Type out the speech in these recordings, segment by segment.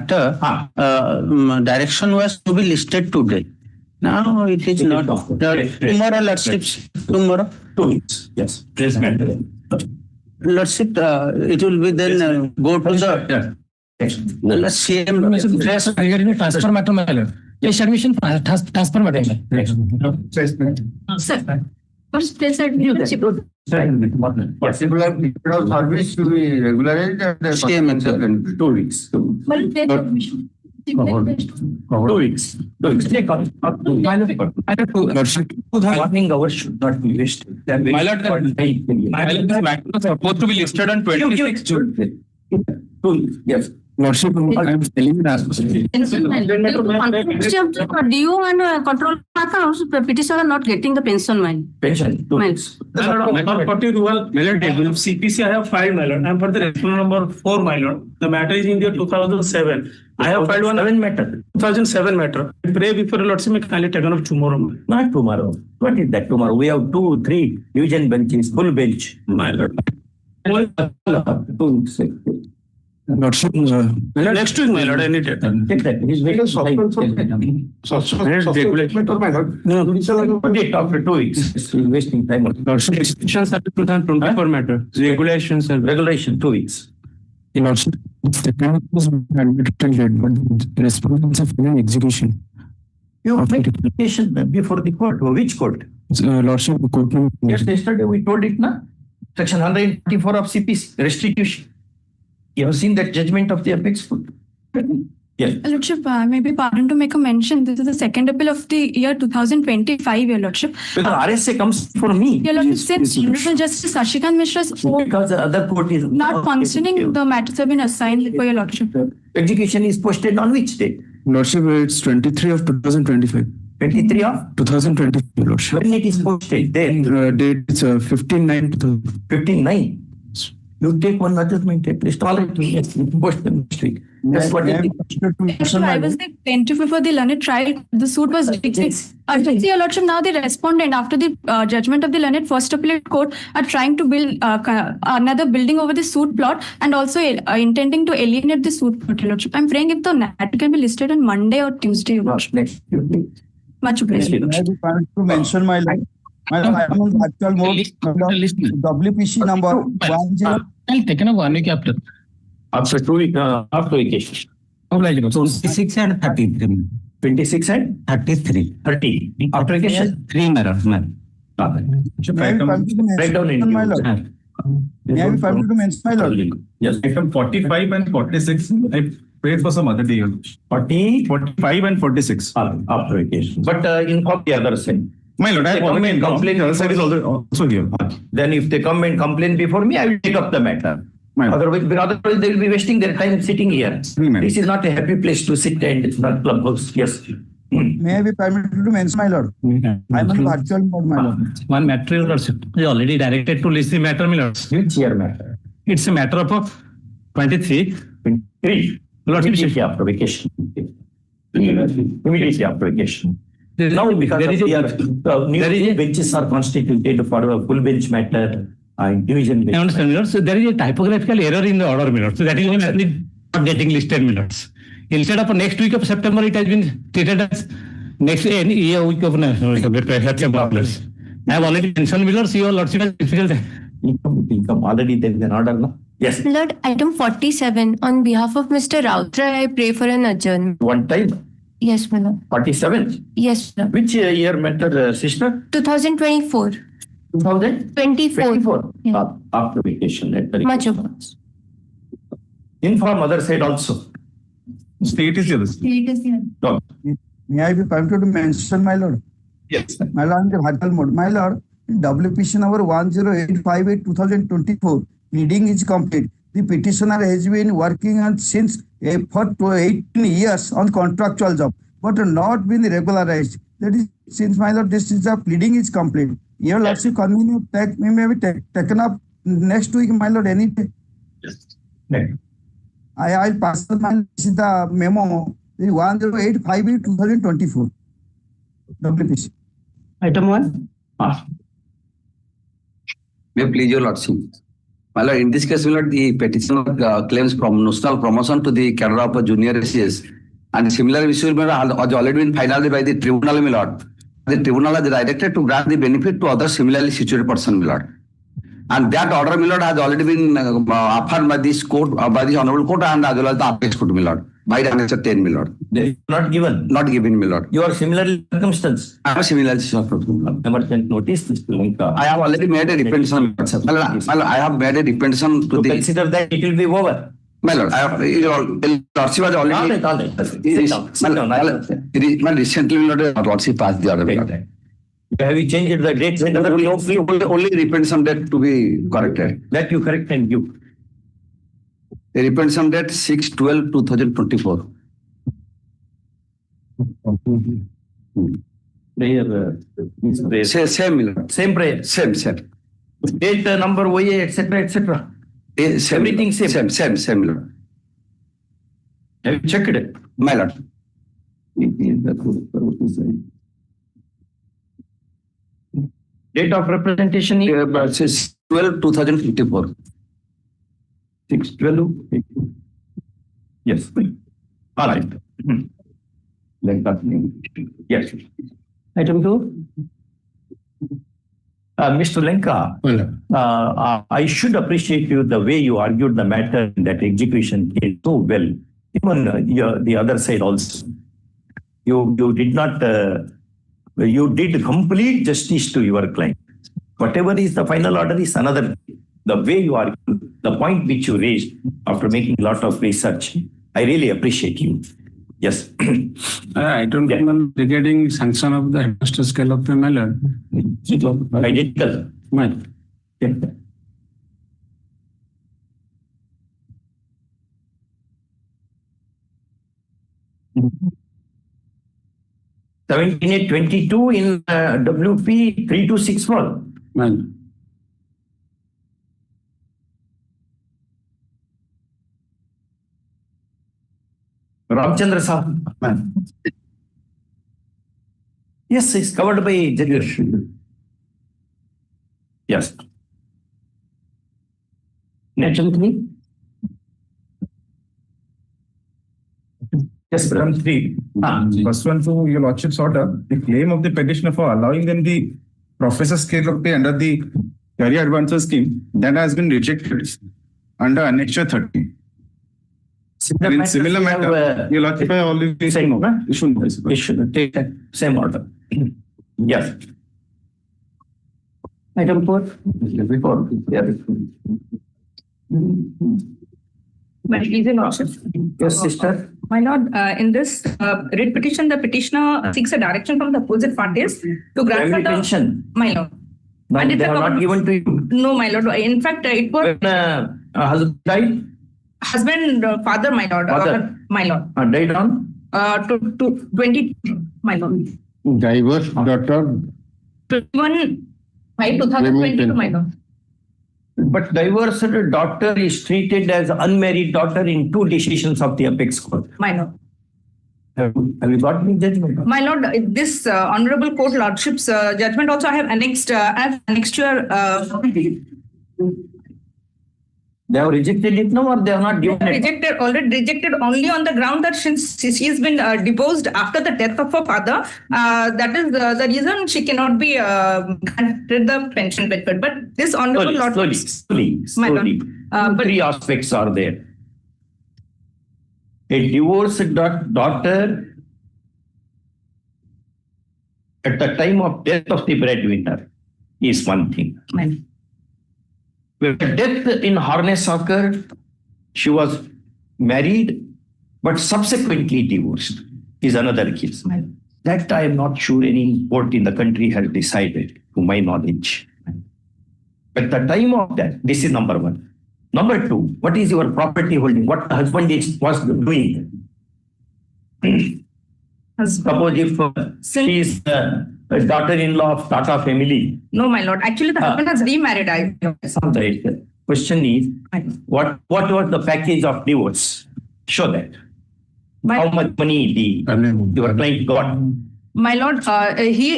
matter, direction was to be listed today. Now it is not. Tomorrow, Lordship. Tomorrow. 2 weeks. Yes. Lordship, it will be then go to the CM. Regarding the transfer matter, my lord. Yes, admission transfer matter. Sir, first place admission. Particular service to be regularized at the 2 weeks. 2 weeks. 2 weeks. Working hours should not be wasted. My lord, this matter was supposed to be listed on 26th June. 2 weeks. Yes. Lordship, I am telling you that. Do you and control also petitioner are not getting the pension money? Pension. 2 weeks. CPC I have filed, my lord. I am for the response number 4, my lord. The matter is in the 2007. I have filed one 2007 matter. I pray before Lordship, may kindly taken up tomorrow. Not tomorrow. What is that tomorrow? We have 2, 3 division benches, full bench. My lord. 2 weeks. Lordship, next week, my lord, I need it. Take that. He's waiting. After 2 weeks. He's wasting time. Lordship, restrictions are 2024 matter. Regulations are Regulation 2 weeks. Lordship, the crime was admitted, but the response of execution. You have made application before the court. Which court? Lordship, the court. Yes, yesterday we told it, na? Section 184 of CPC, restitution. You have seen that judgment of the apex court? Yes. Lordship, may be pardon to make a mention. This is the second appeal of the year 2025, Your Lordship. Because RSA comes for me. Your Lordship, since Honorable Justice Sashikant Mishra's because the other court is not concerning the matters have been assigned for Your Lordship. Execution is posted on which date? Lordship, it's 23 of 2025. 23 of 2025, Lordship. when it is posted there. Date it's 15/9. 15/9. You take one adjustment at least all it yes, post them next week. That's what I was the plaintiff before the learned trial. The suit was Your Lordship, now the respondent after the judgment of the learned first appellate court are trying to build another building over the suit plot and also intending to alienate the suit plot, Your Lordship. I'm praying if the matter can be listed on Monday or Tuesday, Your Lordship. Next Tuesday. Much appreciated. I to mention my I am on actual mode. WPC number 10. I'll take a 1 week after. After 2 weeks, after vacation. 26 and 33. 26 and 33. 30. After vacation? 3 matters, ma'am. Break down in My lord. May I be permitted to mention, my lord? Yes. Item 45 and 46. I prayed for some other day. 45 and 46. After vacation. But inform the other side. My lord, I come and complain. The other side is also here. Then if they come and complain before me, I will take up the matter. Otherwise they will be wasting their time sitting here. This is not a happy place to sit and not clubhouse. Yes. May I be permitted to mention, my lord? I am on virtual mode, my lord. One matter, Your Lordship, is already directed to list the matter, my lord. Which year matter? It's a matter of 23. 23. Immediately after vacation. Immediately after vacation. Now, because new benches are constituted for a full bench matter and division bench. I understand, my lord. So there is a typographical error in the order, my lord. So that is why not getting listed, my lords. Instead of next week of September, it has been treated as next year week of national. I have already mentioned, my lord. Your lordship has difficult. Income. Already there is an order, no? Yes. Lord, item 47. On behalf of Mr. Rautra, I pray for an adjournment. One time. Yes, my lord. 47? Yes, Lord. Which year matter, sister? 2024. 2024. Yeah. After vacation. Much obliged. Inform other side also. State is here. State is here. No. May I be permitted to mention, my lord? Yes. My lord, in the virtual mode. My lord, WPC number 10858/2024. Reading is complete. The petitioner has been working on since for 18 years on contractual job, but not been regularized. That is, since my lord, this is the pleading is complete. Your lordship convenient may be taken up next week, my lord, any day. Yes. I'll pass my this is the memo 10858/2024. WPC. Item 1. May I please your lordship? My lord, in this case, my lord, the petitioner claims notional promotion to the cadre of a junior ACS, and similar issue my lord, has already been finalized by the tribunal, my lord. The tribunal has directed to grant the benefit to other similarly situated person, my lord. And that order, my lord, has already been affirmed by this court, by the Hon'Ble Court and as well as the Apex Court, my lord. By Annexure 10, my lord. They is not given. Not given, my lord. You are similarly circumstanced. I have similarly circumstanced. Emergent notice, Mr. Lanka. I have already made a representation. My lord, I have made a representation to To the. consider that it will be over. My lord, I have, Lordship has already. All right. Sit down. Sit down. Recently, my lord, Lordship passed the order. My lord. Have you changed the date? Only representation date to be corrected. That you correct and give. The representation date 6/12/2024. Prayer. Same, my lord. Same prayer. Same. Date, number, OA, etc., etc. Everything same. Same, my lord. Have you checked it? My lord. Date of representation is 6/12/2054. 6/12. Yes. All right. Like that. Yes. Item 2. Mr. Lenka, I should appreciate you the way you argued the matter in that execution case so well. Even the other side also. You did not. You did complete justice to your client. Whatever is the final order is another. The way you argue, the point which you raised after making a lot of research, I really appreciate you. Yes. I don't know regarding sanction of the headmaster scale of the matter. Identical. Yeah. 17/8/22 in WP 3264. Man. Ramchandra Sahab. Yes, it's covered by judges. Yes. Item 3. Yes, Item 3. First one, to your lordship's order, the claim of the petitioner for allowing them the professor scale of pay under the career advancer scheme, that has been rejected under Annexure 30. In similar matter, your lordship has already issued take that same order. Yes. Item 4. Before. Yes. But is it not? Yes, sister. My lord, in this writ petition, the petitioner seeks a direction from the opposite parties to grant for the Pension. my lord. But they are not given to you. No, my lord. In fact, it was When husband died, husband, father, my lord. Father. My lord. Died on To 20, my lord. Diverse daughter. 21/5/2022, my lord. But divorced daughter is treated as unmarried daughter in 2 decisions of the Apex Court. My lord. Have you got me judgment? My lord, this honorable court lordship's judgment also I have annexed your. They have rejected it now, or they have not given it? Already rejected only on the ground that since she has been deposed after the death of her father, that is the reason she cannot be granted the pension benefit. But this honorable Slowly. My lord. But 3 aspects are there. A divorced daughter at the time of death of the breadwinner is one thing. When death in harness occurred, she was married, but subsequently divorced is another case. That I am not sure any court in the country has decided, to my knowledge. At the time of that, this is number 1. Number 2, what is your property holding? What the husband was doing? Suppose if she is a daughter-in-law of Tata family. no, my lord. Actually, the husband has remarried. The question is, what was the package of divorce? Show that. How much money your client got? My lord, already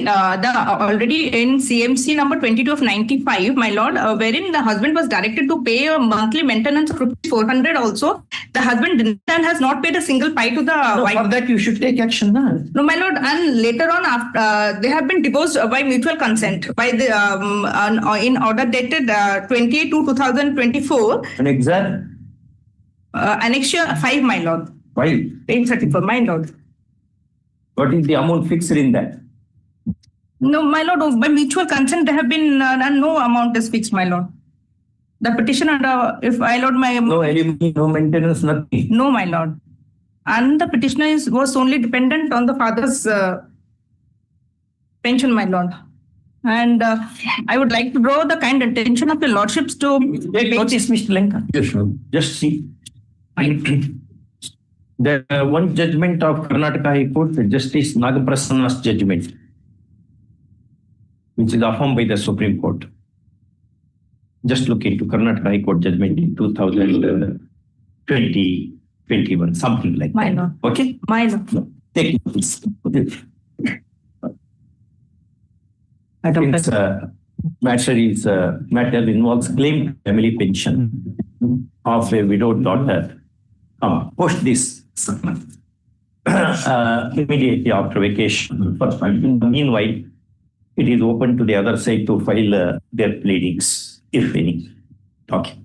in CMC number 22 of 95, my lord, wherein the husband was directed to pay a monthly maintenance of rupees 400 also. The husband didn't and has not paid a single pi to the wife. For that, you should take action now. No, my lord, and later on, after they have been divorced by mutual consent by the in order dated 28/2/2024. An exam. Annexure 5, my lord. Why? Page 34, my lord. What is the amount fixed in that? No, my lord, by mutual consent, there have been no amount is fixed, my lord. The petition under, if I lord my... No alimony, no maintenance, nothing. No, my lord. And the petitioner was only dependent on the father's pension, my lord. And I would like to draw the kind attention of your lordships to... Take notice, Mr. Lenka. Yes, sir. Just see. The one judgment of Karnataka High Court, Justice Nagaprasanna's judgment, which is affirmed by the Supreme Court. Just look into Karnataka High Court judgment in 2020, 21, something like My that. lord. Okay? My lord. Take notice. Since matter involves claim family pension of a widowed daughter, post this immediately after vacation. Meanwhile, it is open to the other side to file their pleadings, if any. Okay.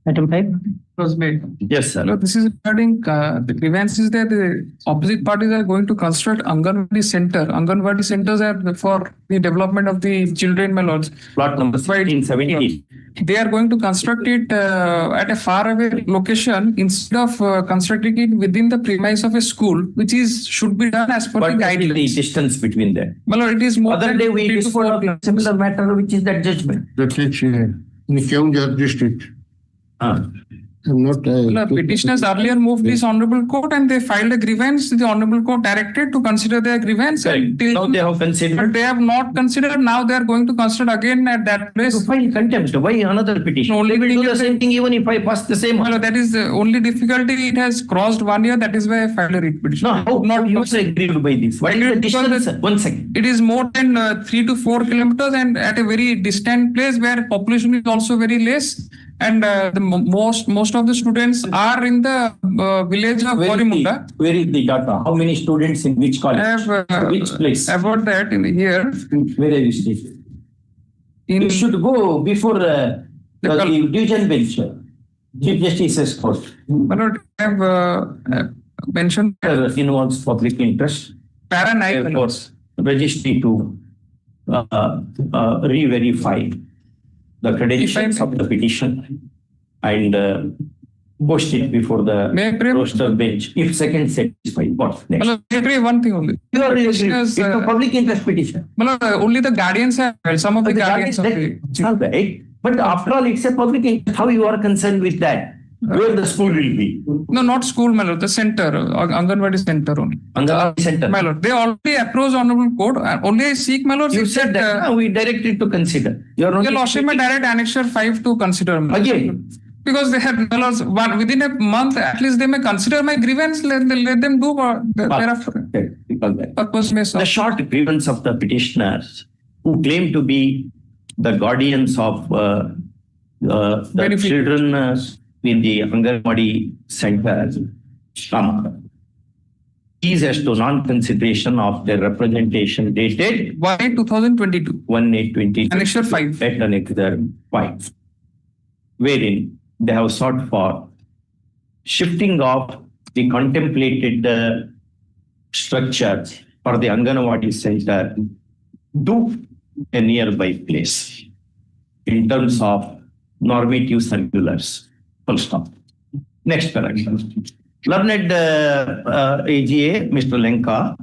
Item 5. Was made. Yes, sir. No, this is regarding the grievance is that the opposite parties are going to construct Anganwadi center. Anganwadi centers are for the development of the children, my lords. Plot number 1617. They are going to construct it at a far away location instead of constructing it within the premise of a school, which should be done as per What the is the guidelines. distance between them? My lord, it is more Other than day we 3 to 4 discussed a similar matter, which is that judgment. That is in Keonjhar district. I'm not. Petitioners earlier moved this honorable court and they filed a grievance. The honorable court directed to consider their grievance. Correct. Now they have considered. But they have not considered. Now they are going to consider again at that place. To file contempt. Why another petition? Only They will thing do the is same thing even if I pass the same. Well, that is the only difficulty. It has crossed 1 year. That is why I filed a writ petition. No, how not you also aggrieved by this? What is the Because distance? 1 second. It is more than 3 to 4 kilometers and at a very distant place where population is also very less. And most of the students are in the village of Korimunda. Where is the data? How many students in which college? I have which place? about that in here. Where are you stated? You should go before the division bench. Chief Justice's court. But I have mentioned Involves public interest. para 9. Therefore, registry to re-verify the credentials of the petition and post it before the roster bench. If second satisfied, what next? Well, I agree one thing only. It's a public interest petition. Well, only the guardians have some of the guardians of the. It's all right. But after all, it's a public interest. How you are concerned with that? Where the school will be? No, not school, my lord. The center, Anganwadi center only. Anganwadi center. My lord, they already approached honorable court. Only I seek, my lord. You said that we directed to consider. Your lordship may direct annexure 5 to consider. Again. Because they had, my lords, within a month, at least they may consider my grievance. Let them do thereafter. Purpose may serve. The short grievance of the petitioners who claim to be the guardians of the children in the Anganwadi center is as to non-consideration of their representation dated 1/8/2022. 1/8/2022. Annexure 5. At Annexure 5, wherein they have sought for shifting of the contemplated structure for the Anganwadi center to a nearby place in terms of normative circulars. Full stop. Next paragraph. Learned AGA, Mr. Lenka,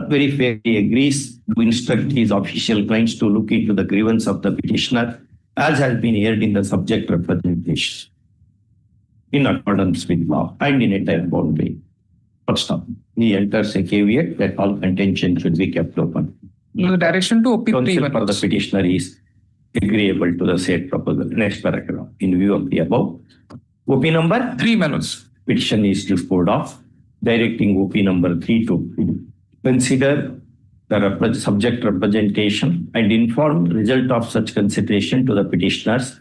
very fairly agrees to instruct his official clients to look into the grievance of the petitioner as has been heard in the subject representation in accordance with law and in a time-bound way. Full stop. He enters a caveat that all contention should be kept open. The direction to OP3. Counsel for the petitioner is agreeable to the said proposal. Next paragraph. In view of the above, OP number 3, my lords. petition is disposed of, directing OP number 3 to consider the subject representation and inform result of such consideration to the petitioners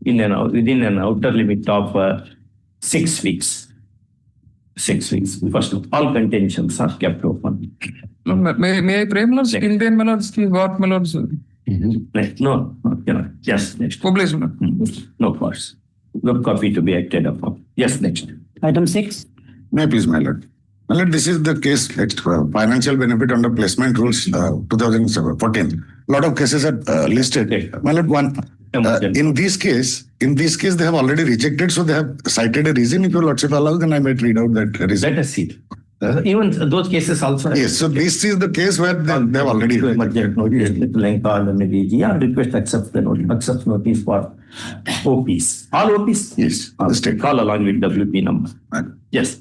within an outer limit of 6 weeks. 6 weeks. First, all contentions are kept open. No, may I pray, my lords? Indian, my lords, what, my lords? No, yes, next. Publish, my lords. No course. Web copy to be acted upon. Yes, next. Item 6. May I please, my lord? My lord, this is the case, financial benefit under placement rules 2014. Lot of cases are listed. My lord, in this case, they have already rejected, so they have cited a reason. If your lordship allows, then I might read out that reason. Let us see. Even those cases also. Yes, so this is the case where they have already rejected. Request accept notice for OPs. All OPs? Yes. Call along with WP number. Yes.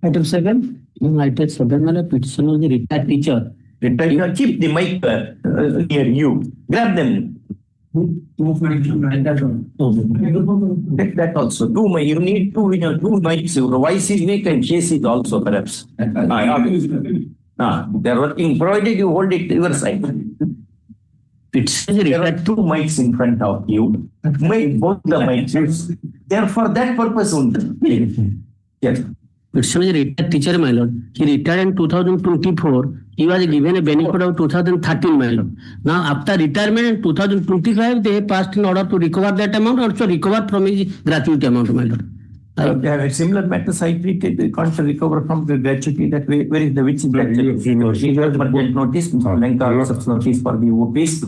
Item 7. Item 7, petition of the retired teacher. Keep the mic near you. Grab them. Take that also. You need two mics. Your voice is weak and case is also perhaps. They're working. Provided you hold it to your side. There are two mics in front of you. Make both the mics. They are for that purpose only. Yes. Petition is a retired teacher, my lord. He retired in 2024. He was given a benefit of 2013, my lord. Now, after retirement in 2025, they passed an order to recover that amount, also recover from his gratuity amount, my lord. Similar matters I treated. They can't recover from the gratuity. That way, where is the which is gratuity? Notice, length of notice for the OPs.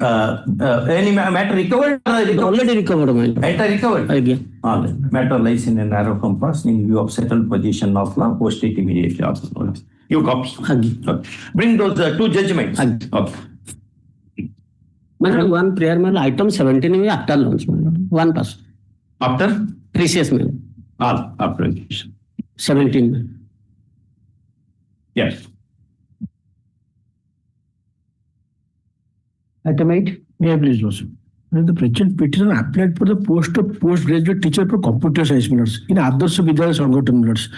Any matter recovered? Already recovered, my lord. Matter recovered? Again. Matter lies in a narrow compass in view of settled position of law. Post it immediately. You copy. Bring those two judgments. Okay. One prayer, my lord. Item 17 is after launch, my lord. One pass. After? Precious, my lord. All after execution. 17, my lord. Yes. Item 8. May I please, Joseph? The present petition applied for the post of postgraduate teacher for computer science minutes in Adarsh Vidyalaya Sangathan minutes.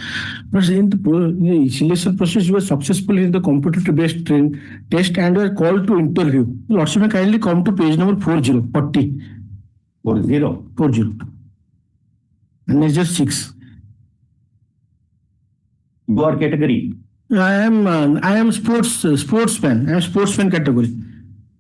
But in the selection process, you were successful in the computer-based test and were called to interview. Lordship may kindly come to page number 40. 40. And it's just 6. Your category? I am sportsman. I am sportsman category.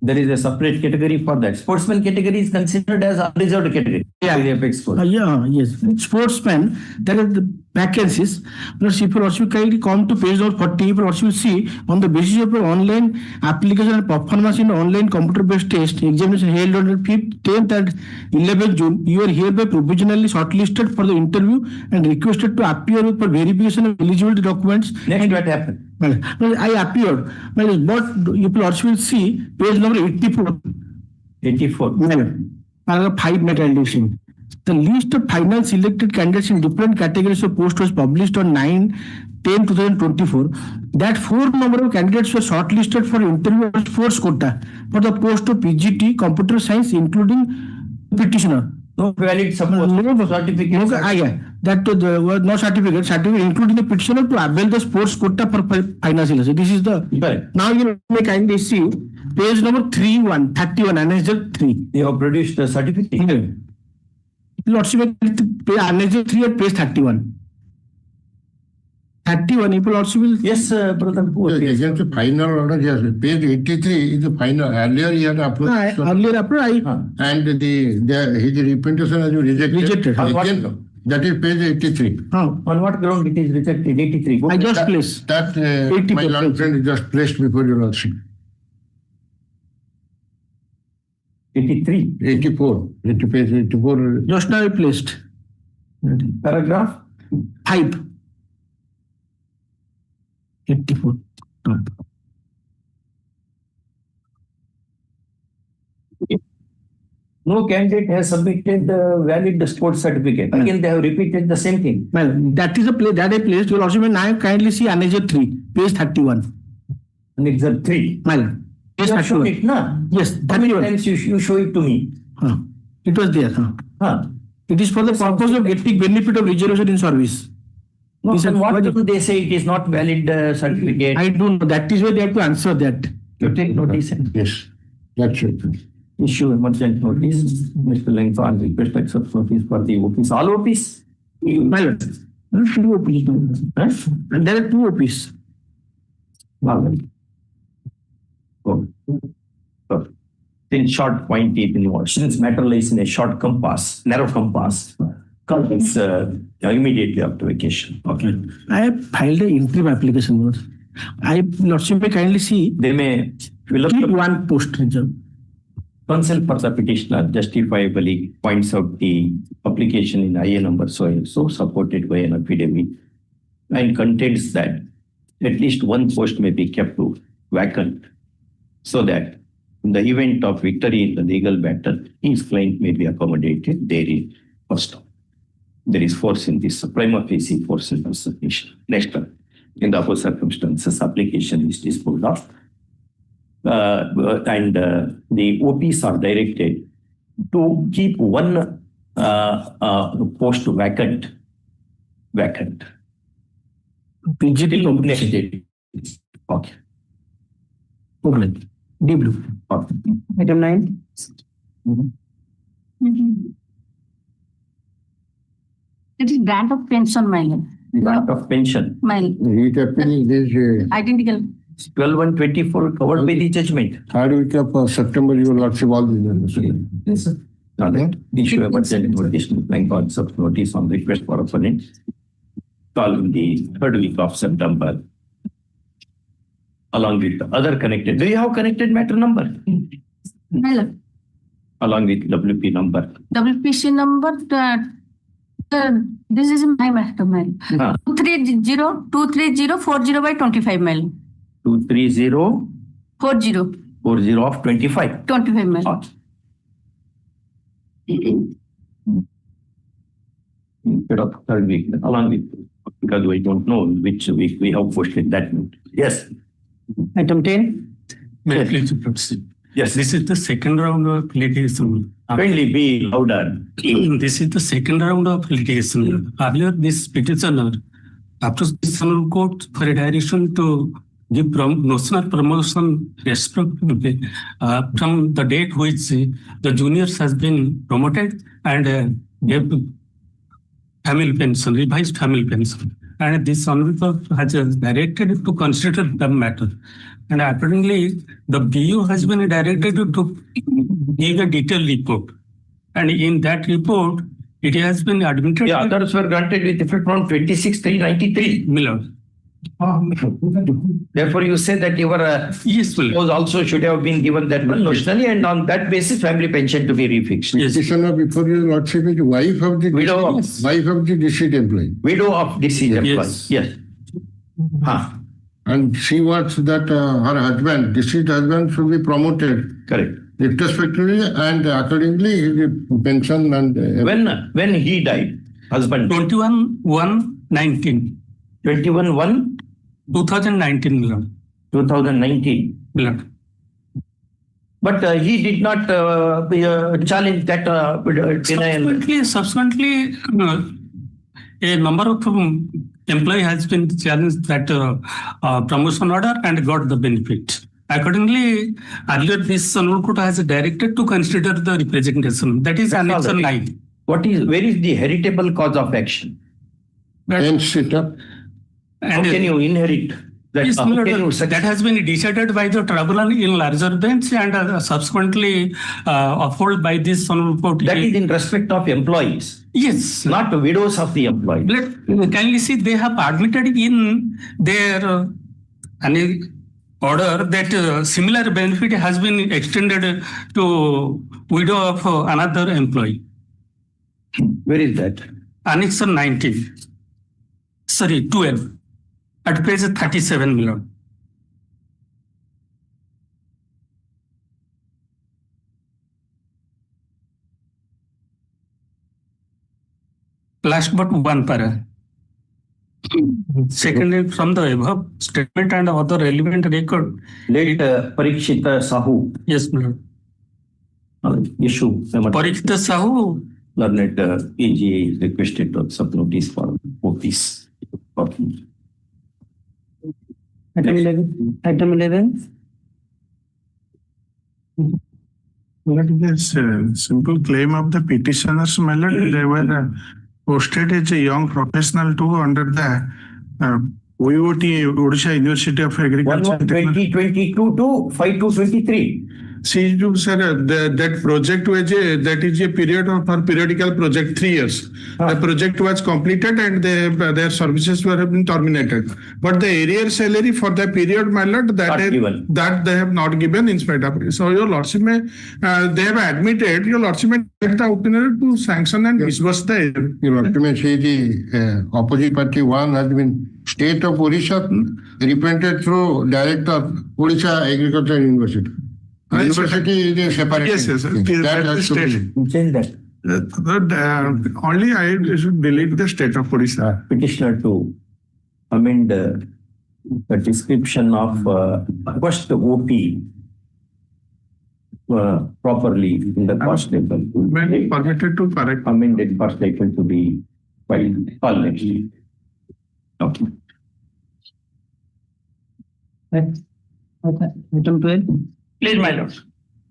There is a separate category for that. Sportsman category is considered as unreserved category. Yes. Sportsman, there are the vacancies. Plus, if you also kindly come to page number 40, you also see on the basis of your online application and performance in online computer-based test, examination held on the 5th, 10th and 11th June, you are hereby provisionally shortlisted for the interview and requested to appear for verification of eligibility documents. Next, what happened? Well, I appeared. Well, but you will also see page number 84. 84. Paragraph 5 meta-edition. The list of final selected candidates in different categories of post was published on 9/10/2024. That 4 number of candidates were shortlisted for interview as force quota for the post of PGT Computer Science, including petitioner. No valid certificate. That was no certificate, including the petitioner to avail the sports quota for final selection. This is the. Now you may kindly see page number 31, annexure 3. They have produced the certificate. Lordship, annexure 3 at page 31. 31, people also will. Yes, brother. Against the final order, yes. Page 83 is the final. Earlier he had approached. And his representation has been rejected. Again, that is page 83. On what ground it is rejected? 83. I just placed. That my learned friend just placed before your lordship. 83. 84. Page 84. Just now I placed. Paragraph 5. 84. No candidate has submitted the valid sports certificate. Again, they have repeated the same thing. Well, that is a place that I placed. You will also now kindly see annexure 3, page 31. Annexure 3. Well, page 31. It, na? Yes. How many times you show it to me? It was there. It is for the purpose of getting benefit of reservation in service. No, This is then what what- do they say? It is not valid certificate. I don't know. That is why they have to answer that. You take notice and Yes, that's it. issue emergent notice. Mr. Langton request accept notice for the office. All office. My lord, there are two OPs. And there are two OPs. Well, in short point, since matter lies in a short compass, narrow compass, comes immediately after vacation. Okay. I have filed an interim application. Lord. Lordship may kindly see. They may fill up Keep the one post reserve. Counsel for the petitioner justifiably points out the application in IA number so and so supported by an affidavit and contends that at least one post may be kept vacant so that in the event of victory in the legal battle, his client may be accommodated therein. First off, there is force in this, prima facie force in this submission. Next one, in the above circumstances, application is disposed of. And the OPs are directed to keep one post vacant. PGT Till next day. Okay. problem. D blue. Item 9. It is grant of pension, my lord. Grant of pension. My Recapping this identical. 12/1/24 covered by the judgment. third week of September, you will not see all these. Yes, sir. Issue a urgent notice to applying concept notice on request for opponent. Call in the third week of September. Along with the other connected. Do you have connected matter number? My lord. Along with WP number. WPC number, this is my matter, my lord. 230 by 25, my lord. 230 40 40 of 25. 25, my lord. Instead of third week, along with, because we don't know which week we have posted that note. Yes. Item 10. May I please proceed? Yes. This is the second round of litigation. Kindly be louder. This is the second round of litigation. Earlier, this petitioner, after the Supreme Court for a direction to give notional promotion respectively from the date which the juniors has been promoted and gave family pension, revised family pension. And this Honorable has directed to consider the matter. And accordingly, the BU has been directed to give a detailed report. And in that report, it has been admitted. Yeah, others were granted with effect from 26/3/93. Miller. Therefore, you say that your yes, spouse also should have been given that one notionally, and on that basis, family pension to be refixed. Yes. Petitioner before your lordship is wife of the Widow of- deceased- wife of the deceased employee. Widow of deceased employee. Yes. Huh. And she wants that her husband, deceased husband, should be promoted Correct. retrospectively and accordingly his pension and When he died, husband 21/1/19. 21/1 2019, Miller. 2019. Miller. But he did not challenge that denial. Subsequently, a number of employee has been challenged that promotion order and got the benefit. Accordingly, earlier this Honorable Court has directed to consider the representation. That is Annex 9. Where is the heritable cause of action? and sit up. How can you inherit that? Yes, How Miller, can you that has been decided by the tribunal in larger bench and subsequently upheld by this Honorable Court. That is in respect of employees. Yes. Not widows of the employee. Kindly see, they have admitted in their order that similar benefit has been extended to widow of another employee. Where is that? Annex 19. Sorry, 12. At page 37, Miller. Last but one para. Secondly, from the above statement and other relevant record. Let Parikshita Sahu Yes, Miller. issue. Parikshita Sahu learned AGA is requested to accept notice for this. Item 11. Item 11. This simple claim of the petitioners, my lord, they were posted as a young professional too under the OUT, Odisha University of Agriculture. 2022 to 5/2/23. See, sir, that project was that is a period for periodical project, 3 years. The project was completed and their services were have been terminated. But the area salary for the period, my lord, that they have not given in spite of it. So your lordship they have admitted, your lordship may take the opinion to sanction and disburse the. Your lordship may say the opposite party one has been State of Orissa represented through Director Odisha Agriculture University. University is a separate. Yes, yes, thing. That has to be Change that. Only I should delete the State of Odisha. Petitioner to amend the description of first OP properly in the cost table. When he permitted to correct. Amended cost table to be filed. Okay. Item 12. Please, my lord.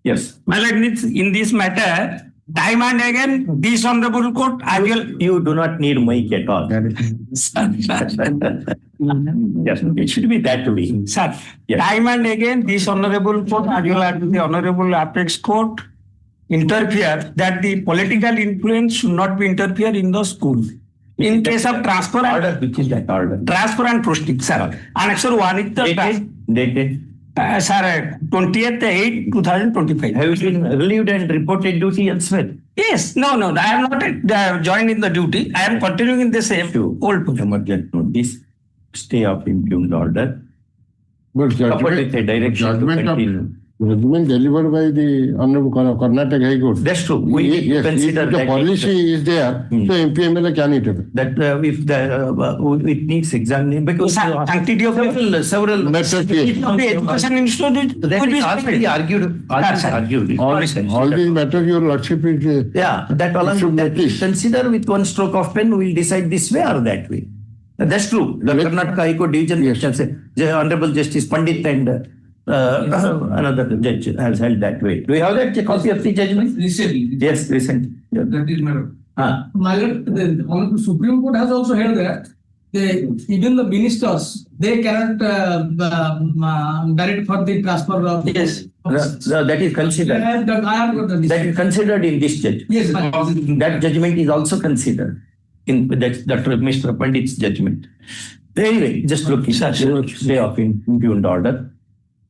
Yes. My lord, in this matter, time and again, this honorable court, I will. You do not need mic at all. Yes, it should be that way. Sir, Yes. time and again, this honorable court, as well as the honorable apex court, interfere that the political influence should not be interfere in the school. In case of transfer Order, which is that order? transfer and proceedings, sir. Annexure 1 is the Dated. sir, 20th/8/2025. Have you been relieved and reported duty elsewhere? Yes, no, I am not joined in the duty. I am continuing in the same old position. Emergent notice, stay of impugned order. But Coupled with a direction to continue. judgment delivered by the Honorable Karnataka High Court. That's true. We need to Yes, consider if the that. policy is there, so MPML can it. That if it needs examining because Sanctity of several That's a it case. will be education institute. that will be is already argued. All these matters, your lordship is. Yeah, that along that we consider with one stroke of pen, we will decide this way or that way. That's true. The Karnataka High Court Division, the Honorable Justice Pandit and another judge has held that way. Do you have that copy of the judgment? Recently. Yes, recently. Yeah. That is my lord. My lord, the Honorable Supreme Court has also held that even the ministers, they cannot direct for the transfer of. Yes, that is considered. That is considered in this judgment. Yes, that judgment is also considered in that Mr. Pandit's judgment. Anyway, just looking at stay of impugned order,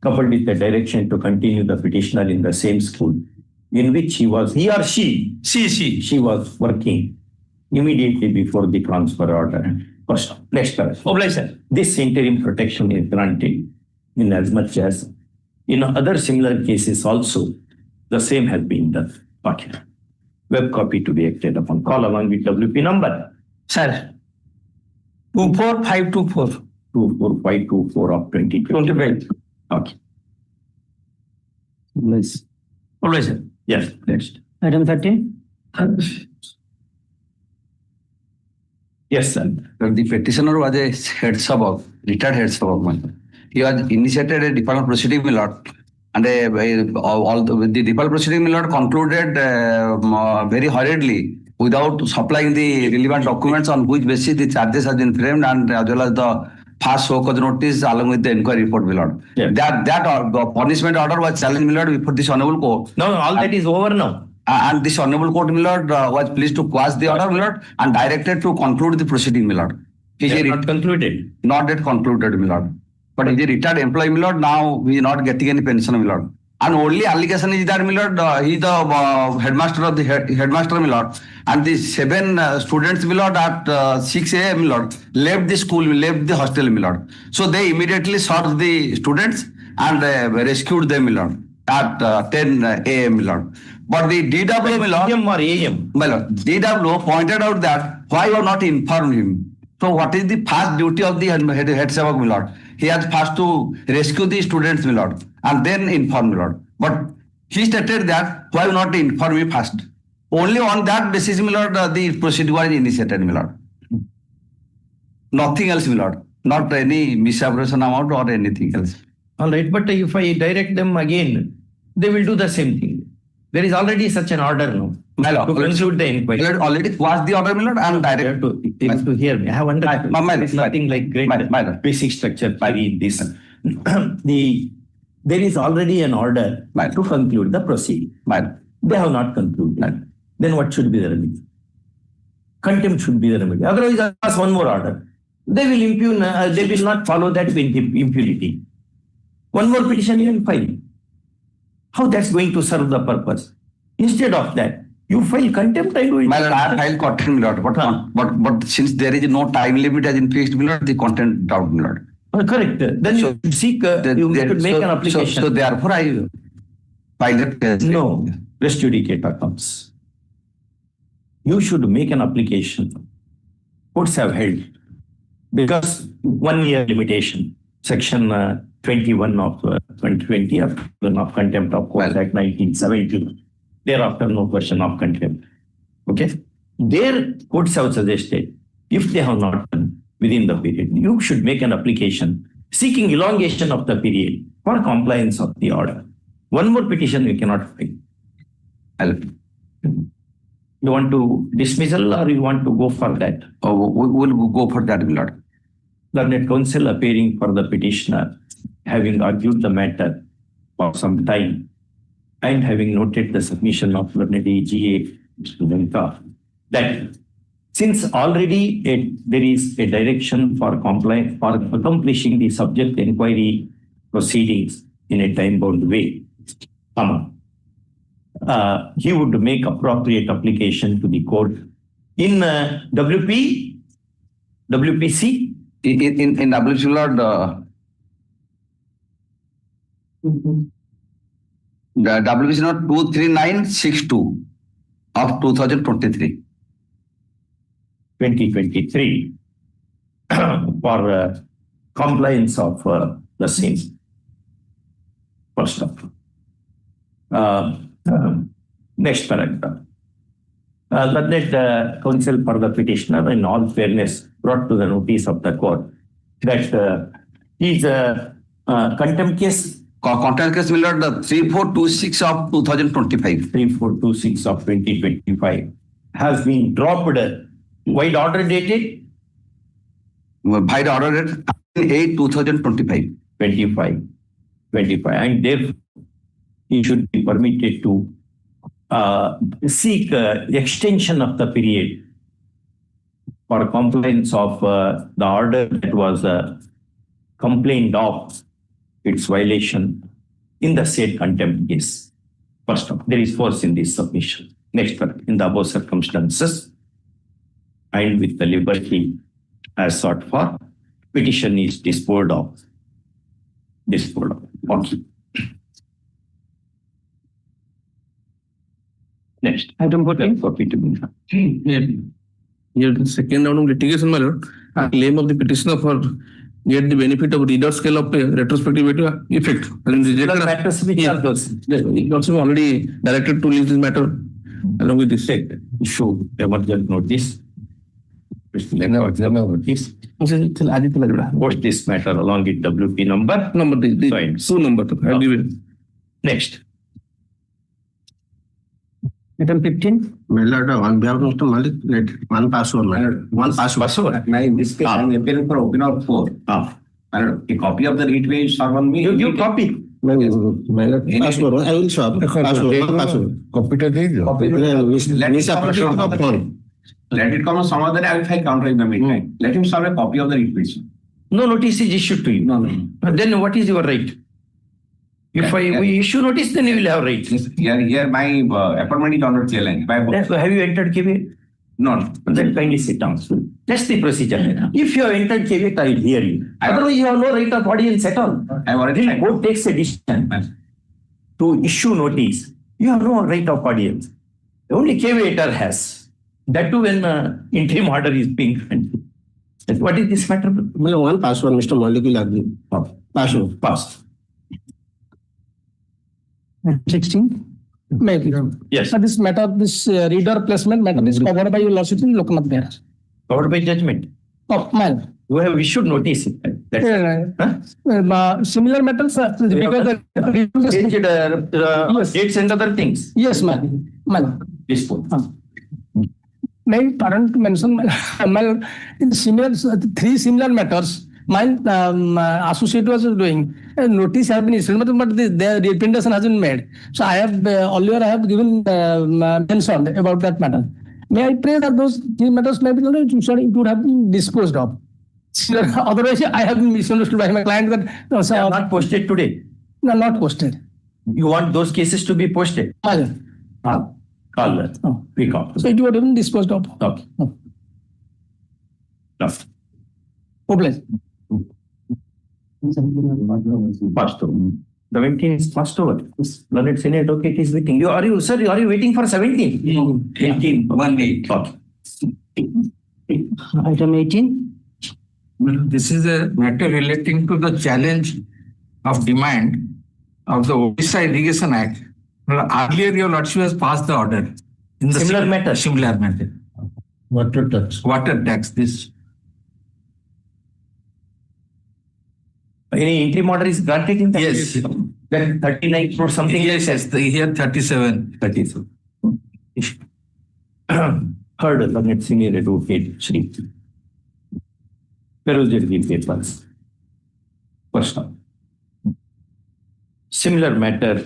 coupled with the direction to continue the petitioner in the same school in which he or she was working immediately before the transfer order. First, next class. This interim protection is granted in as much as in other similar cases also the same has been done. Okay. Web copy to be acted upon. Call along with WP number. Sir, 24524. 24524 of 2025. Okay. Yes. Always, sir. Yes, next. Item 13. Yes, sir. The petitioner was a head sub, retired head sub. He was initiated a deferral proceeding, my lord, and the deferral proceeding, my lord, concluded very hurriedly without supplying the relevant documents on which basis the charges have been framed and as well as the first show cause notice along with the inquiry report, my lord. Yeah. That punishment order was challenged, my lord, before this honorable court. No, all that is over now. And this honorable court, my lord, was pleased to quash the order, my lord, and directed to conclude the proceeding, my lord. Not concluded. Not yet concluded, my lord. But he is a retired employee, my lord. Now he is not getting any pension, my lord. And only allegation is that, my lord, he is the headmaster of the headmaster, my lord. And the 7 students, my lord, at 6 a.m., my lord, left the school, left the hostel, my lord. So they immediately sought the students and rescued them, my lord, at 10 a.m., my lord. But the DW, my lord, AM or AM? my lord, DW pointed out that why you have not informed him. So what is the first duty of the head sevak, my lord? He has first to rescue the students, my lord, and then inform, my lord. But he stated that why not inform me first? Only on that basis, my lord, the procedure is initiated, my lord. Nothing else, my lord. Not any misappropriation amount or anything else. All right, but if I direct them again, they will do the same thing. There is already such an order now. My lord, To conclude the inquiry. my lord, already was the order, my lord, and You direct. have to hear me. I have understood. My lord, It's nothing like great my lord. basic structure in this. There is already an order to conclude the proceeding. My lord. They have not concluded. Then what should be the remedy? Contempt should be the remedy. Otherwise, I ask one more order. They will impugn. They will not follow that with impunity. One more petition you will file. How that's going to serve the purpose? Instead of that, you file contempt and do it. My lord, I filed content, my lord, but since there is no time limit as in fixed, my lord, the content doubt, my lord. Correct. Then you should seek. You should make an application. So therefore, I filed it. No, res judicata comes. You should make an application. Courts have held because 1 year limitation, section 21 of 2020 of Contempt of Court Act 1970. Thereafter, no question of contempt. Okay. Their courts have suggested if they have not done within the period, you should make an application seeking elongation of the period for compliance of the order. One more petition you cannot file. You want to dismissal or you want to go for that? Oh, we will go for that, my lord. Learned counsel appearing for the petitioner, having argued the matter for some time and having noted the submission of learned AGA Studenta, that since already there is a direction for accomplishing the subject inquiry proceedings in a time-bound way, he would make appropriate application to the court in WPC. In WPC, lord, the WPC note 23962 of 2023. 2023 for compliance of the same. First of all. Next paragraph. Learned counsel for the petitioner in all fairness brought to the notice of the court that his contempt case. Contempt case, my lord, the 3426 of 2025. 3426 of 2025 has been dropped. Wide order dated? By the order dated 8/2025. 25. And therefore, he should be permitted to seek extension of the period for compliance of the order that was complained of its violation in the said contempt case. First of all, there is force in this submission. Next one, in the above circumstances and with the liberty as sought for, petition is disposed of. Okay. Next. Item 14. Here, the second round of litigation, my lord, a claim of the petitioner for get the benefit of reader scale of retrospective effect. And rejected matters which are those. It also already directed to release this matter along with this. Issue emergent notice. Post this matter along with WP number. Two number. I'll give you. Next. Item 15. My lord, on behalf of Mr. Malik, let one password, my lord. One password. In this case, I'm appearing for open out 4. My lord, a copy of the writ may serve on me. You copy. My lord, password. I will swap. Password. Copy to the Let it come on some other day. I will file counter in the meantime. Let him serve a copy of the writ petition. No notice is issued to you. No. Then what is your right? If we issue notice, then you will have right. Here my appointment is on the challenge. Have you entered caveat? No. Then kindly sit down. That's the procedure. If you have entered caveat, I will hear you. Otherwise, you have no right of audience at all. I already the court takes a decision to issue notice. You have no right of audience. Only caveator has. That too when interim order is being granted. What is this matter? One password, Mr. Malik will agree. Password. Pass. 16. Maybe. Yes. This matter, this reader placement matter is covered by your lordship in Loknath Behar. Covered by judgment. Oh, man. We have issued notice. Similar matters because the dates and other things. Yes, ma'am. This one. My parent mentioned in similar three similar matters. My associate was doing a notice have been issued, but the representation has been made. So I have earlier I have given mentioned about that matter. May I pray that those three matters maybe it would have been disposed of. Otherwise, I have been misunderstood by my client that they are not posted today. No, not posted. You want those cases to be posted? Call that. We call. So it would have been disposed of. Okay. Oh, please. Passed over. 17 is passed over. Learned senior advocate is waiting. Are you waiting for 17? 18. 1-8. Okay. Item 18. This is a matter relating to the challenge of demand of the Orissa Irrigation Act. Earlier, your lordship has passed the order. In the Similar matter. Water tax. This. Any interim order is granted in that? Yes. Then 39 or something? Yes. Here 37. 37. Heard learned senior advocate Shri. Perused the papers. First up. Similar matter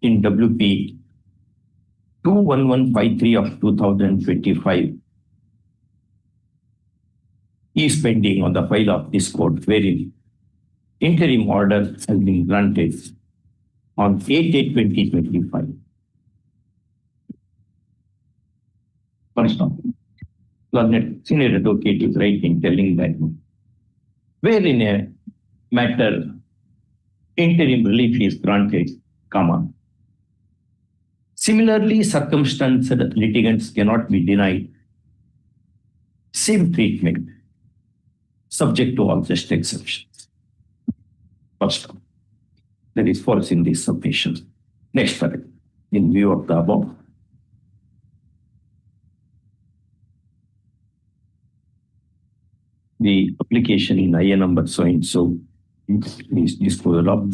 in WP 21153 of 2025 is pending on the file of this court, wherein interim order has been granted on 8/8/2025. First up. Learned senior advocate is writing telling that where in a matter interim relief is granted, similarly circumstanced litigants cannot be denied same treatment subject to all just exceptions. First up, there is force in this submission. Next paragraph, in view of the above. The application in IA number so and so is disposed of.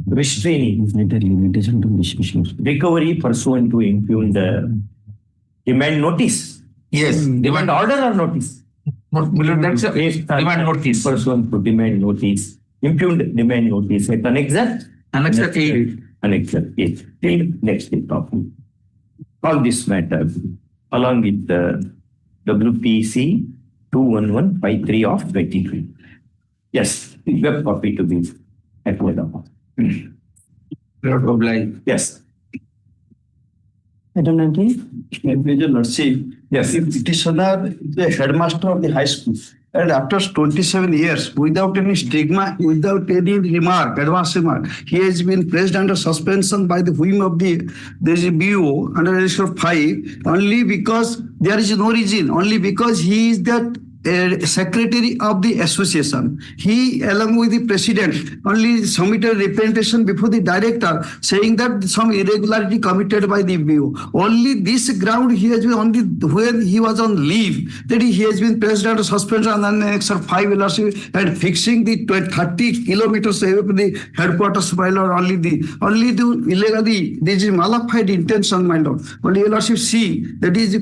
Restraining limitation to dismissal. Recovery pursuant to impugned demand notice. Yes. Demand order or notice? That's a demand notice. Pursuant to demand notice. Impugned demand notice at Annexure 8. Annexure 8. Till next day topic. All this matter along with the WPC 21153 of 23. Yes, web copy to be applied upon. Yes. Item 19. Yes. If petitioner is the headmaster of the high school and after 27 years, without any stigma, without any remark, advance remark, he has been placed under suspension by the whim of the BO under Article 5 only because there is no reason, only because he is that secretary of the association. He, along with the president, only submitted representation before the director saying that some irregularity committed by the BO. Only this ground he has been only when he was on leave that he has been placed under suspension and Annexure 5 LRC and fixing the 30 kilometers away from the headquarters by law only the illegally this is malified intention my lord. Only LRC C that is the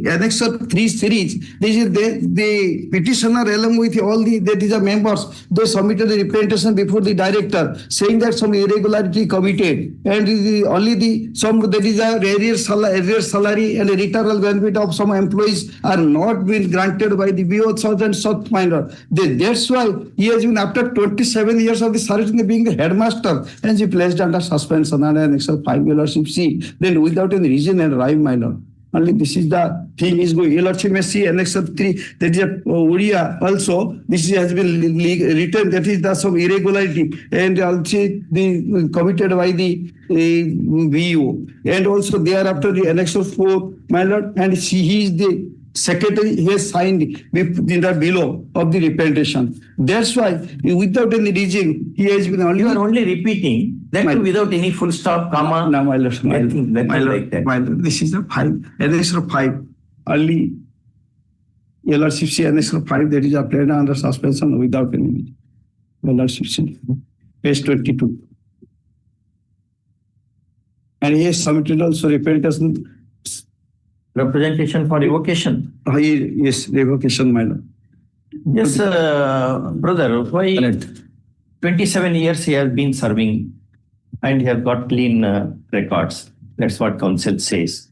Annexure 3 series. The petitioner along with all the members, they submitted the representation before the director saying that some irregularity committed and there is a arrear salary and a retirement benefit of some employees are not been granted by the BO and South Minor. That's why he has been after 27 years of the service being the headmaster and he placed under suspension and Annexure 5 LRC C. Then without any reason and rhyme minor. Only this is the thing is going. LRC may see Annexure 3. That is a Odia also. This has been written. That is the some irregularity and also the committed by the BO. And also thereafter the Annexure 4, my lord, and he is the secretary, he has signed in the below of the representation. That's why, without any reason, he has been only. You are only repeating that too without any full stop, comma. No, my lord, nothing like that. My lord, this is the 5, annexure 5, only LRCC annexure 5 that is applied under suspension without any reason. LRCC, page 22. And he has submitted also representation for revocation. Yes, revocation, my lord. Yes, brother, why 27 years he has been serving and he has got clean records. That's what counsel says.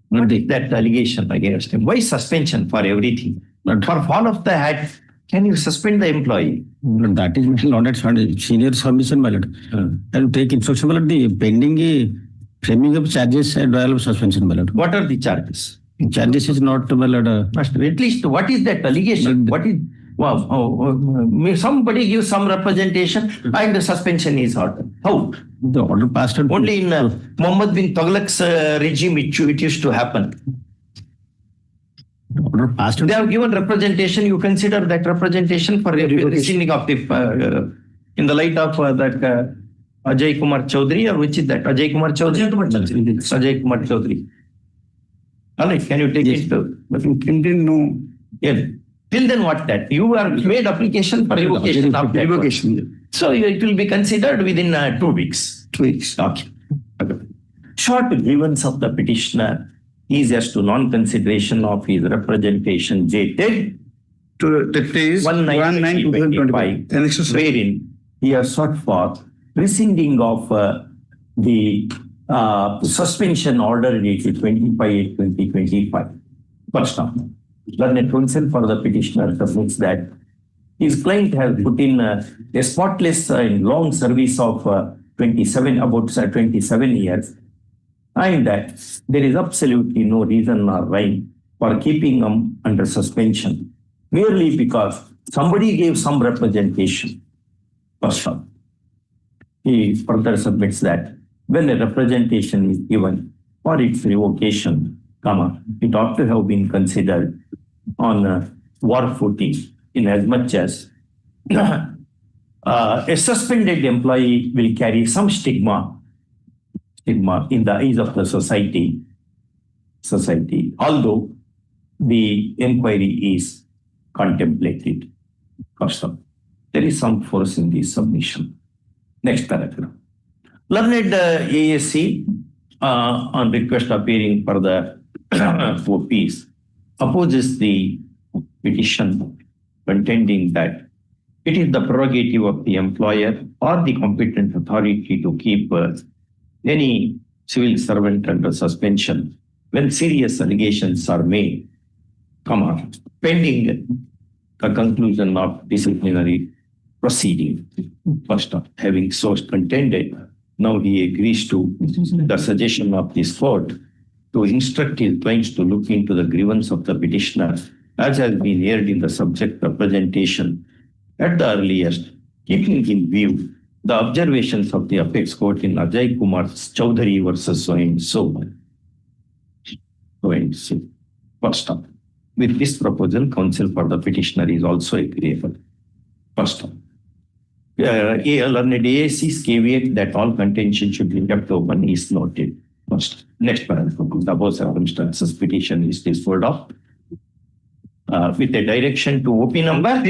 What is that allegation against him? Why suspension for everything? For fall of the hat, can you suspend the employee? That is not at senior submission, my lord. And take instruction, my lord, the pending framing of charges and trial of suspension, my lord. What are the charges? Charges is not, my lord. At least what is that allegation? What is somebody gives some representation and the suspension is ordered. How? The order passed only in Mohammed bin Tughlaq's regime it used to happen. The order passed. They have given representation. You consider that representation for rescinding of the in the light of that Ajay Kumar Chaudhary, or which is that Ajay Kumar Chaudhary? Ajay Kumar Chaudhary. All right, can you take it? But you didn't know. Yeah. Till then, what that? You are made application for revocation of that. Revocation. So it will be considered within 2 weeks. 2 weeks. Okay. Short grievance of the petitioner is as to non-consideration of his representation dated to the days 1/9/2025, wherein he has sought for rescinding of the suspension order dated 25/8/2025. First off, learned counsel for the petitioner submits that his client has put in a spotless and long service of 27 years, and that there is absolutely no reason or rhyme for keeping him under suspension merely because somebody gave some representation. First off, he further submits that when a representation is given for its revocation, it ought to have been considered on war footing, in as much as a suspended employee will carry some stigma in the eyes of the society, although the inquiry is contemplated. There is some force in this submission. Next paragraph. Learned ASC, on request appearing for the OPs, opposes the petition, contending that it is the prerogative of the employer or the competent authority to keep any civil servant under suspension when serious allegations are made, pending the conclusion of disciplinary proceeding. First off, having so contended, now he agrees to the suggestion of this court to instruct his clients to look into the grievance of the petitioner as has been aired in the subject representation at the earliest, keeping in view the observations of the apex court in Ajay Kumar Chaudhary versus so and so. First off, with this proposal, counsel for the petitioner is also agreeable. First off, learned AAC's caveat that all contention should be kept open is noted. First, next paragraph, the above circumstances petition is disposed of with a direction to OP number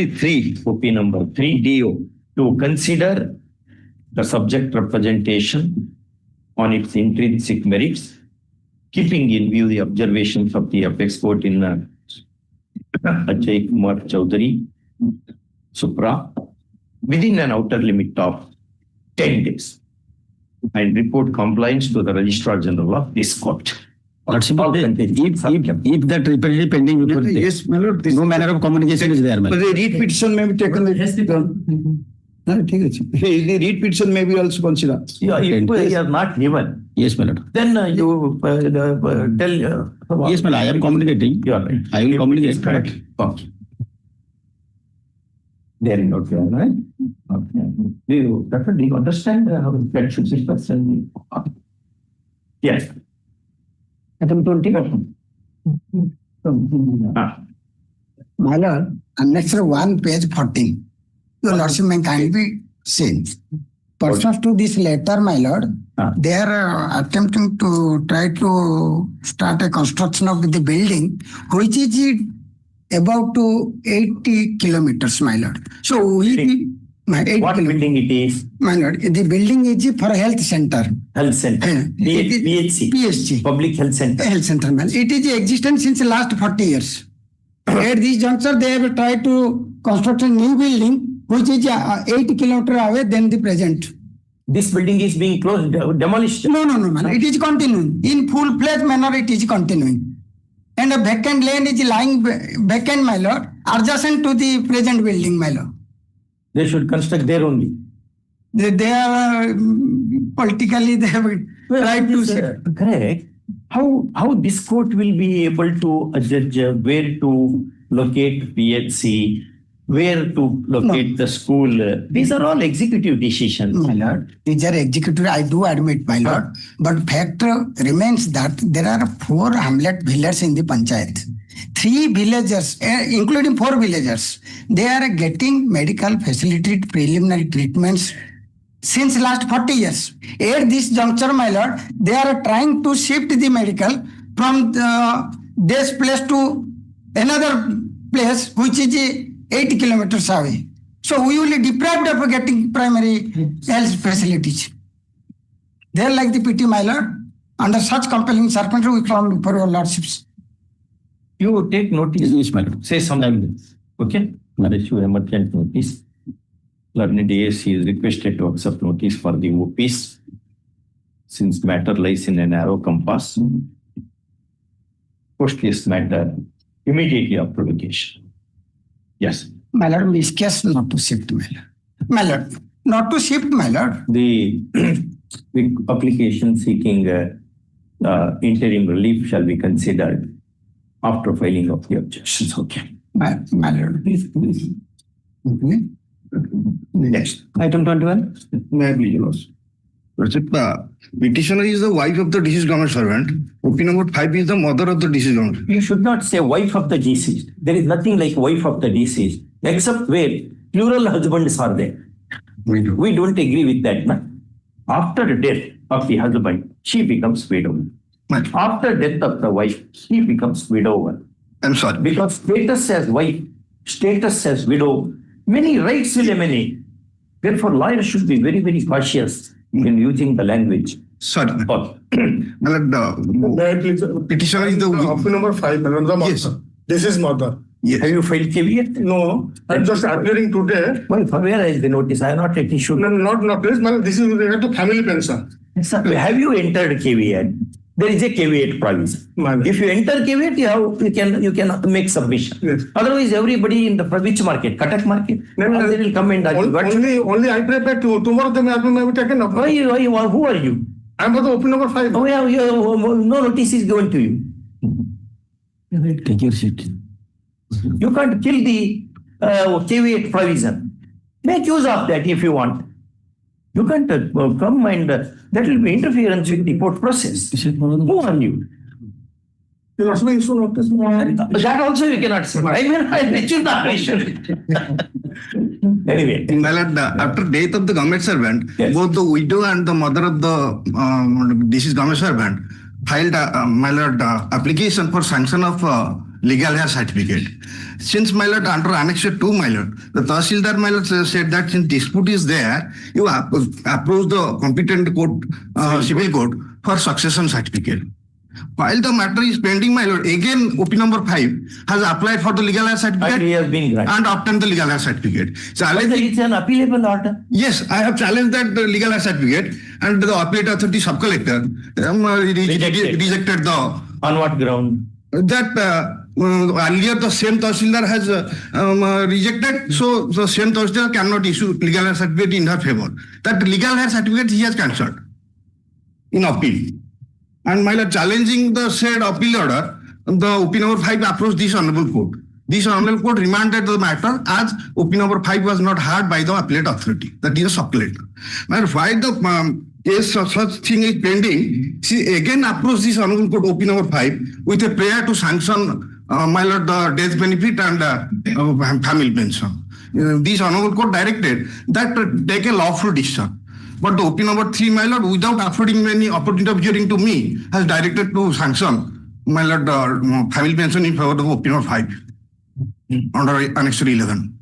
3 DO to consider the subject representation on its intrinsic merits, keeping in view the observations of the apex court in Ajay Kumar Chaudhary Supra within an outer limit of 10 days, and report compliance to the Registrar General of this court. If that repeatedly pending before yes, my lord, no manner of communication is there. The read petition may be taken. The read petition may be also considered. Yeah, if you are not given, yes, my lord. then you tell. Yes, my lord, I am communicating. You are right. I will communicate. Okay. There is okay, right? Okay. Do you understand how that should be person? Yes. Item 20. My lord, annexure 1, page 14. Your lordship may kindly see. Persons to this letter, my lord, they are attempting to try to start a construction of the building, which is about to 80 kilometers, my lord. So we... What building it is? My lord, the building is for health center. Health center. PHC. PHC. Public Health Center. Health center, man. It is existent since the last 40 years. At this juncture, they have tried to construct a new building, which is 8 kilometers away than the present. This building is being closed, demolished? No, man. It is continuing. In full-fledged manner, it is continuing. And a vacant land is lying vacant, my lord, adjacent to the present building, my lord. They should construct there only. They are politically, they have tried to say. Correct. How this court will be able to judge where to locate PHC, where to locate the school? These are all executive decisions. My lord, these are executive, I do admit, my lord. But fact remains that there are 4 hamlet villages in the panchayat. 3 villagers, including 4 villagers, they are getting medical facility preliminary treatments since last 40 years. At this juncture, my lord, they are trying to shift the medical from this place to another place, which is 80 kilometers away. So we will be deprived of getting primary health facilities. They are like the PT, my lord. Under such compelling circumstances, we come for your lordships. You take notice. Yes, my lord. Say something. Okay? I'll issue emergent notice. Learned ASC is requested to accept notice for the OPs since matter lies in a narrow compass. Post this matter immediately after publication. Yes. My lord, miscase not to shift, my lord. My lord, not to shift, my lord. The application seeking interim relief shall be considered after filing of the objections. Okay. My lord, please. Okay. Next. Item 21. May I please, Your Lordship? Petitioner is the wife of the deceased government servant. OP number 5 is the mother of the deceased government. You should not say wife of the deceased. There is nothing like wife of the deceased, except where plural husbands are there. We don't agree with that. Na? After death of the husband, she becomes widow. After death of the wife, she becomes widower. I'm sorry. Because status as wife, status as widow, many rights will emanate. Therefore, lawyers should be very, very cautious in using the language. Sorry. Petitioner is the OP number 5, the mother. Yes. This is mother. Yes. Have you filed caveat? No, I'm just appearing today. Well, where is the notice? I have not yet issued. No, not this. This is related to family pension. Have you entered caveat? There is a caveat provision. If you enter caveat, you can make submission. Yes. Otherwise, everybody in the which market? Katak market? They will come and only I prepare to tomorrow. They may be taken up. Who are you? I'm for the OP number 5. Oh, yeah, no notice is given to you. Take your seat. You can't kill the caveat provision. Make use of that if you want. You can't come and that will be interference with the court process. Who are you? You also issue notice. That also you cannot say. I mean, I mentioned the Anyway. My lord, after death of the government servant, both the widow and the mother of the deceased government servant filed, my lord, application for sanction of legal hair certificate. Since, my lord, under Annexure 2, my lord, the Tahsildar, my lord, said that since dispute is there, you approach the competent court, civil court for succession certificate. While the matter is pending, my lord, again OP number 5 has applied for the legal hair certificate and obtained the legal hair certificate. So it's an appealable order. Yes, I have challenged that legal hair certificate, and the appellate authority sub-collector rejected the... On what ground? That earlier the same Tahsildar has rejected, so the same Tahsildar cannot issue legal hair certificate in her favor. That legal hair certificate he has cancelled in appeal. And my lord, challenging the said appeal order, the OP number 5 approached this honorable court. This honorable court remanded the matter as OP number 5 was not heard by the appellate authority, that is a sub-collector. And why the case of such thing is pending, she again approached this honorable court OP number 5 with a prayer to sanction my lord, the death benefit and family pension. This Honorable Court directed that take a lawful decision. But the OP number 3, my lord, without affording any opportunity of hearing to me, has directed to sanction, my lord, family pension in favor of OP number 5 under Annex 11.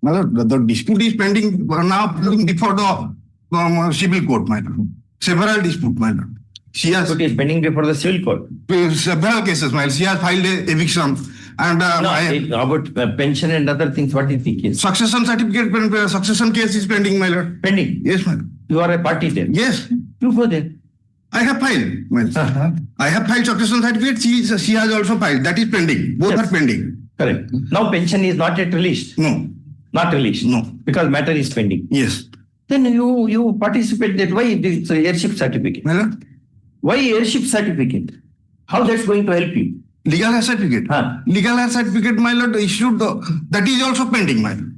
My lord, the dispute is pending now before the civil court, my lord. Several disputes, my lord. She has. It is pending before the civil court. Several cases, my lord. She has filed a eviction. And about pension and other things, what is the case? Succession certificate, succession case is pending, my lord. Pending? Yes, my lord. You are a party there? Yes. You go there. I have filed, my lord. I have filed succession certificate. She has also filed. That is pending. Both are pending. Correct. Now pension is not yet released. No. Not released. No. Because matter is pending. Yes. Then you participate that. Why this heirship certificate? My lord. Why heirship certificate? How that's going to help you? Legal heir certificate. Legal heir certificate, my lord, issued. That is also pending, my lord.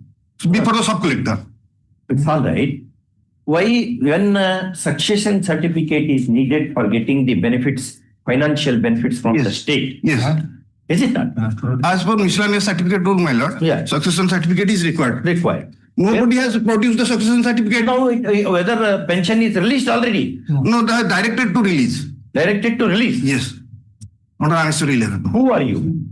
Before the sub-collector. It's all right. Why, when succession certificate is needed for getting the benefits, financial benefits from the state? Yes. Is it not? As per miscellaneous certificate rule, my lord, succession certificate is required. Nobody has produced the succession certificate. Now, whether pension is released already? No, they are directed to release. Directed to release? Yes. Under Annex 11. Who are you?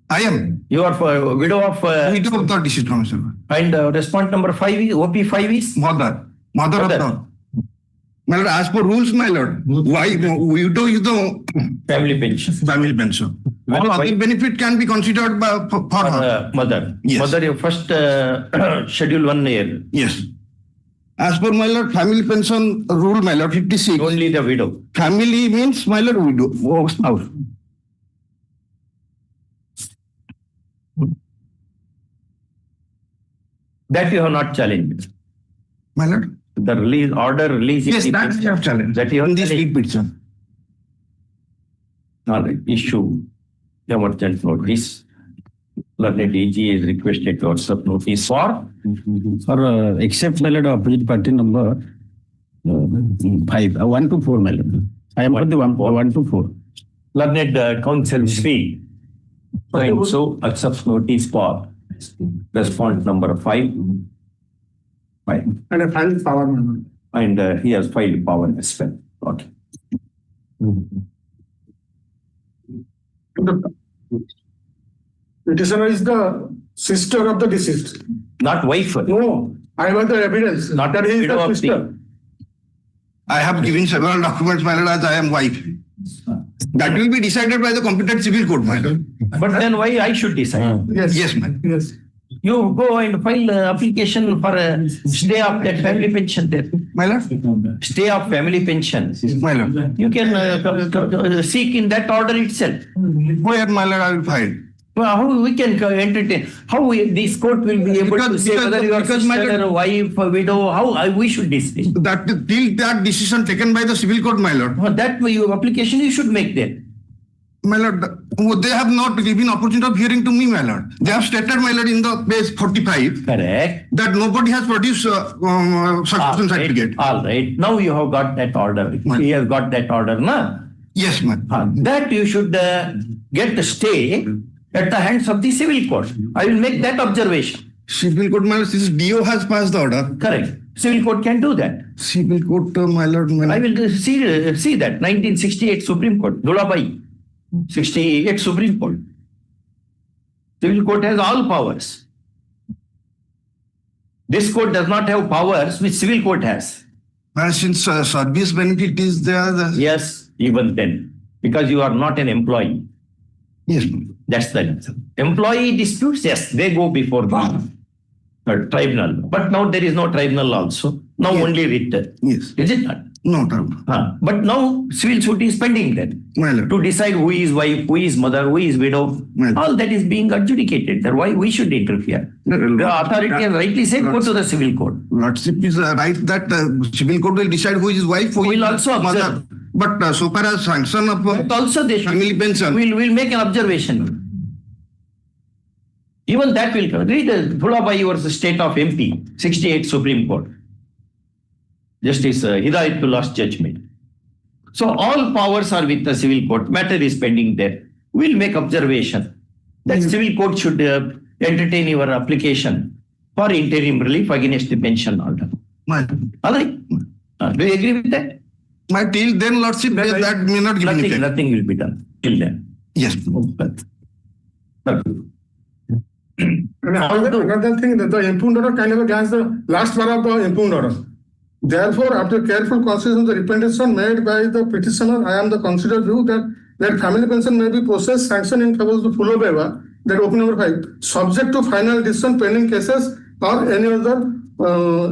I am. You are widow of... widow of the deceased commissioner. And respondent number 5 is, OP5 is? Mother of the... My lord, as per rules, my lord, why widow is the family pension. Family pension. All other benefit can be considered for her. Mother. Yes. Mother, your first schedule 1 year. Yes. As per my lord, family pension rule, my lord, 56. Only the widow. Family means my lord widow, spouse. That you have not challenged. My lord? The release order release. Yes, that you have challenged. That you have this lead petition. All right. Issue emergent notice. Learned AG is requested to accept notice for except my lord, opposite party number 5, 1 to 4, my lord. I am for the 1 to 4. Learned Counsel Sri. So accepts notice for respondent number 5. And a filed power member. And he has filed power as well. Okay. The petitioner is the sister of the deceased. Not wife. No, I have the evidence. Not that he is widow the of sister. I have given several documents, my lord, as I am wife. That will be decided by the competent civil court, my lord. But then why I should decide? Yes, ma'am. Yes. You go and file application for a stay of that family pension there. My lord? Stay of family pension. My lord. You can seek in that order itself. Where, my lord, I will file? Well, how we can entertain? How this court will be able to say whether you are sister, wife, widow? How we should decide? That till that decision taken by the civil court, my lord. That your application you should make there. My lord, they have not given opportunity of hearing to me, my lord. They have stated, my lord, in the page 45. Correct. That nobody has produced succession certificate. All right. Now you have got that order. He has got that order, na? Yes, ma'am. That you should get the stay at the hands of the civil court. I will make that observation. Civil court, my lord, since DO has passed the order. Correct. Civil court can do that. Civil court, my lord. I will see that. 1968 Supreme Court. Dhulabai. 68 Supreme Court. Civil court has all powers. This court does not have powers which civil court has. And since service benefit is there. Yes, even then. Because you are not an employee. Yes. That's the reason. Employee disputes, yes, they go before the tribunal. But now there is no tribunal also. Now only writ. Yes. Is it not? No tribunal. But now civil suit is pending then. To decide who is wife, who is mother, who is widow. All that is being adjudicated. That's why we should interfere. The authority has rightly said go to the civil court. Lordship is right that civil court will decide who is wife, who will is also mother. observe. But so far as sanction of also they should. family pension. We'll make an observation. Even that will come. Read Dhulabai versus State of MP, 68 Supreme Court. Justice Hidayatullah's judgment. So all powers are with the civil court. Matter is pending there. we'll make observation that civil court should entertain your application for interim relief against the pension order. All right. Do you agree with that? Till then, Lordship, that may not give effect. Nothing will be done till then. Yes. Another thing that the impugned order kind of against the last part of the impugned order. Therefore, after careful consideration of the representation made by the petitioner, I am the considered view that family pension may be processed sanctioned in favor of the full waiver, that open number 5, subject to final decision pending cases or any other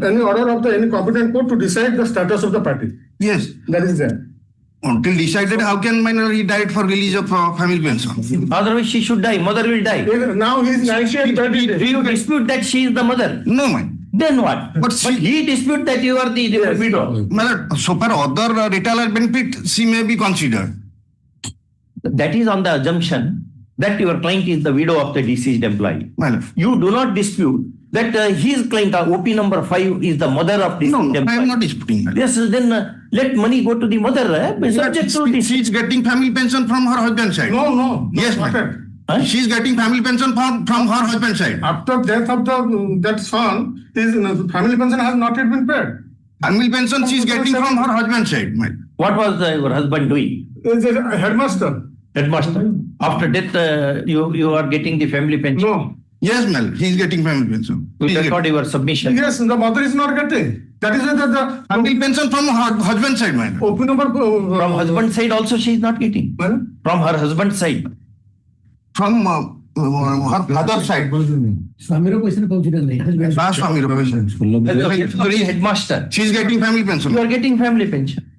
any order of any competent court to decide the status of the party. Yes. That is there. Until decided, how can minor he died for release of family pension? Otherwise, she should die. Mother will die. Now he is 90 and 30 days. Do you dispute that she is the mother? No, man. Then what? But he dispute that you are the widow. So far, other retailer benefit she may be considered. That is on the assumption that your client is the widow of the deceased employee. You do not dispute that his client, OP number 5, is the mother of deceased employee. I am not disputing that. Yes, then let money go to the mother. Subject to this. She is getting family pension from her husband's side. No. Yes, ma'am. She is getting family pension from her husband's side. After death of that son, his family pension has not yet been paid. Family pension she is getting from her husband's side, ma'am. What was your husband doing? Headmaster. Headmaster. After death, you are getting the family pension? No. Yes, ma'am. He is getting family pension. That's what your submission. Yes, the mother is not getting. That is the family pension from her husband's side, ma'am. Open number from husband's side also she is not getting. From her husband's side. From her father's side. Headmaster. She is getting family pension. You are getting family pension.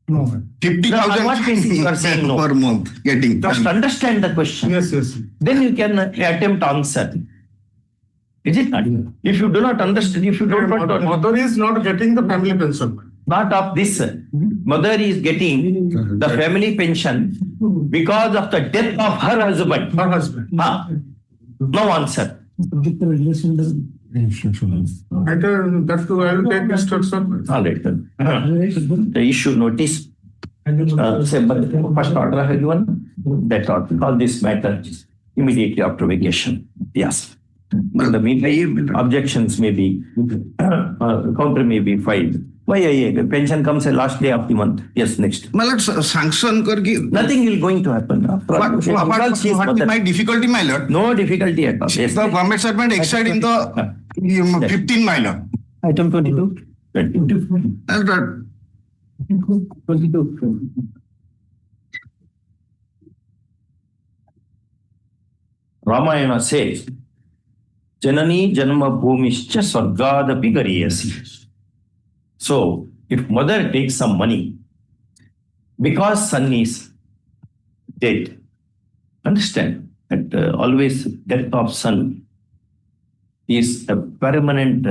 No. 50,000 you are saying no. per month getting. Just understand the question. Yes. Then you can attempt answer. Is it not? If you do not understand, if you don't mother is not getting the family pension. Not of this. Mother is getting the family pension because of the death of her husband. Her husband. No answer. That's why I will take instruction. All right. The issue notice. First order have given that order. All this matter immediately after vacation. Yes. In the meantime, objections may be, counter may be filed. Why pension comes the last day of the month? Yes, next. Sanction karke. Nothing will going to happen. What is my difficulty, my lord? No difficulty at all. Yes. The government servant exceed in the 15 my lord. Item 22. 22. Ramayana says, Janani Janma Bhumischa Sargadapi Gariyasi. So, if mother takes some money, because son is dead, understand that always death of son is a permanent,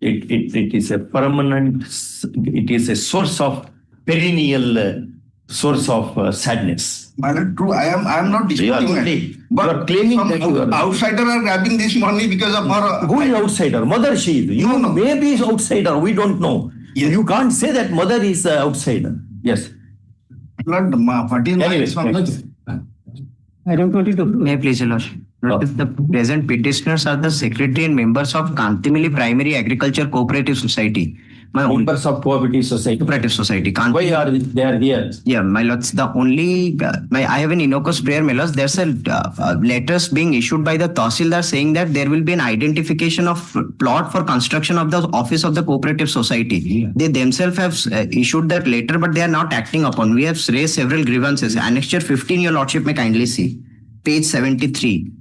it is a permanent, it is a source of perennial source of sadness. True, I am not disputing that. But you are claiming that you are outsider are grabbing this money because of her. Who is outsider? Mother she is. You maybe is outsider. We don't know. Yes. You can't say that mother is outsider. Yes. Lord, what is anyway, Item 22. May I please, Your Lordship? The present petitioners are the secretary and members of Kantimili Primary Agriculture Cooperative Society. Members of Cooperative Society. Cooperative Society. Why are they are here? Yeah, my lords. The only I have an innocuous prayer, my lords. There's a letters being issued by the Tahsildar saying that there will be an identification of plot for construction of the office of the Cooperative Society. Yeah. They themselves have issued that letter, but they are not acting upon. We have raised several grievances. Annexure 15, Your Lordship may kindly see, page 73.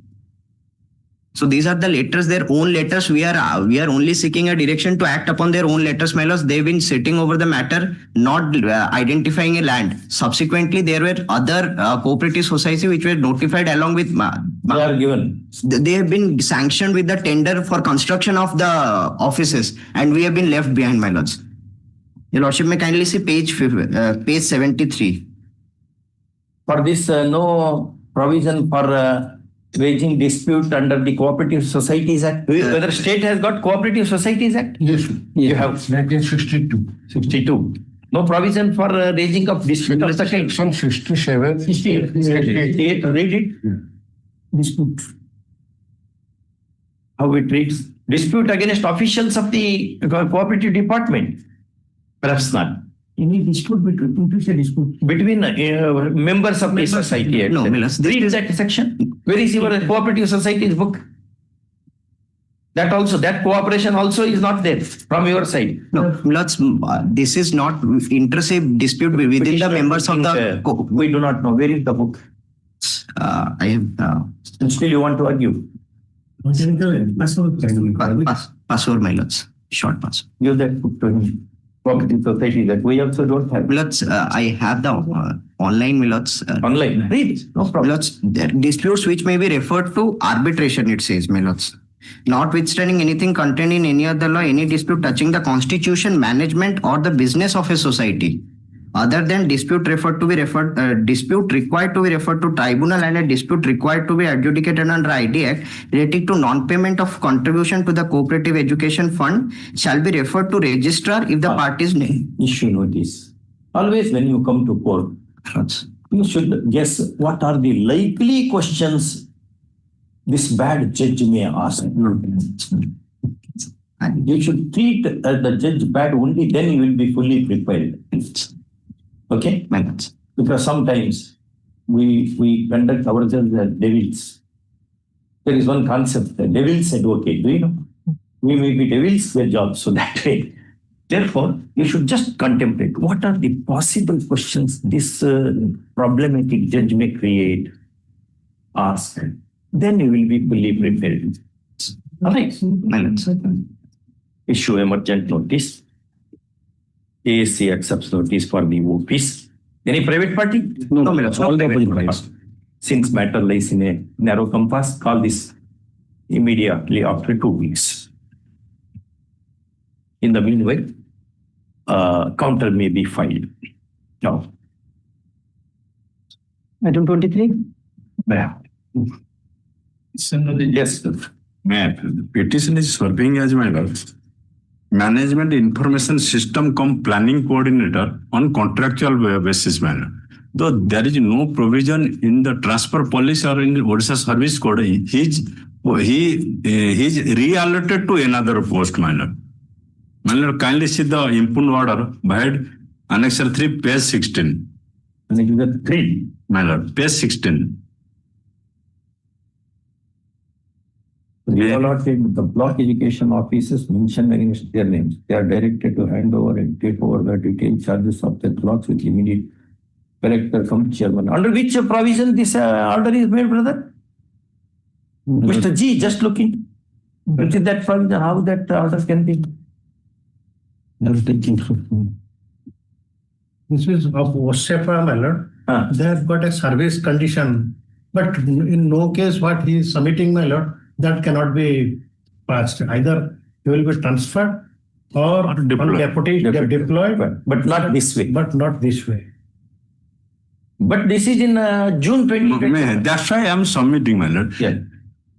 So these are the letters, their own letters. We are only seeking a direction to act upon their own letters, my lords. They've been sitting over the matter, not identifying a land. Subsequently, there were other cooperative societies which were notified along with. They are given. They have been sanctioned with the tender for construction of the offices, and we have been left behind, my lords. Your Lordship may kindly see page 73. For this, no provision for waging dispute under the Cooperative Societies Act. Whether state has got Cooperative Societies Act? Yes. You have 1962. 62. No provision for raising of dispute. Section 67. 68. Read it. Dispute. How it reads. Dispute against officials of the cooperative department. Perhaps not. Any dispute between members of the society. No, Milas, read that section. Where is your cooperative society's book? That cooperation also is not there from your side. No, this is not intercept dispute within the members of the. We do not know. Where is the book? I have. And still you want to argue? Password, my lords. Short password. Give that book to him. Cooperative society that we also don't have. I have the online Milots. Online. Read. No problem. Disputes which may be referred to arbitration, it says, Milots. Notwithstanding anything contained in any other law, any dispute touching the constitution, management, or the business of a society, other than dispute required to be referred to tribunal and a dispute required to be adjudicated under ID Act relating to non-payment of contribution to the cooperative education fund shall be referred to registrar if the parties name. Issue notice. Always when you come to court, you should guess what are the likely questions this bad judge may ask. And you should treat the judge bad only, then you will be fully prepared. Okay? Because sometimes we conduct ourselves as devils. There is one concept, the devil's advocate. Do you know? We may be devils, their job, so that way. Therefore, you should just contemplate what are the possible questions this problematic judge may create, ask. Then you will be fully prepared. All right. Issue emergent notice. ASC accepts notice for the OPs. Any private party? No, all the opposite parties. Since matter lies in a narrow compass, call this immediately after 2 weeks. In the meanwhile, counter may be filed. Now, Item 23. Yes, sir. The petition is serving as my lord Management Information System Planning Coordinator on contractual basis manner. Though there is no provision in the transfer policy or in the Orissa Service Code, he is reallocated to another post manner. Manner, kindly see the input order by Annexure 3, page 16. Annexure 3, manner, page 16. The block education officers mentioned against their names. They are directed to hand over and take over the detailed charges of the blocks with immediate character from chairman. Under which provision this order is made, brother? Mr. G, just looking. Which is that provision? How that order can be? This is of OSEPA, my lord. They have got a service condition, but in no case what he is submitting, my lord, that cannot be passed. Either he will be transferred or deployed, but not this way. But not this way. But this is in June 2020. That's why I am submitting, my lord. Yeah.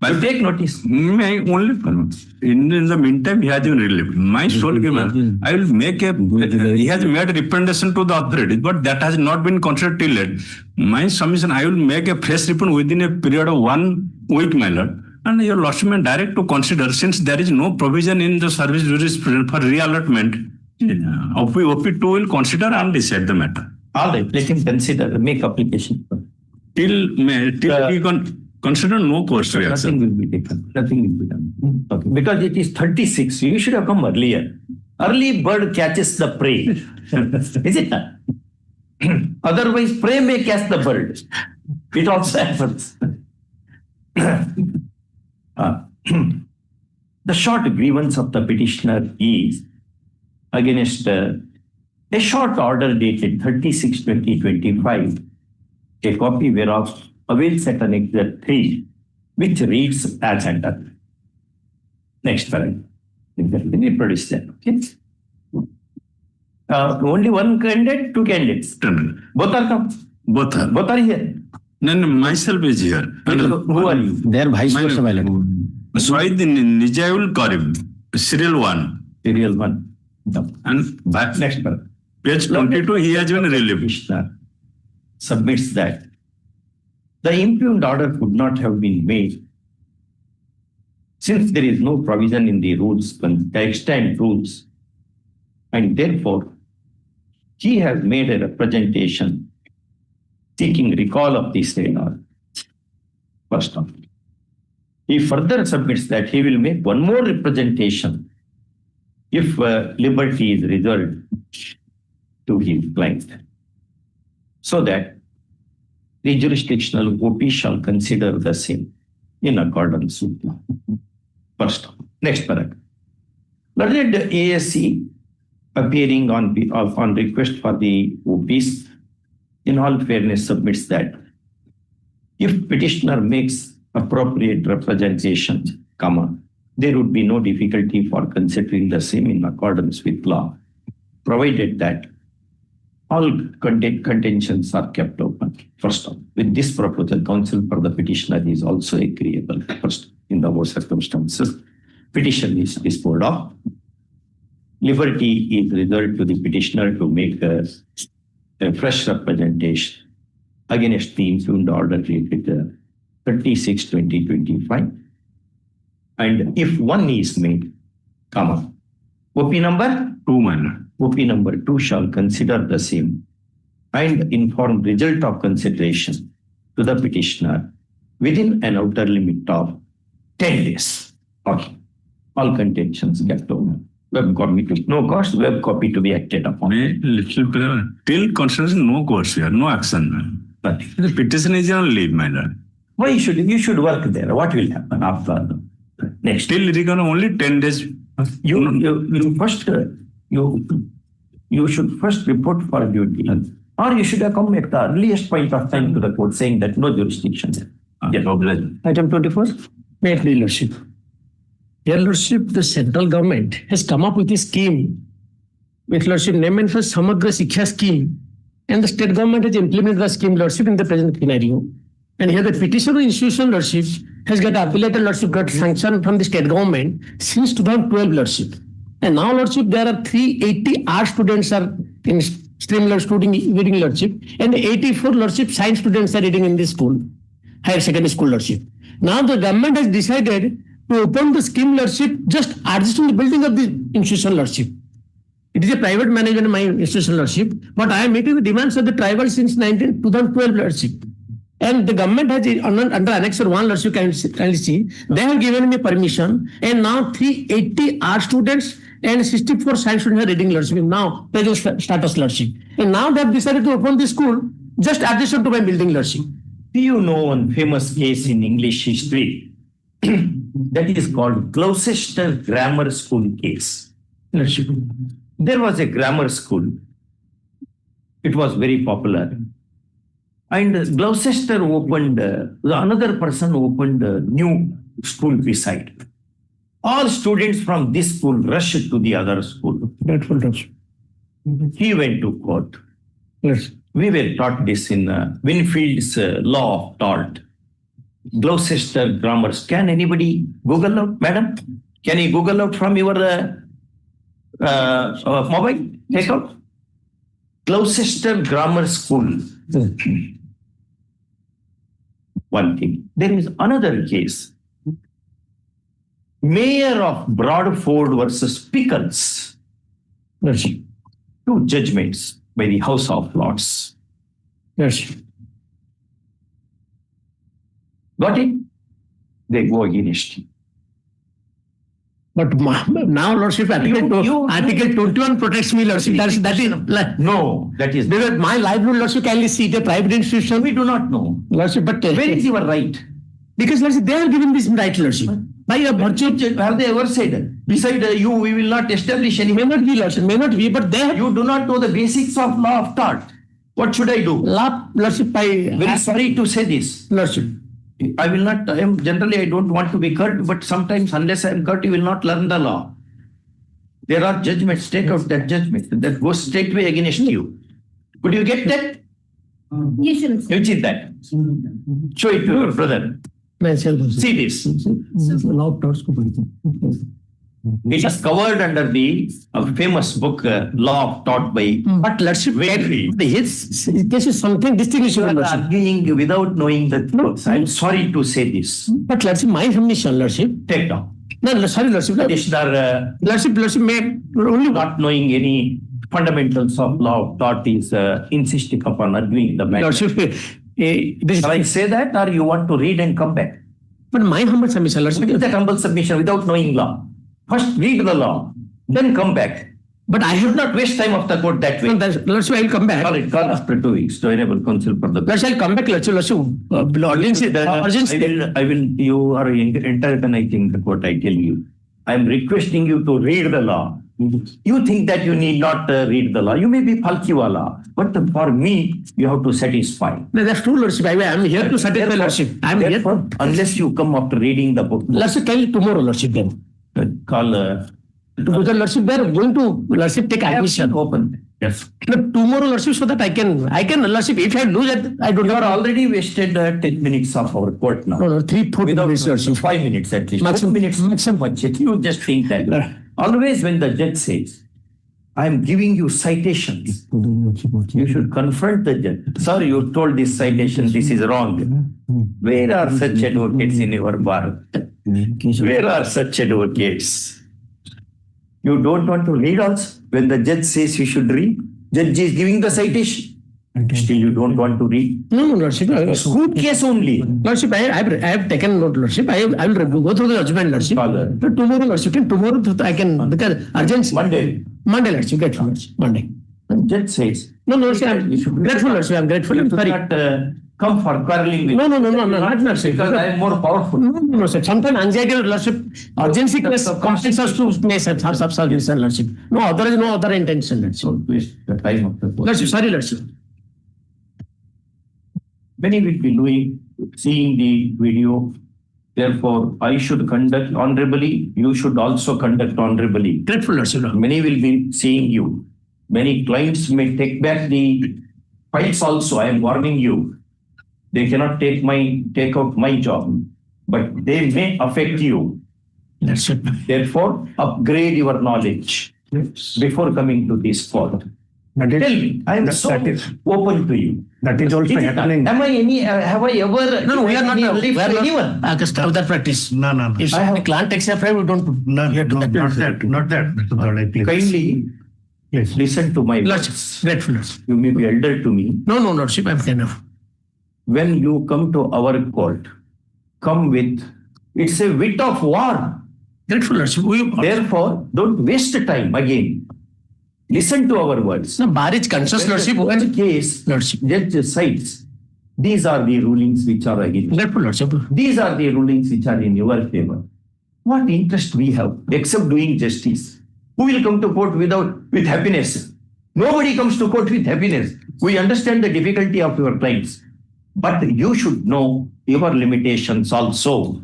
But take notice. In the meantime, he has been relieved. My sole given, I will make he has made a representation to the authorities, but that has not been considered till late. My submission, I will make a fresh report within a period of 1 week, my lord. And your lordship may direct to consider, since there is no provision in the service jurisprudence for reallotment, OP2 will consider and decide the matter. All right, let him consider, make application. Till we can consider no course reaction. Nothing will be taken. Nothing will be done. Okay. Because it is 36, you should have come earlier. Early bird catches the prey. Is it not? Otherwise, prey may catch the bird. It also happens. The short grievance of the petitioner is against a short order dated 36/20/25, a copy whereof avails at Annexure 3, which reads as under. Next paragraph. Reproduce that. Okay. Only one candidate, 2 candidates. Both are come. Both are here. No, myself is here. Who are you? They are vice versa. Swahid Nijayul Karim, serial 1. Serial 1. And next paragraph. Page 22, he has been relieved. Commissioner submits that the impugned order could not have been made since there is no provision in the rules, the extant rules, and therefore he has made a representation seeking recall of the stay order. First off, he further submits that he will make one more representation if liberty is reserved to his client, so that the jurisdictional OP shall consider the same in accordance with law. First, next paragraph. Learned ASC appearing on request for the OPs, in all fairness, submits that if petitioner makes appropriate representations, there would be no difficulty for considering the same in accordance with law, provided that all contentions are kept open. First off, with this proposal, counsel for the petitioner is also agreeable. First, in the most circumstances, petition is disposed of. Liberty is reserved to the petitioner to make a fresh representation against the impugned order dated 36/2025. And if one is made, OP number 2, OP number 2 shall consider the same and inform result of consideration to the petitioner within an outer limit of 10 days. Okay. All contentions get over. Web copy to no cost, web copy to be acted upon. Little till consideration, no cost here, no action. But the petition is on leave, my lord. Why you should work there? What will happen after? Next. Till it is only 10 days. You should first report for duty, or you should have come at the earliest point of time to the court saying that no jurisdiction. Item 24. May it, Lordship. Your Lordship, the central government has come up with a scheme with Lordship name and first Samagra Shiksha scheme, and the state government has implemented the scheme, Lordship, in the present scenario. And here the petitioner institution, Lordship, has got appellated, Lordship, got sanction from the state government since 2012, Lordship. And now, Lordship, there are 380 art students are in stream reading, Lordship, and 84, Lordship, science students are reading in this school, higher secondary school, Lordship. Now the government has decided to open the scheme, Lordship, just adjacent the building of the institution, Lordship. It is a private management, my institution, Lordship, but I am meeting the demands of the tribal since 2012, Lordship. And the government has, under Annex 1, Lordship, kindly see, they have given me permission, and now 380 art students and 64 science students are reading, Lordship, now present status, Lordship. And now they have decided to open the school just adjacent to my building, Lordship. Do you know one famous case in English history that is called Gloucester Grammar School case? Lordship. There was a grammar school. It was very popular. And Gloucester opened, another person opened a new school beside. All students from this school rushed to the other school. He went to court. Yes. We were taught this in Winfield's Law of Tort. Gloucester Grammar. Can anybody Google out, madam? Can you Google out from your mobile? Take out. Gloucester Grammar School. One thing. There is another case. Mayor of Broadford versus Pickles. Yes. Two judgments by the House of Lords. Yes. Got it? They go against you. But now, Lordship, Article 21 protects me, Lordship. That is no, that is because my livelihood, Lordship, can see it a private institution. We do not know, Lordship. But where is your right? Because Lordship, they are giving this right, Lordship. By a virtue, have they ever said beside you, we will not establish any? May not be, Lordship. May not be, but they have. You do not know the basics of law of tort. What should I do? Law, Lordship. Very sorry to say this, Lordship. I will not, generally I don't want to be curt, but sometimes unless I am curt, you will not learn the law. There are judgments, take out that judgment, that goes straightway against you. Could you get that? Yes, sir. Which is that? Show it to your brother. See this. It is covered under the famous book, Law Taught by. But Lordship, his case is something distinguishable. You are arguing without knowing the truth. I'm sorry to say this. But Lordship, my submission, Lordship. Take down. No, sorry, Lordship. Lordship may only not knowing any fundamentals of law taught is insisting upon arguing the matter. Lordship, shall I say that, or you want to read and come back? But my humble submission, Lordship. What is that humble submission without knowing law? First read the law, then come back. But I should not waste time of the court that way. No, Lordship, I will come back. Call after 2 weeks to enable counsel for the. Lordship, I will come back, Lordship. I will, you are antagonizing the court, I tell you. I am requesting you to read the law. You think that you need not read the law. You may be Palkiwala, but for me, you have to satisfy. No, that's true, Lordship. I am here to satisfy, Lordship. I am here. Unless you come after reading the book. Lordship, tell tomorrow, Lordship, then. Call. Lordship, they are going to, Lordship, take admission. Open. Yes. But tomorrow, Lordship, so that I can, Lordship, if I do that, I don't. You are already wasted 10 minutes of our court now. No, 3-4 minutes, Lordship. 5 minutes at least. Maximum 4 minutes, maximum budget. You just think that. Always when the judge says, I am giving you citations, you should confront the judge. Sir, you told this citation, this is wrong. Where are such advocates in your bar? Where are such advocates? You don't want to read also? When the judge says you should read, judge is giving the citation. Still you don't want to read? No, Lordship. Good case only. Lordship, I have taken note, Lordship. I will go through the judgment, Lordship. But tomorrow, Lordship, tomorrow I can, because urgency. Monday, Lordship, grateful, Lordship. Monday. Judge says. No, Lordship, I'm grateful, Lordship. I'm grateful. You should not come for quarreling with. No, not Lordship. Because I am more powerful. No, sir. Sometimes anxiety, Lordship, urgency compels us to make subservience, Lordship. No, there is no other intention, Lordship. Don't waste the time of the court. Lordship, sorry, Lordship. Many will be seeing the video. Therefore, I should conduct honorably. You should also conduct honorably. Grateful, Lordship. Many will be seeing you. Many clients may take back the files also. I am warning you. They cannot take out my job, but they may affect you. Lordship. Therefore, upgrade your knowledge before coming to this court. Tell me, I am so open to you. That is also happening. Am I have I ever? No, we are not. We are anyone. Stop that practice. No. If the client takes a file, we don't. No, not that. Please. Kindly listen to my words. Grateful. You may be elder to me. No, Lordship, I'm kind of. When you come to our court, come with, it's a wit of war. Grateful, Lordship. Therefore, don't waste time again. Listen to our words. No, bar is conscious, Lordship. When case, Lordship. Judge decides, these are the rulings which are against. Grateful, Lordship. These are the rulings which are in your favor. What interest we have except doing justice? Who will come to court with happiness? Nobody comes to court with happiness. We understand the difficulty of your clients, but you should know your limitations also.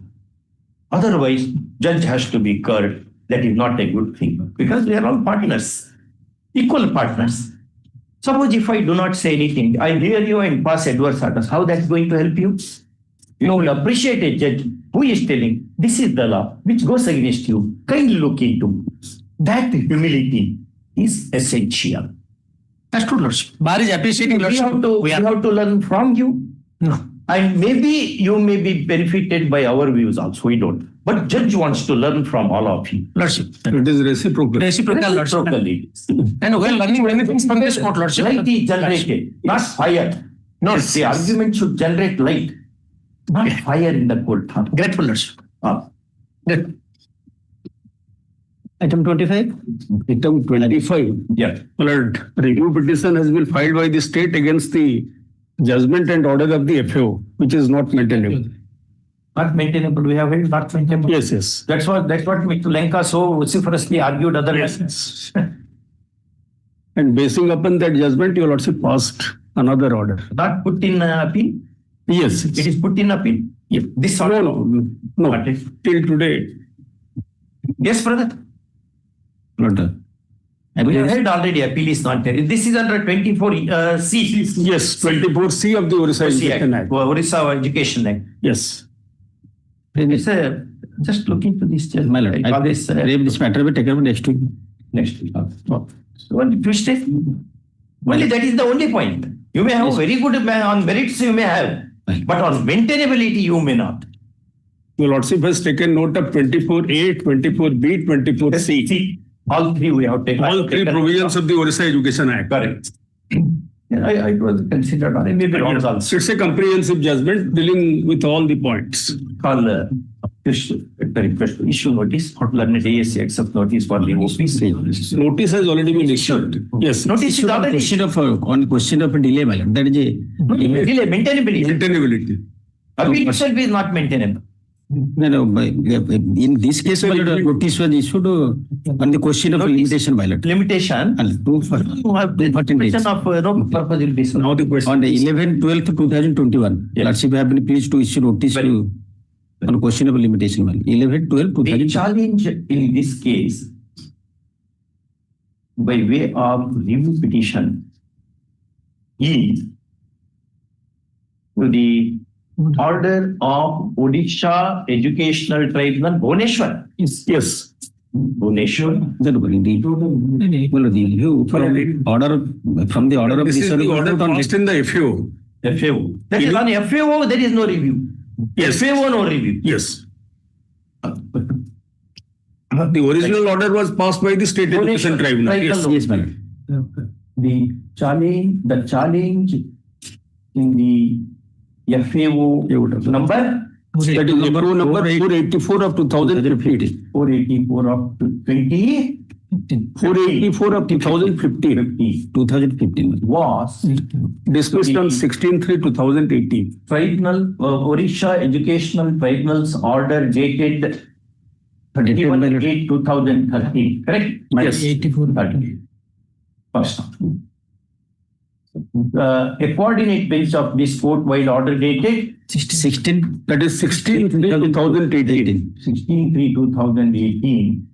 Otherwise, judge has to be curbed. That is not a good thing because we are all partners. Equal partners. Suppose if I do not say anything, I hear you and pass adverse orders, how that's going to help you? You will appreciate a judge who is telling, this is the law which goes against you. Kindly look into. That humility is essential. That's true, Lordship. Bar is appreciating, Lordship. We have to learn from you. No. And maybe you may be benefited by our views also. We don't. But judge wants to learn from all of you. Lordship. It is reciprocal. Reciprocally. And we're learning many things from this court, Lordship. Light is generated, not fire. No, the argument should generate light, not fire in the court. Grateful, Lordship. Good. Item 25. Item 25. Yeah. Lord, review petition has been filed by the state against the judgment and order of the FAO, which is not maintainable. Not maintainable. We have held not maintainable. Yes. That's what Mr. Lenka so vociferously argued otherwise. And basing upon that judgment, your lordship passed another order. Not put in appeal? Yes. It is put in appeal? Yep. This order? No. Till today. Yes, brother. Not done. We have held already, appeal is not there. This is under 24C. Yes, 24C of the Orissa Education Act. Orissa Education Act. Yes. It's a Just look into this. My lord, I this matter will be taken up next week. next week. So what twist is? Only that is the only point. You may have very good on merits, you may have, but on maintainability, you may not. Your Lordship has taken note of 24A, 24B, 24C. All three we have taken. All three provisions of the Orissa Education Act. Correct. I was considered, or maybe wrong also. It's a comprehensive judgment dealing with all the points. Call request to issue notice, learned ASC accept notice for the OPs. Notice has already been issued. Yes. Notice is already On question of a delay, my lord. That is a delay, maintainability. Maintainability. Appeal itself is not maintainable. No, in this case, my lord, notice was issued on the question of limitation, my lord. Limitation. You have the question of no purpose will be Now the question. on the 11/12/2021. Lordship have been pleased to issue notice to on question of limitation, my lord. 11/12/2021. The challenge in this case, by way of review petition, is to the order of Odisha Educational Tribunal, Bhubaneswar. Yes. Bhubaneswar. From the order of This is the order passed in the FAO. FAO. That is on FAO, there is no review. Yes. FAO, no review. Yes. The original order was passed by the State Education Tribunal. Yes. Yes, my lord. The challenge in the FAO number, That is FAO number 484 of 2015. 484 of 20. 484 of 2015. 2015. Was Dismissed on 16/3/2018. Tribunal, Orissa Educational Tribunal's order dated 31/8/2013. Correct? Yes. 30. First. A coordinate bench of this court, while order dated 16. That is 16/3/2018. 16/3/2018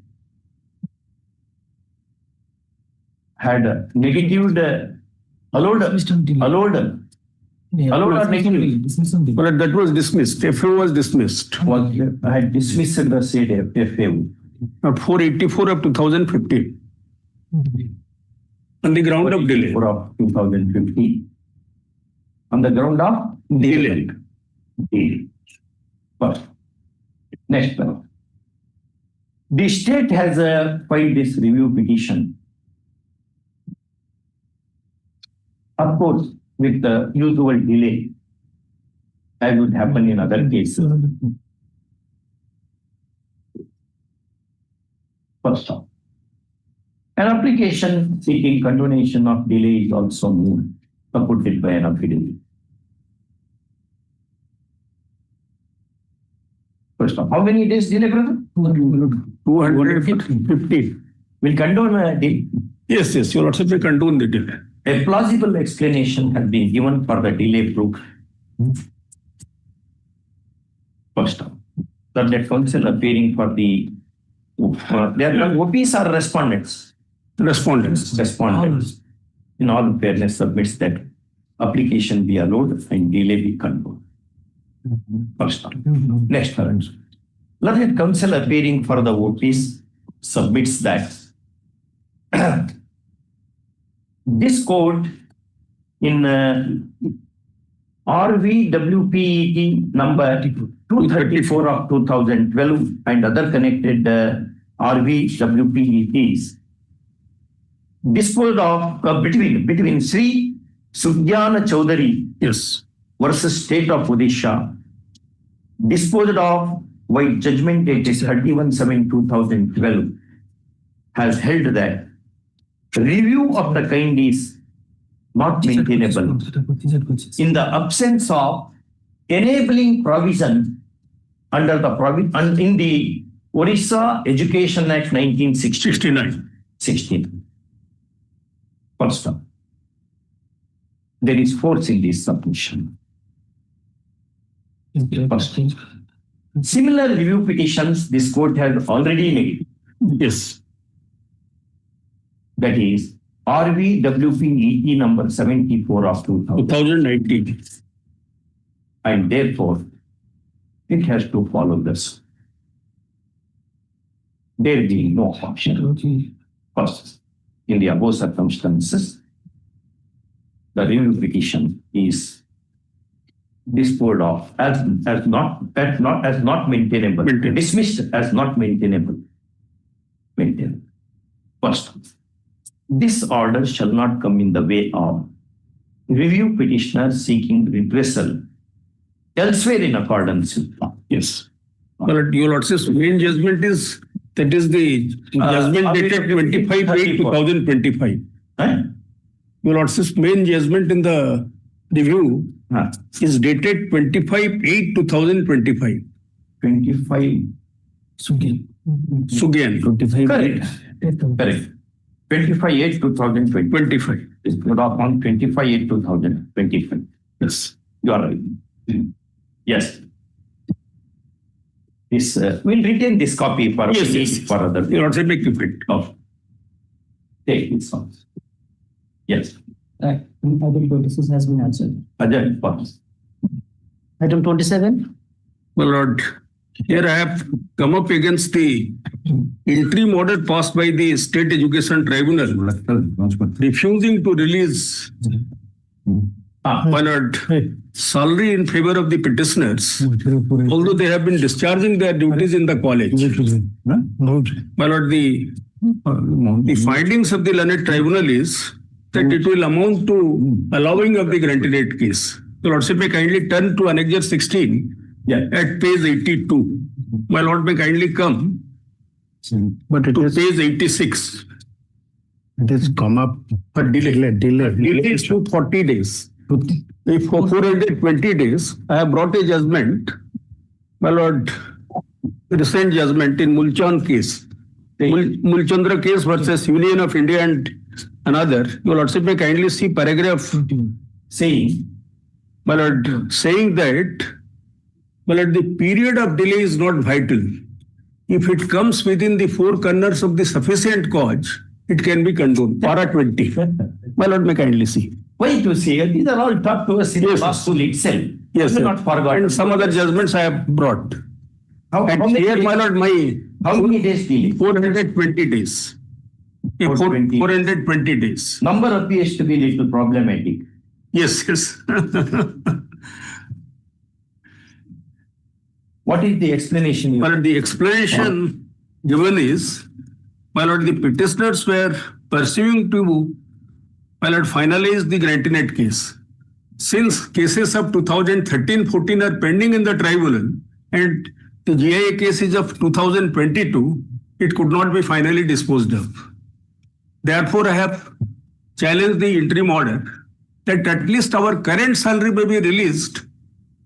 had negatived, allowed or negative? But that was dismissed. FAO was dismissed. Had dismissed the said FAO. At 484 of 2015. On the ground of delay. 484 of 2015. On the ground of delay. First. Next one. The state has filed this review petition. Of course, with the usual delay, as would happen in other cases. First off, an application seeking continuation of delay is also moved, supported by an affidavit. First off, how many days delay, brother? 250. Will condone a delay. Yes, your Lordship will condone the delay. A plausible explanation has been given for the delay proof. First off, the counsel appearing for the their OPs are respondents. Respondents. In all fairness, submits that application be allowed and delay be condoned. First off. Next one. Learned counsel appearing for the OPs submits that this court in RVWPET number 234 of 2012 and other connected RVWPETs disposed of between Sri Sugyana Chaudhary versus State of Odisha, disposed of by judgment dated 31/7/2012, has held that review of the kind is not maintainable in the absence of enabling provision under the in the Orissa Education Act 1969. First off, there is force in this submission. First, similar review petitions this court has already made. Yes. That is RVWPET number 74 of 2019. And therefore, it has to follow this. there be no option. First, in the above circumstances, the review petition is disposed of as not maintainable, dismissed as not maintainable. First, this order shall not come in the way of review petitioner seeking redressal elsewhere in accordance with law. Yes. But your lordship's main judgment is that is the judgment dated 25/8/2025. Your lordship's main judgment in the review is dated 25/8/2025. 25. Sugian. Correct. 25/8/2025. It's put up on 25/8/2025. Yes, you are right. Yes. This we'll retain this copy for for other. You also make it. Take this one. Yes. Item 26 has been answered. Adjournment first. Item 27. Well, Lord, here I have come up against the interim order passed by the State Education Tribunal refusing to release my lord, salary in favor of the petitioners, although they have been discharging their duties in the college. My lord, the findings of the learned tribunal is that it will amount to allowing of the granted aid case. The lordship may kindly turn to Annexure 16 at page 82. My lord may kindly come to page 86. It has come up for delay Delay to 40 days. If for 420 days, I have brought a judgment, my lord, recent judgment in Mulchan case, Mulchandra case versus Union of India and another. Your lordship may kindly see paragraph saying, my lord, saying that, my lord, the period of delay is not vital. If it comes within the four corners of the sufficient cause, it can be condoned. Para 20. My lord may kindly see. Why to say? These are all taught to us in the law school itself. Yes, sir. Not forgotten. And some other judgments I have brought. How and many here, days? my lord, How many days delay? 420 days. 420 days. Number appears to be little problematic. Yes. What is the explanation? My lord, the explanation given is, my lord, the petitioners were pursuing to, my lord, finalize the granted aid case. Since cases of 2013-14 are pending in the tribunal and the GIA case is of 2022, it could not be finally disposed of. Therefore, I have challenged the interim order that at least our current salary may be released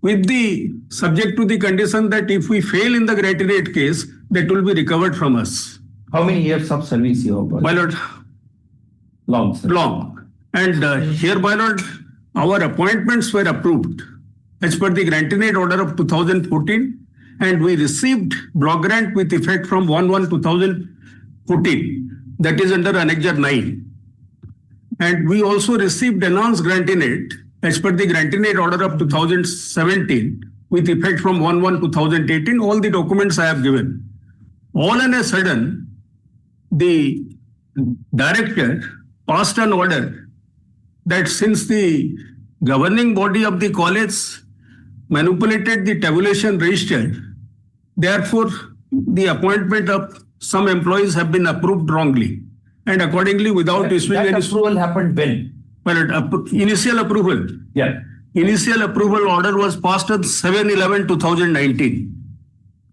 with the subject to the condition that if we fail in the granted aid case, that will be recovered from us. How many years of service you have? My lord, long. Sir. Long. And here, my lord, our appointments were approved as per the granted aid order of 2014, and we received block grant with effect from 1/1/2014. That is under Annexure 9. And we also received enhanced granted aid as per the granted aid order of 2017 with effect from 1/1/2018. All the documents I have given. All on a sudden, the director passed an order that since the governing body of the college manipulated the tabulation register, therefore the appointment of some employees have been approved wrongly. And accordingly, without issuing any approval happened when? Well, initial approval. Yeah. Initial approval order was passed on 7/11/2019.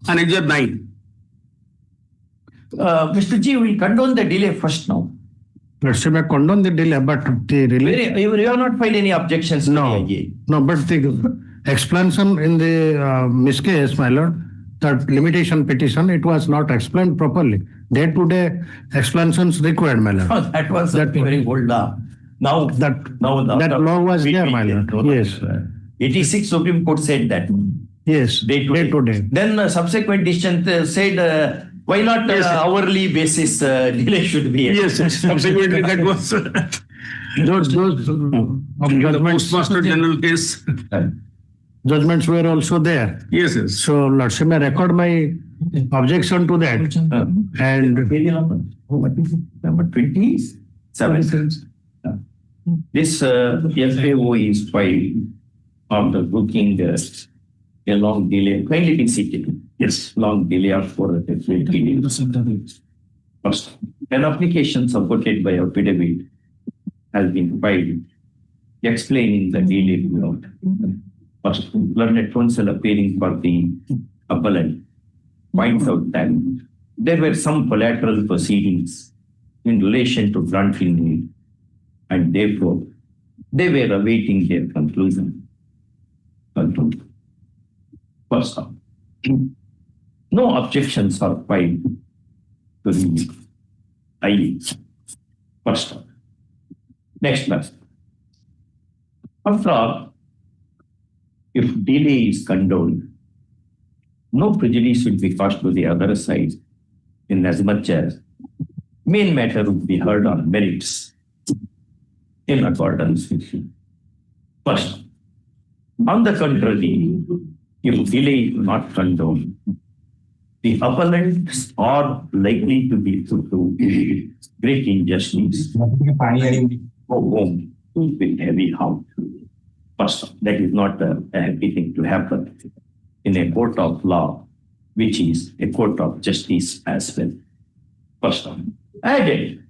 Annexure 9. Mr. G, we condone the delay first now. Let's say I condone the delay, but the relay. You have not filed any objections to the IGA. No, but the explanation in the Miss case, my lord, that limitation petition, it was not explained properly. Day-to-day explanations required, my lord. Oh, that was a very old law. Now that law was there, my lord. Yes. 86 Supreme Court said that. Yes. Day-to-day. Then subsequent decision said why not hourly basis delay should be? Yes, subsequently that was those the Postmaster General case. Judgments were also there. Yes, yes. So, Lordship, may record my objection to that. And Number 27. This FAO is filed after booking a long delay. Kindly be seated. Yes, long delay of 4 days. First, an application supported by affidavit has been filed explaining the delay without. First, learned counsel appearing for the appellant points out that there were some collateral proceedings in relation to blunt need, and therefore they were awaiting their conclusion. First off, no objections are filed to the IE. First off. Next class. After all, if delay is condoned, no prejudice will be caused to the other side, in as much as main matter would be heard on merits in accordance with you. First, on the contrary, if delay is not condoned, the appellants are likely to be put to great injustice, go home with heavy heart. First, that is not a happy thing to happen in a court of law, which is a court of justice as well. First, added,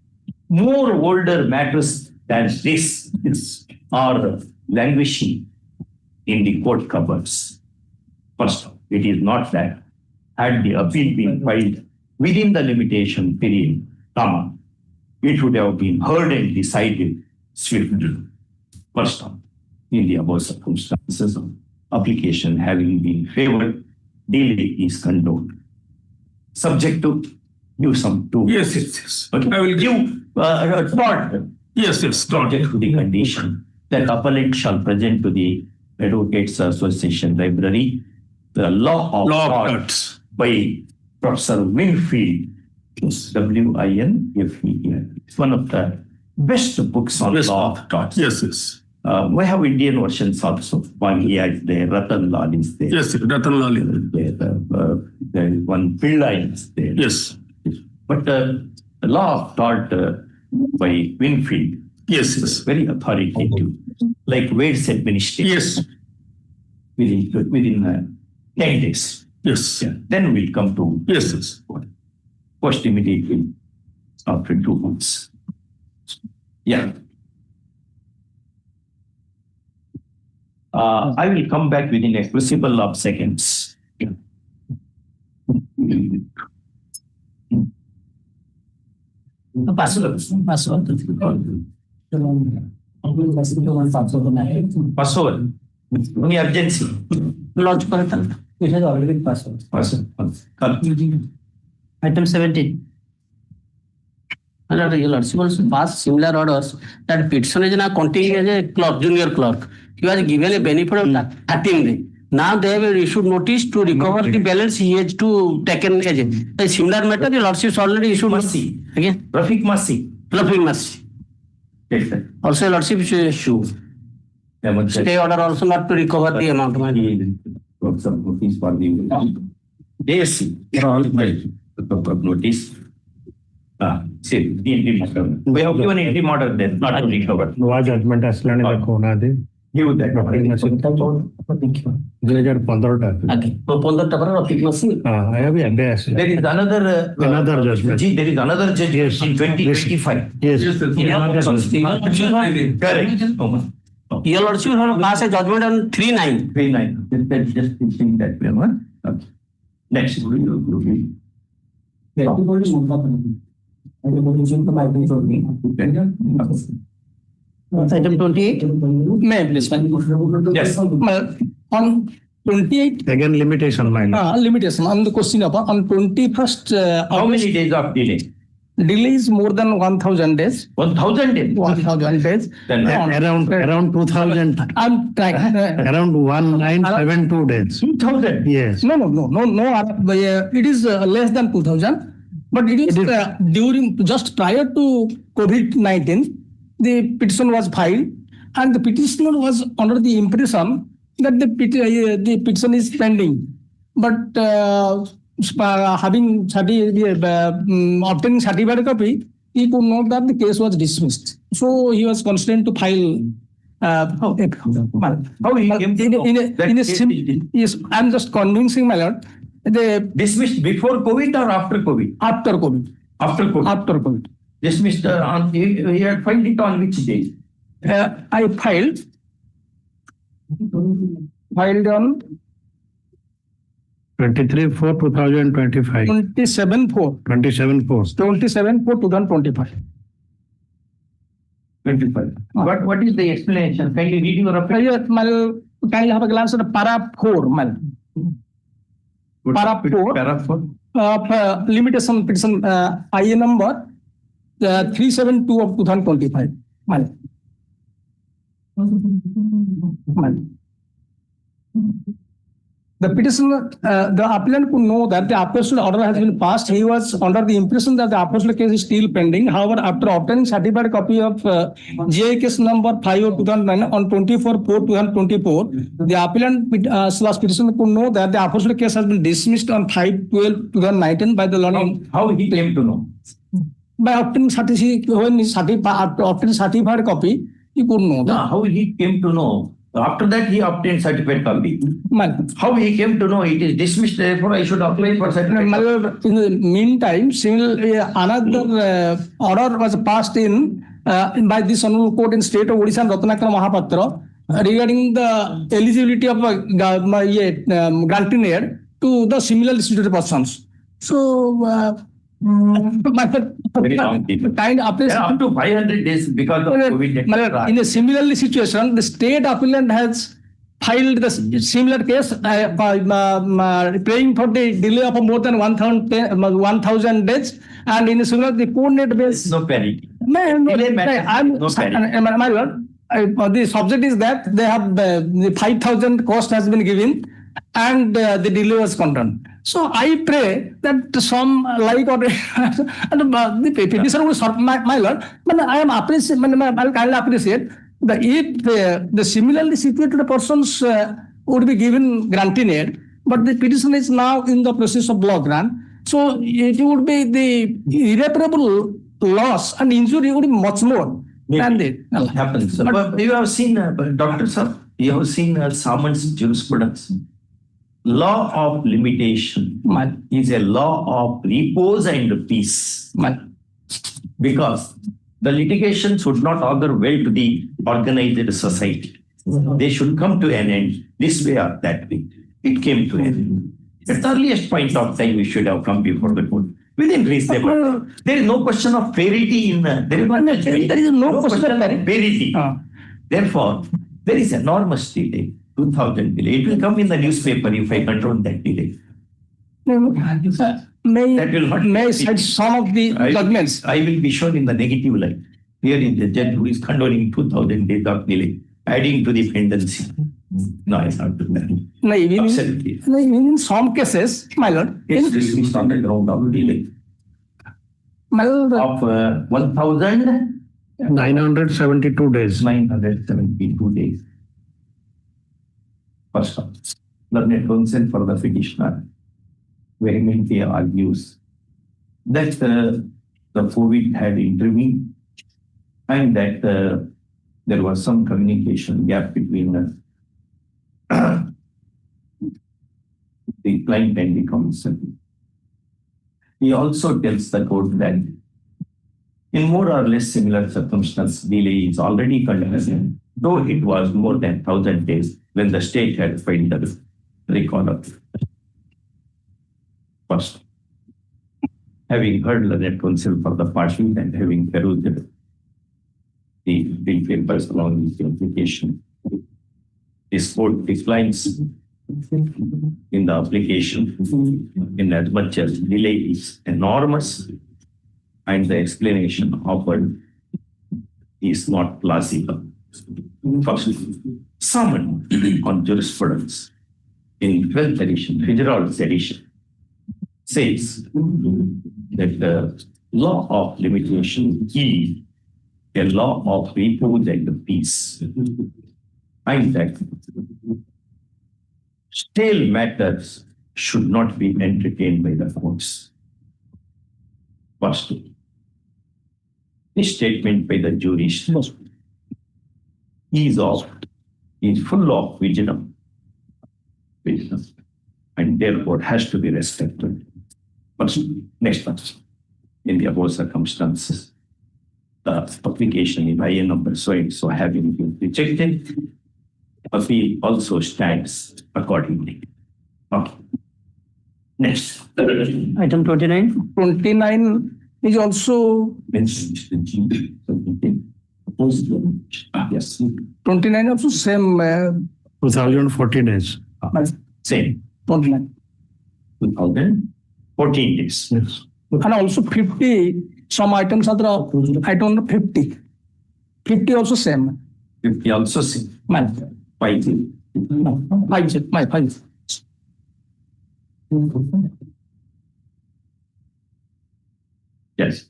more older matters than this are languishing in the court cupboards. First, it is not that had the appeal been filed within the limitation period, it would have been heard and decided swiftly. First, in the above circumstances, application having been favored, delay is condoned. Subject to give some two. Yes. Okay. I will give thought. Yes. Subject to the condition that appellant shall present to the Advocates Association Library the Law of Torts by Professor Winfield, Winfield. It's one of the best books on law of torts. Yes. We have Indian versions also. Bangia is there, Ratan Lal is there. Yes, Ratan Lal is there. There is one Pillai is there. Yes. But the law of tort by Winfield is very authoritative. Like Wade's administration. Yes. Within 10 days. Yes. Yeah. Then we'll come to first immediately after 2 months. Yeah. I will come back within a crucible of seconds. Passover. Any urgency? It has already been passed over. Item 17. Your Lordship also passed similar orders that petition is now continuing as a clerk, junior clerk. He was given a benefit of 13 days. Now they have issued notice to recover the balance he has to taken as a similar matter. Your Lordship already issued mercy. Again? Rafik mercy. Yes, sir. Also, Your Lordship issue. Stay order also not to recover the amount of money. Some notice for the ASC. Notice. See, the interim order. We have given interim order there, not to recover. No judgment as learned in the Kona. Give that. 2015. Okay. So, 15 I have address. There is another judgment. There is another judgment in 2025. Yes. Correct. Your Lordship will pass a judgment on 3-9. 3-9. Just think that way. Okay. Next. Item 28. May I please? Yes. On 28. Again, limitation. Limitation. On the question on 21st. How many days of delay? Delay is more than 1,000 days. 1,000 days? 1,000 days. Then around 2,000. I'm trying. Around 1972 days. 2,000? Yes. No. It is less than 2,000. But it is during, just prior to COVID-19, the petition was filed and the petitioner was under the impression that the petition is pending. But having obtaining certified copy, he could note that the case was dismissed. So he was constrained to file. How he came to know that case Yes, I'm just convincing my lord. dismissed before COVID or after COVID? After COVID. After COVID. After COVID. Dismissed on, he had filed it on which day? I filed on 23/4/2025. 27/4. 27/4. 25. What is the explanation? Can you read your opinion? Can you have a glance at para 4? Para 4. Para 4. Limitation petition IA number 372 of 2025. The petitioner, the applicant could know that the appraisal order has been passed. He was under the impression that the appraisal case is still pending. However, after obtaining certified copy of GI case number 5 of 2009 on 24/4/2024, the applicant petitioner could know that the appraisal case has been dismissed on 5/12/2019 by the learning. How he came to know? By obtaining certified copy, he could know that. No, how he came to know? After that, he obtained certificate copy. How he came to know it is dismissed, therefore I should apply for certificate. In the meantime, another order was passed in by this Hon'Ble Court in State of Odisha and Ratnakara Mahapatra regarding the eligibility of granting aid to the similarly situated persons. So, Very long time. Up to 500 days because of COVID. In a similarly situation, the state appellant has filed the similar case, praying for the delay of more than 1,000 days, and in a similar, the coordinate base. No parity. My lord, the subject is that they have the 5,000 cost has been given, and the delay was condoned. So I pray that some like or the petitioner will sort my lord. But I am appreciate. I'll kindly appreciate that if the similarly situated persons would be given granting aid, but the petition is now in the process of block grant, so it would be the irreparable loss and injury would be much more than it happens. But you have seen, Dr. Sir, you have seen Salmon's jurisprudence. Law of limitation is a law of repose and peace. Because the litigation should not augur well to the organized society. They should come to an end this way or that way. It came to an end. At the earliest point of time, we should have come before the court within reasonable. There is no question of parity in there is no question of parity. Therefore, there is enormous delay. 2,000 delay. It will come in the newspaper if I control that delay. May cite some of the documents. I will be shown in the negative light. Here is the judge who is condoning 2,000 days of delay, adding to the pendency. No, I not do that. Absolutely. In some cases, my lord, it's dismissed on the ground of delay. My lord, of 1,972 days. 972 days. First of learned counsel for the petitioner vehemently argues that the COVID had intervened and that there was some communication gap between the client and the counsel. He also tells the court that in more or less similar circumstances, delay is already condemned, though it was more than 1,000 days when the state had filed the recall of first. Having heard learned counsel for the party and having perused the bill papers along with the application, this court declines in the application in as much as delay is enormous and the explanation offered is not plausible. First, summoned on jurisprudence in 12th edition, Federal edition, says that the law of limitation is a law of repose and peace, and that stale matters should not be entertained by the courts. First, this statement by the jurist is full of wisdom, and therefore has to be respected. But next one, in the above circumstances, the application in IN number so having been rejected, appeal also stands accordingly. Okay. Next. Item 29. 29 is also yes. 29 also same 2014 days. Same. 29. 2014 days. Yes. And also 50, some items are the item number 50. 50 also same. 50 also same. Man. 5. No, 5. Yes.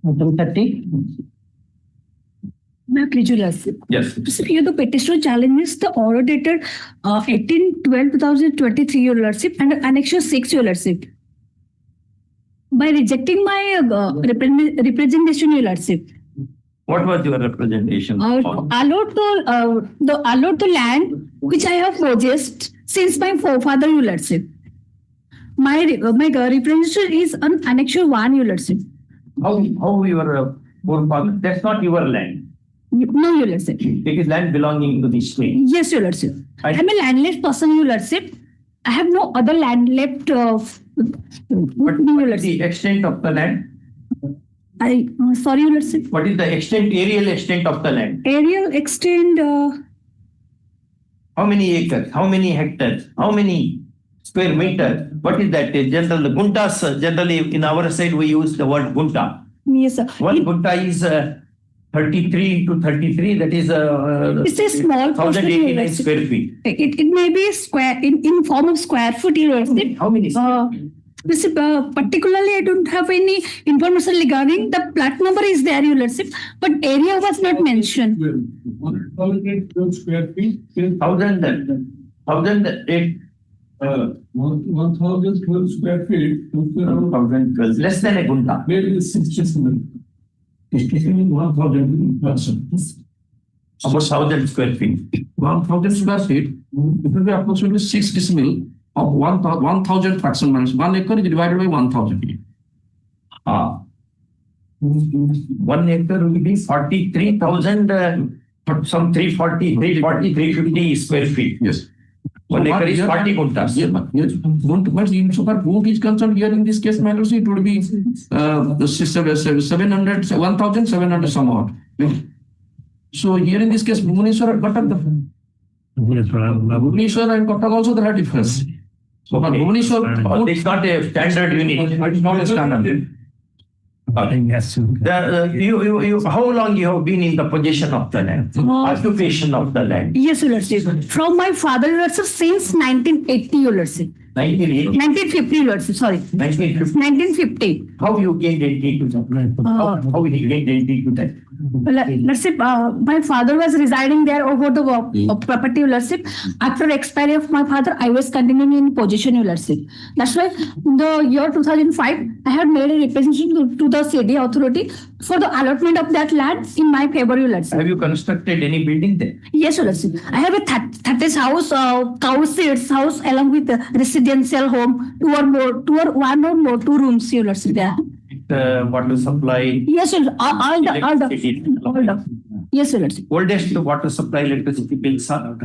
Item 30. My prejudice. Yes. So here the petitioner challenges the order dated 18/12/2023, Your Lordship, and Annexure 6, Your Lordship. By rejecting my representation, Your Lordship. What was your representation? Allot the land which I have purchased since my forefather, Your Lordship. My representation is on Annexure 1, Your Lordship. How your forefather? That's not your land. No, Your Lordship. It is land belonging to the state. Yes, Your Lordship. I am a landless person, Your Lordship. I have no other land left. What is the extent of the land? Sorry, Your Lordship. What is the aerial extent of the land? Aerial extent. How many acres? How many hectares? How many square meter? What is that? General guntas. Generally, in our side, we use the word gunta. Yes, sir. One gunta is 33 into 33. That is it's a small 1,089 square feet. It may be square in form of square foot. Your Lordship. How many? Particularly, I don't have any information regarding the plat number is there, Your Lordship, but area was not mentioned. 1,012 square feet. 1,008. 1,012 square feet. 1,012. Less than a gunta. Maybe 60. 1,000 persons. About 1,000 square feet. 1,000 square feet. It will be approximately 6 decimal of 1,000 fraction months. 1 acre is divided by 1,000. 1 acre will be 43,000, some 350 square feet. Yes. 1 acre is 40 guntas. Yes. But insofar vote is concerned here in this case, my lord, it would be 1,700 some odd. So here in this case, Bhubaneswar and Cuttack, Bhubaneswar and Cuttack also there are difference. So but Bhubaneswar, it's not a standard unit. It's not a standard. Yes. How long you have been in the possession of the land? Occupation of the land? Yes, Your Lordship. From my father, Your Lordship, since 1980, Your Lordship. 1950, Your Lordship, sorry. 1950. How you gained entry to that? How you gained entry to that? Lordship, my father was residing there over the property, Your Lordship. After expiry of my father, I was continuing in possession, Your Lordship. That's why in the year 2005, I had made a representation to the CD authority for the allotment of that land in my favor, Your Lordship. Have you constructed any building there? Yes, Your Lordship. I have a 30 house, cow seeds house along with the residential home, one or more 2 rooms, Your Lordship, there. Water supply? Yes, all the. Yes, Your Lordship. Oldest water supply electricity bills are?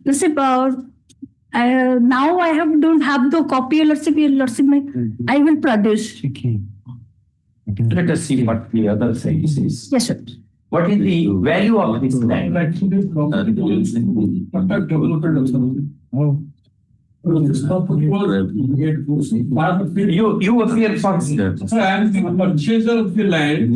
Lordship, now I don't have the copy, Your Lordship. I will produce. Let us see what the other side says. Yes, sir. What is the value of this land? You appear first. Sir, I am the purchaser of the land.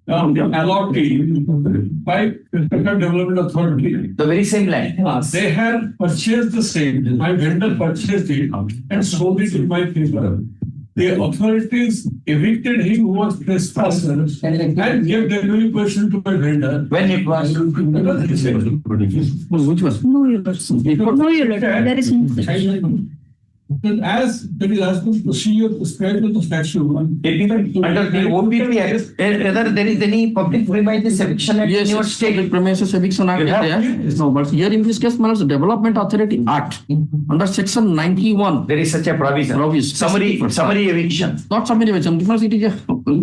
allotted by Construction Development Authority. The very same land. They had purchased the same. My vendor purchased it and sold it in my favor. The authorities evicted him who was trespasser and gave delivery person to my vendor. When it was? Which was? No, your lordship. No, your lordship. There is no. As there is as the procedure prescribed in the statute. Under the OPP, whether there is any public premises eviction at your state. Premises eviction act is there. No, but here in this case, the Development Authority Act under section 91. There is such a provision. Summary eviction. Not summary eviction because it is a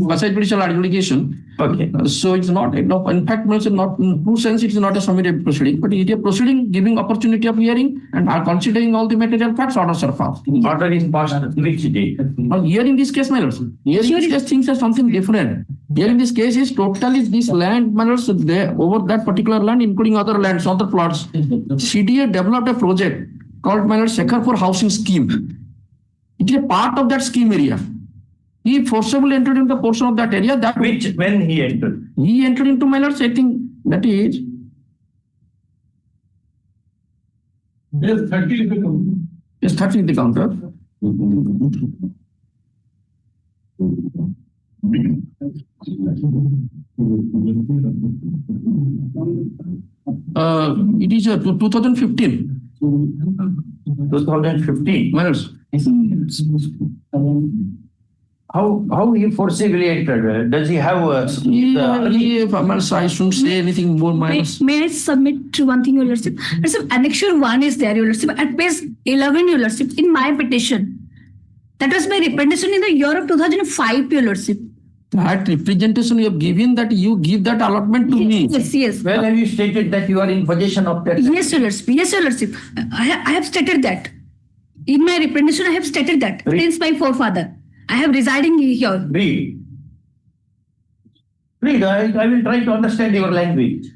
quasi judicial adjudication. Okay. So it's not. In fact, not in true sense, it's not a summary proceeding, but it is a proceeding giving opportunity of hearing and are considering all the material facts. Orders are passed. Order is passed which date? Here in this case, my lords, here in this case things are something different. Here in this case is totally this land, my lords, over that particular land, including other lands, other plots. CDA developed a project called, my lords, Sekharpur Housing Scheme. It is a part of that scheme area. He forcibly entered into the portion of that area. That when he entered? He entered into, my lords, I think that is. There's 30. Yes, 30 in the counter. It is 2015. 2015. Minutes. How he forcibly entered? Does he have a? I shouldn't say anything more. May I submit to one thing, your lordship? Annexure 1 is there, your lordship. At page 11, your lordship, in my petition. That was my representation in the year of 2005, your lordship. That representation you have given, that you give that allotment to me. Yes. Well, have you stated that you are in possession of that? Yes, your lordship. Yes, your lordship. I have stated that. In my representation, I have stated that. Since my forefather. I have residing here. Read. I will try to understand your language.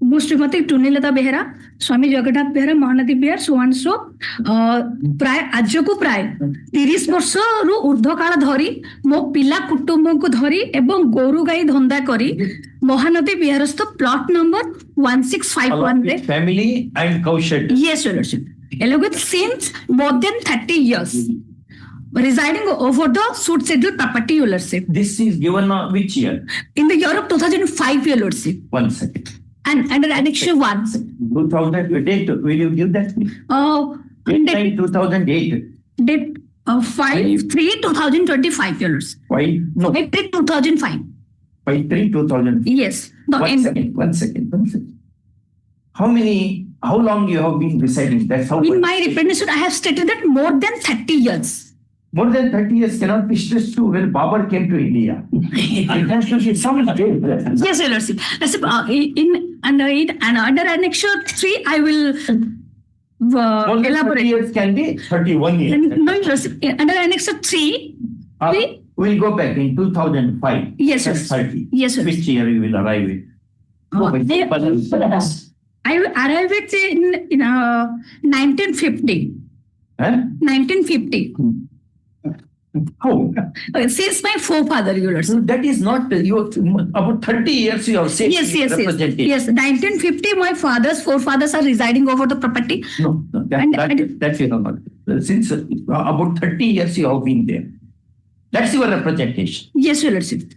ମୁଁ ଶ୍ରୀମତୀ ଟୁନିଲତା ବେହେରା ସ୍ୱାମୀ ଜଗନ୍ନାଥ ବେହେରା ମହାନଦୀ ବିହାର ସୁଆଂଶୁ ପ୍ରାୟ ଆଜକୁ ପ୍ରାୟ 30 ବର୍ଷରୁ ଉର୍ଦ୍ଧ୍ୱ କାଳ ଧରି ମୋ ପିଲା କୁଟୁମ୍ବଙ୍କୁ ଧରି ଏବଂ ଗୋରୁ ଗାଈ ଧନ୍ଦା କରି ମହାନଦୀ ବିହାରସ୍ଥ ପ୍ଲଟ ନମ୍ବର 1651 ରେ family and cow shed. Yes, your lordship. Along with since more than 30 years. Residing over the suit schedule property, your lordship. This is given which year? In the year of 2005, your lordship. 1 second. And under annexure 1. 2008, will you give that? Date 2008. Date 5/3/2025, your lordship. Why? No. 5/3/2005. 5/3/2000. Yes. One second. How long you have been residing? That's how. In my representation, I have stated that more than 30 years. More than 30 years cannot be stressed to when Babur came to India. It has to be some date. Yes, your lordship. Under annexure 3, I will elaborate. 30 years can be 31 years. No, your lordship. Under annexure 3, we'll go back in 2005. Yes, sir. 30. Yes, sir. Which year you will arrive at? I arrived at in 1950. 1950. How? Since my forefather, your lordship. That is not about 30 years you have said. Yes. 1950, my forefathers are residing over the property. No, that's not. Since about 30 years you have been there. That's your representation. Yes, your lordship.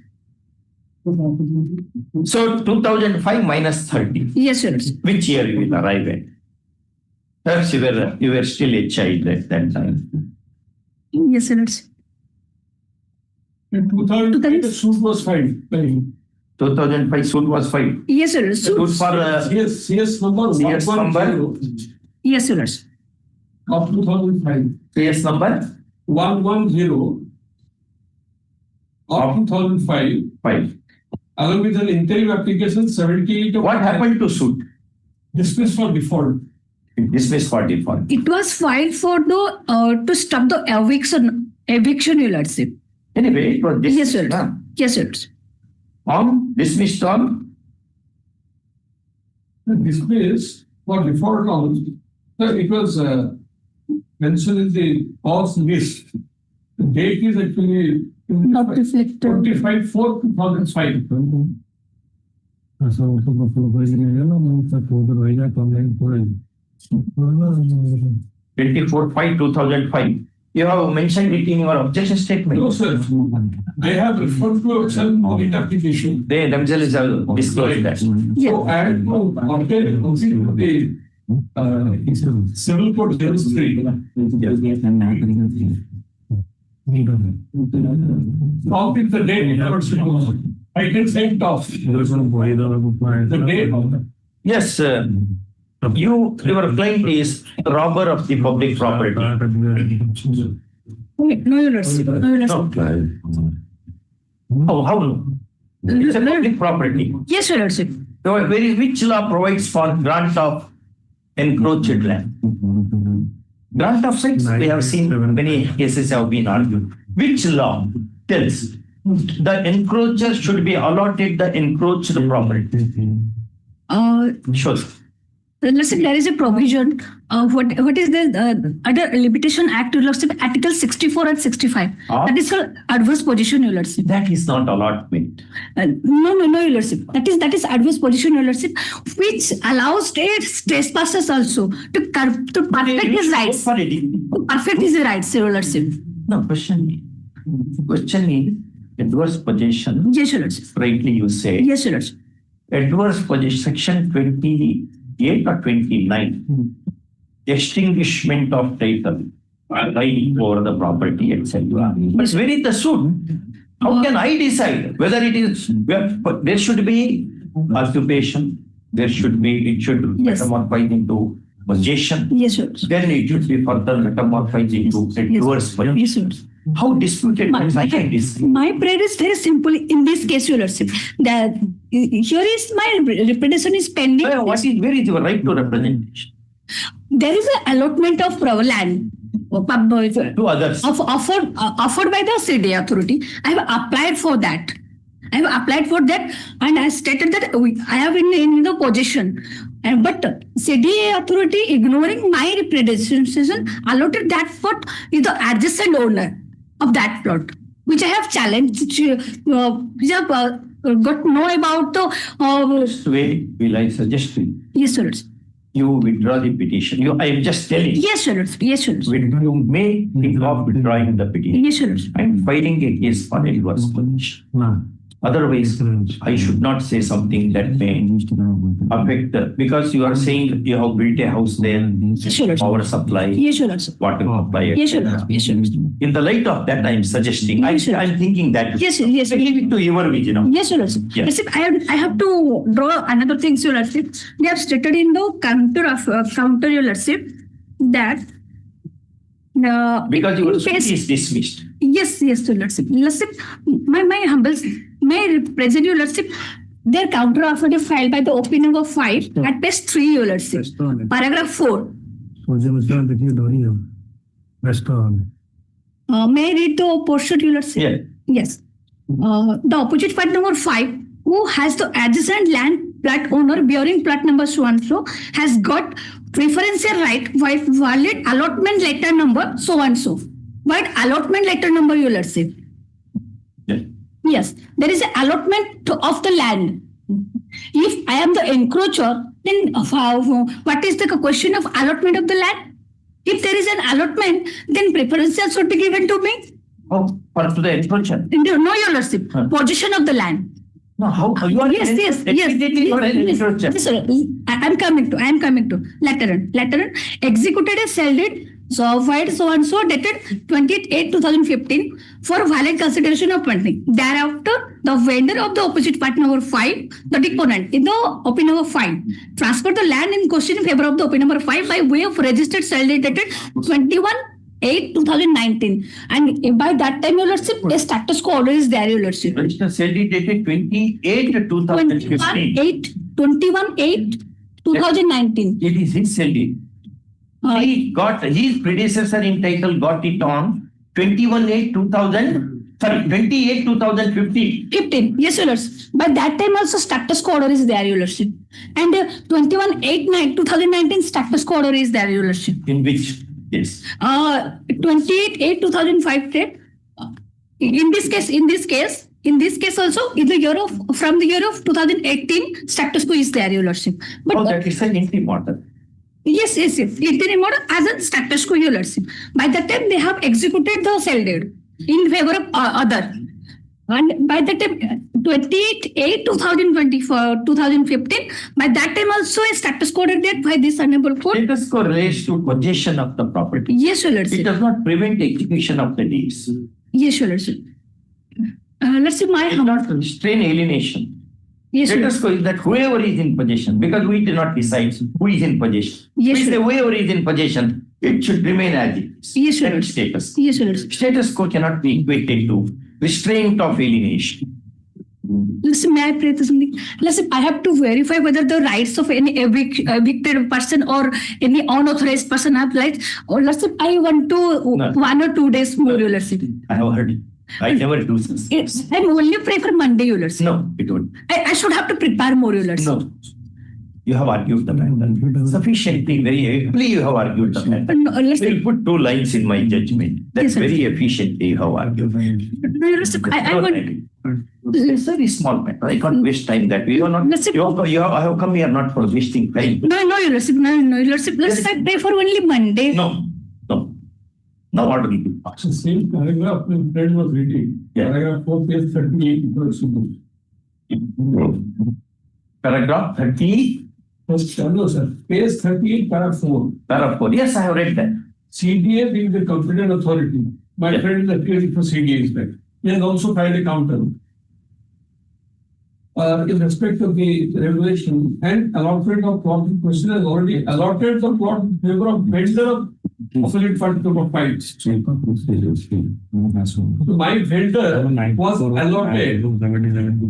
So 2005 minus 30. Yes, your lordship. Which year you will arrive at? Perhaps you were still a child at that time. Yes, your lordship. In 2005, the suit was filed. 2005 suit was filed. Yes, sir. Suit for CS number 110. Yes, sir. Of 2005. CS number 110 of 2005. Along with an interim application 78. What happened to suit? Dismissed for default. Dismissed for default. It was filed for the to stop the eviction, your lordship. Anyway, it was dismissed. Yes, sir. Yes, sir. Dismissed on? Dismissed for default on. It was mentioned in the cause list. The date is actually Not reflected. 25/4/2005. (24/5/2005). You have mentioned it in your objection statement. No, sir. I have referred to a self-audit application. They themselves have disclosed that. So I had to compare it with the civil code registry. Off is the date. I can say it off. The date. Yes, your client is robber of the public property. No, Your Lordship. No, Your Lordship. How? It's a public property. Yes, Your Lordship. So, which law provides for grant of encroached land? Grant of rights, we have seen many cases have been argued. Which law tells the encroacher should be allotted the encroached property? Sure. Lordship, there is a provision. What is the other Limitation Act, Your Lordship, Article 64 and 65. That is called adverse position, Your Lordship. That is not allotment. No, Your Lordship. That is adverse position, Your Lordship, which allows trespassers also to perfect his rights. To perfect his rights, Your Lordship. No, question is adverse possession. Yes, Your Lordship. Rightly you say. Yes, Your Lordship. Adverse possession, section 28 or 29. Extinguishment of title, right over the property, etc. But where is the suit? How can I decide whether it is? There should be occupation. It should metamorphose into possession. Yes, sir. Then it should be further metamorphosed into adverse possession. Yes, sir. How disputed I can decide? My prayer is very simple in this case, Your Lordship. That here is my representation is pending. Where is your right to representation? There is an allotment of land to others offered by the CD authority. I have applied for that. and I stated that I have in the possession. But CDA authority, ignoring my representation, allotted that plot is the adjacent owner of that plot, which I have challenged, which I have got to know about the. Way will I suggest to you? Yes, sir. You withdraw the petition. I am just telling. Yes, sir. Yes, sir. You may think of withdrawing the petition. Yes, sir. And filing a case for adverse possession. Otherwise, I should not say something that may affect because you are saying you have built a house there, power supply, water supply. Yes, sir. Yes, sir. In the light of that, I am suggesting. I am thinking that. Yes, yes. Leave it to your vision. Yes, sir. Yes. I have to draw another thing, Your Lordship. They have stated in the counter, Your Lordship, that because your suit is dismissed. Yes, Your Lordship. Lordship, my humble, may present, Your Lordship, their counter affidavit filed by the OP number 5 at page 3, Your Lordship, paragraph 4. May I read the portion, Your Lordship? Yeah. Yes. The opposite part number 5, who has the adjacent land plat owner bearing plat number so and so, has got preferential right with valid allotment letter number so and so. But allotment letter number, Your Lordship. Yes, there is an allotment of the land. If I am the encroacher, then what is the question of allotment of the land? If there is an allotment, then preferential should be given to me. Oh, for the encroacher? No, Your Lordship. Possession of the land. No, how you are? Yes. Yes, sir. I am coming to. Letter executed a sale deed. So filed so and so dated 28/8/2015 for valid consideration of pending. Thereafter, the vendor of the opposite part number 5, the deponent in the OP number 5, transferred the land in question in favor of the OP number 5 by way of registered sale deed dated 21/8/2019. And by that time, Your Lordship, a status quo order is there, Your Lordship. Registered sale deed dated 28/2015. 21/8/2019. It is his sale deed. He got his predecessor in title got it on 28/2015. 15. Yes, Your Lordship. By that time also status quo order is there, Your Lordship. And 21/8/2019 status quo order is there, Your Lordship. In which case? 28/8/2005 date. In this case also, in the year of, from the year of 2018, status quo is there, Your Lordship. But that is an interim order. Yes. Interim order as a status quo, Your Lordship. By that time, they have executed the sale deed in favor of other. And by that time, 28/8/2015, by that time also a status quo date by this Hon'Ble Court. Status quo relates to possession of the property. Yes, Your Lordship. It does not prevent execution of the deeds. Yes, Your Lordship. Let's see my. It does not restrain alienation. Yes, Status quo is that whoever is in possession, because we do not decide who is in possession. Yes, we say whoever is in possession, it should remain as it is. Yes, sir. That is status. Yes, Your Lordship. Status quo cannot be equated to restraint of alienation. Listen, may I pray to something? Listen, I have to verify whether the rights of any evicted person or any unauthorized person have rights. Or listen, I want to 1 or 2 days more, Your Lordship. I have heard it. I never do this. I only pray for Monday, Your Lordship. No, it won't. I should have to prepare more, Your Lordship. No. You have argued the matter. Sufficiently, very efficiently you have argued the matter. No, We'll put 2 lines in my judgment. That's very efficiently you have argued. No, Your Lordship, I want. It's a very small matter. I can't waste time that we are not. I have come here not for wasting time. No, Your Lordship. No, Your Lordship. Let's pray for only Monday. No. Order will be passed. The same paragraph my friend was reading. Paragraph 4, page 38. Paragraph 30. No, sir. Page 38, paragraph 4. Paragraph 4. Yes, I have read that. CDA being the competent authority. My friend is appearing for CDA inspect. He has also filed a counter. In respect of the regulation and allotment of plot in question has already allotted the plot in favor of vendor of opposite part number 5. So my vendor was allotted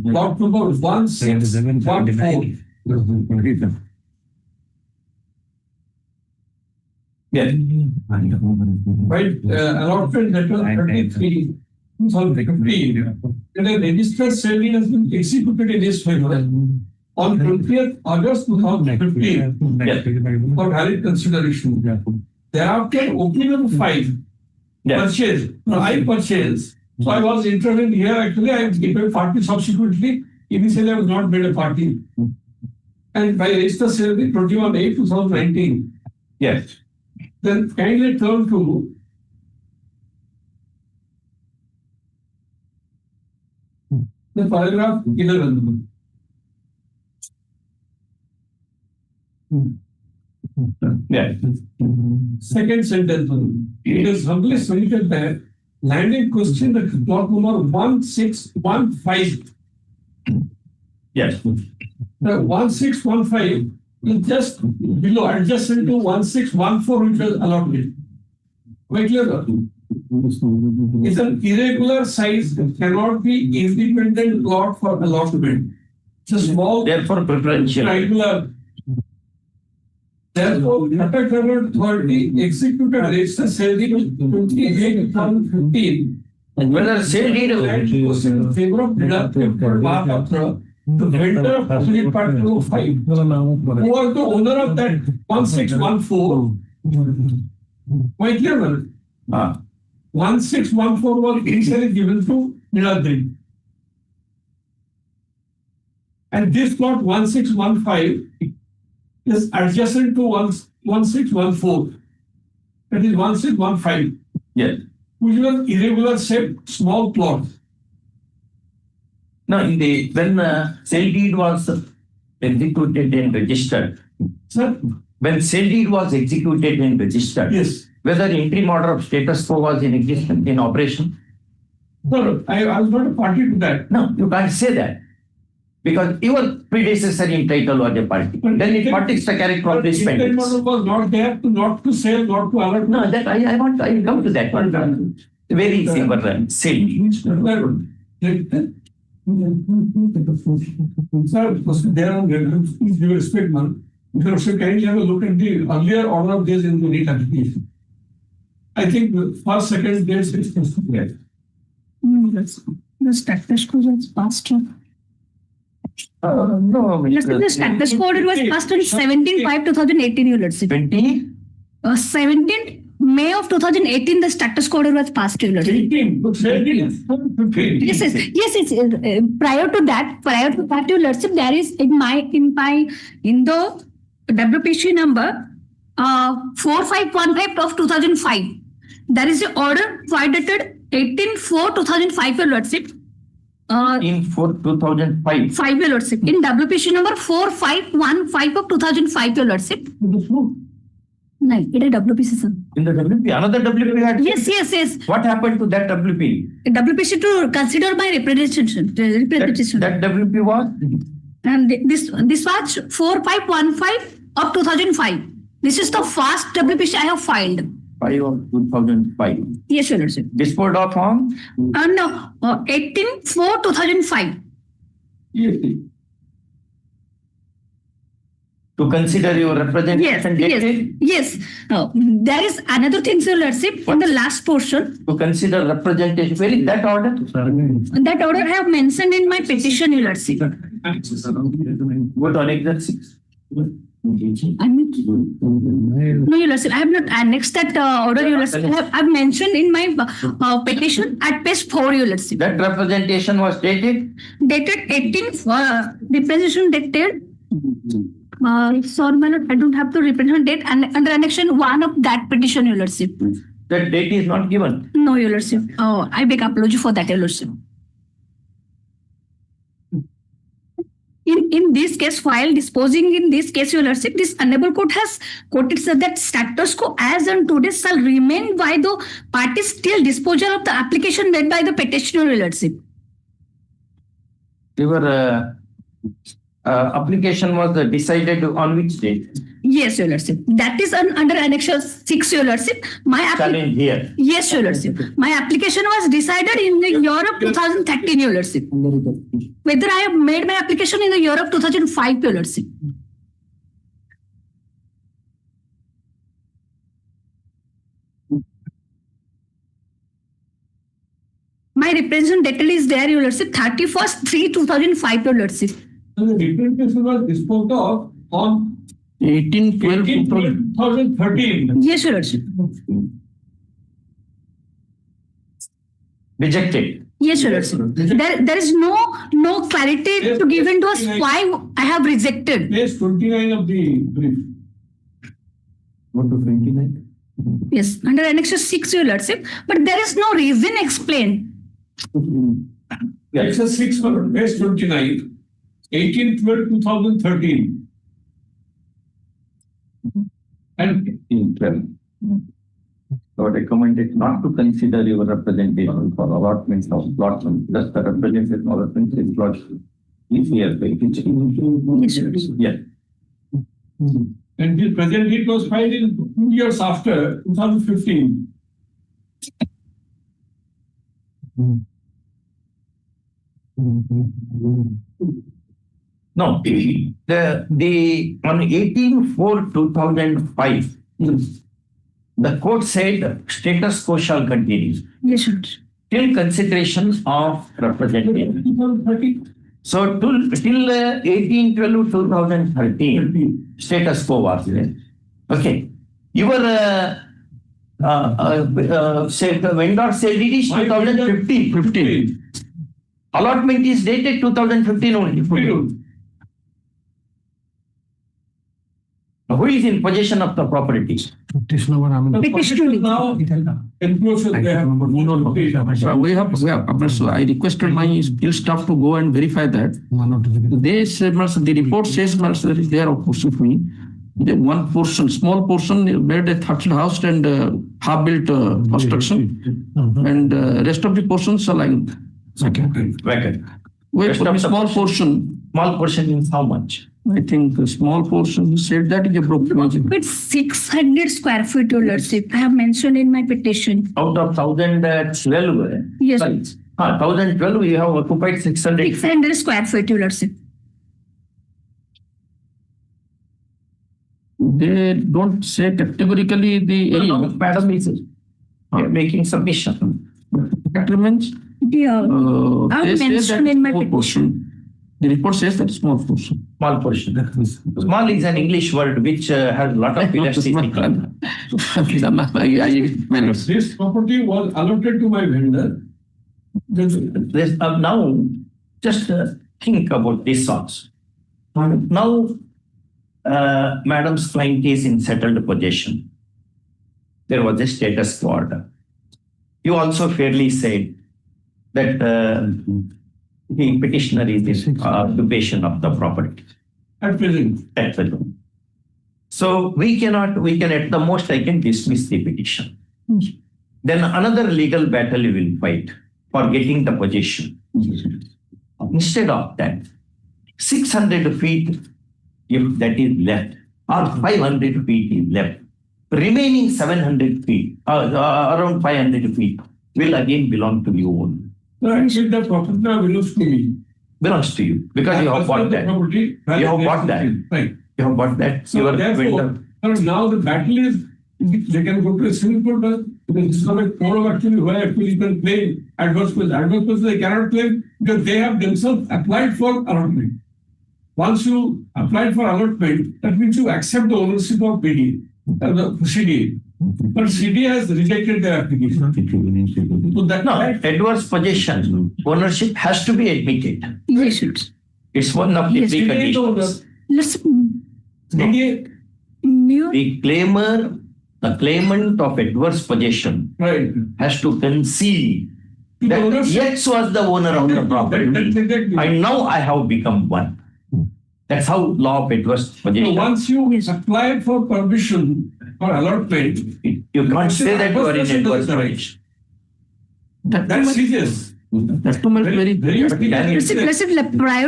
plot number 1614. Yes. Right, allotment letter 33. 2015, and a registered sale deed has been executed in his favor on 20th August 2015 for valid consideration. Thereafter, opening of 5 purchase. I purchased. So I was intervened here. Actually, I became a party subsequently. Initially, I was not made a party. And by registered sale deed 21/8/2019. Yes. Then kindly turn to the paragraph 11. Second sentence. It is humbly stated that land in question, the plot number 1615. Yes. The 1615 is just below, adjacent to 1614, which was allotted. Quite clear? It's an irregular size, cannot be independent plot for allotment. It's a small, therefore preferential. triangular. Therefore, Contractual Authority executed register sale deed 28/2015. Whether sale deed in favor of Mahapatra, the vendor of opposite part 205, who was the owner of that 1614. Quite clear? 1614 was initially given to Niladri. And this plot 1615 is adjacent to 1614. That is 1615. Yes. Which was irregular shaped small plot. No, when sale deed was executed and registered. Sir? When sale deed was executed and registered. Yes. Whether interim order of status quo was in existence, in operation? No, I was not a party to that. No, you can't say that. Because your predecessor in title was a party. Then it partakes the character of this Interim order was not there to not to sell, not to allot. No, that I will come to that one. Very easy for the sale deed. Sir, there are please give respect, man. You can also kindly have a look at the earlier order of days in the NEET application. I think the first, second dates is yes. The status code was passed. No, The status code was passed on 17/5/2018, Your Lordship. 20? 17 May of 2018, the status code order was passed, Your Lordship. 18, Yes, prior to that, Your Lordship, there is in the WPC number 4515 of 2005. There is an order dated 18/4/2005, Your Lordship. In 2005. 5, Your Lordship. In WPC number 4515 of 2005, Your Lordship. No, it is WPC, sir. In the WP, another WP had. Yes. What happened to that WP? WPC to consider my representation. That WP was? And this was 4515 of 2005. This is the first WPC I have filed. 5 of 2005. Yes, Your Lordship. Disposed of on? No, 18/4/2005. Yes. To consider your representation. Yes. There is another thing, Your Lordship, in the last portion. To consider representation. Where is that order? That order I have mentioned in my petition, Your Lordship. What on exit 6? No, Your Lordship, I have not annexed that order, Your Lordship. I have mentioned in my petition at page 4, Your Lordship. That representation was dated? Dated 18, representation dated. Sorry, my lord, I don't have the representation date and under annexion 1 of that petition, Your Lordship. That date is not given? No, Your Lordship. I beg apology for that, Your Lordship. In this case, while disposing in this case, Your Lordship, this Hon'Ble Court has quoted that status quo as on today shall remain by the parties till disposal of the application made by the petitioner, Your Lordship. Your application was decided on which date? Yes, Your Lordship. That is under annexure 6, Your Lordship. Challenge here. Yes, Your Lordship. My application was decided in the year of 2013, Your Lordship. Whether I have made my application in the year of 2005, Your Lordship. My representation detail is there, Your Lordship. 31/3/2005, Your Lordship. The representation was disposed of on 18/12/2013. Yes, Your Lordship. Rejected. Yes, Your Lordship. There is no clarity to given to us why I have rejected. Page 29 of the brief. What to 29? Yes, under annexure 6, Your Lordship. But there is no reason explained. Annexure 6, page 29. 18/12/2013. And in 12. So recommended not to consider your representation for allotments of allotment. Thus the representation of allotments is lodged. Yes, yes. And this present date was filed in 2 years after 2015. No, the on 18/4/2005, the court said status quo shall continue. Yes, sir. Till consideration of representation. 2013. So till 18/12/2013, status quo was there. Okay. Your vendor said it is 2015. Allotment is dated 2015 only. Who is in possession of the property? Now, enclosure they have. We have, so I requested my skill staff to go and verify that. They said, the report says, that is there opposite me. The one portion, small portion made a thatched house and half-built construction, and rest of the portions are like Vacant. Wait, for a small portion. Small portion is how much? I think the small portion, you said that is a broken margin. It's 600 square feet, Your Lordship. I have mentioned in my petition. Out of 1012? Yes. 1012, you have occupied 600. 600 square feet, Your Lordship. They don't say categorically the area. No, madam is making submission. That remains. Yeah. I have mentioned in my petition. The report says that small portion. Small portion. Small is an English word which has a lot of elasticity. This property was allotted to my vendor. Now, just think about this also. Now, Madam's client is in settled possession. There was a status quo order. You also fairly said that the petitioner is in occupation of the property. At present. At present. So we can at the most I can dismiss the petition. Then another legal battle you will fight for getting the possession. Instead of that, 600 feet, if that is left, or 500 feet is left, remaining 700 feet, around 500 feet, will again belong to you only. No, actually the property now belongs to me. Belongs to you because you have bought that. You have bought that. Right. You have bought that. So therefore, now the battle is, they can go to a civil court because this is not a court of actually where actually you can claim adverse possession. Adverse possession they cannot claim because they have themselves applied for allotment. Once you applied for allotment, that means you accept the ownership of PD, the CDA. But CDA has rejected their application. So that adverse possession ownership has to be admitted. Yes, it's one of the preconditions. The claimant of adverse possession has to concede that X was the owner of the property, and now I have become one. That's how law of adverse possession. So once you apply for permission for allotment, you can't say that you are in adverse possession. That's serious. That's too much very Prior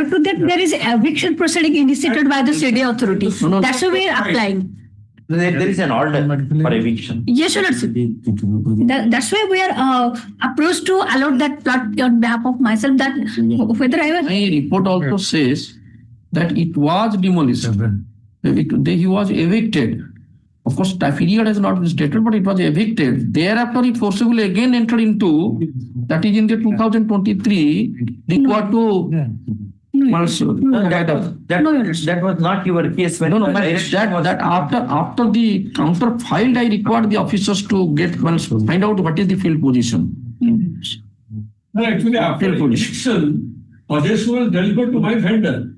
to that, there is eviction proceeding initiated by the CDA authority. That's why we are applying. There is an order for eviction. Yes, sir. That's why we are approached to allot that plot on behalf of myself. That whether I was. My report also says that it was demolished. He was evicted. Of course, the period has not been stated, but it was evicted. Thereafter, it forcibly again entered into, that is in the 2023, required to. That was not your case. When that after the counter filed, I required the officers to find out what is the field position. No, actually, after eviction, possession was delivered to my vendor.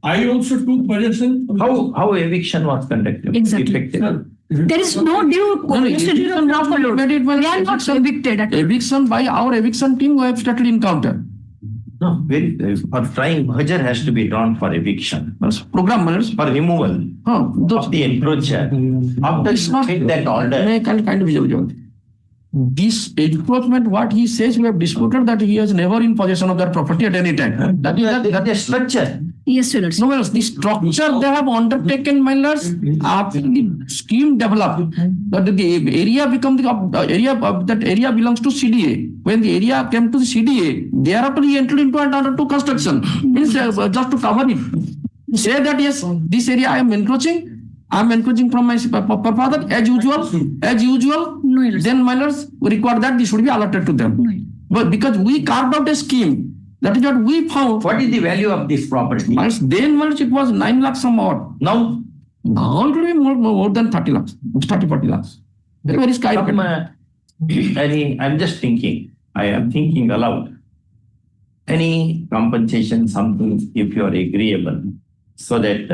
I also took possession. How eviction was conducted? Exactly. There is no due procedural law followed. We are not evicted. Eviction by our eviction team, we have started encounter. No, for trying merger has to be drawn for eviction. Program for removal of the encroacher. After you get that order. This encroachment, what he says, we have disputed that he has never in possession of that property at any time. That is the structure. Yes, sir. No, the structure they have undertaken, my lords, after the scheme developed, that the area becomes the area, that area belongs to CDA. When the area came to the CDA, thereafter he entered into an order to construction. Means just to cover it. Say that yes, this area I am encroaching from my father as usual. No, then my lords require that this should be allotted to them. No. But because we carved out a scheme, that is what we found. What is the value of this property? Then it was 9 lakhs some odd. Now it will be more than 30 lakhs, 30-40 lakhs. Very skyrocketing. I'm just thinking. I am thinking aloud. Any compensation, something, if you are agreeable, so that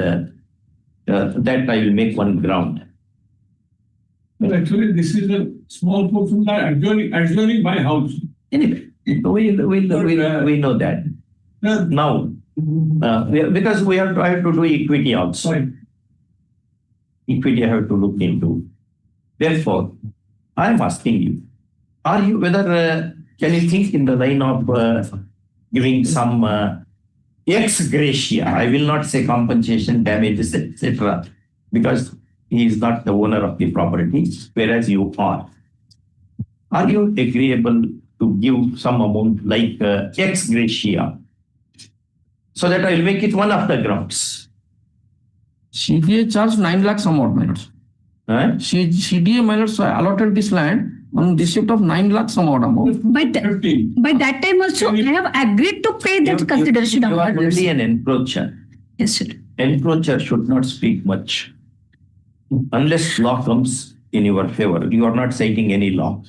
that I will make one ground. Well, actually, this is a small portion adjoining my house. Anyway, we know that. Now, because we have tried to do equity also. Right. Equity I have to look into. Therefore, I am asking you, are you whether can you think in the line of giving some ex gratia? I will not say compensation, damages, etc., because he is not the owner of the property, whereas you are. Are you agreeable to give some amount like ex gratia, so that I will make it one of the grounds? CDA charged 9 lakhs some odd, my lords. CDA, my lords, allotted this land on receipt of 9 lakh some odd amount. By that time also, I have agreed to pay that consideration You are amount. only an encroacher. Yes, sir. Encroacher should not speak much. Unless law comes in your favor, you are not citing any law.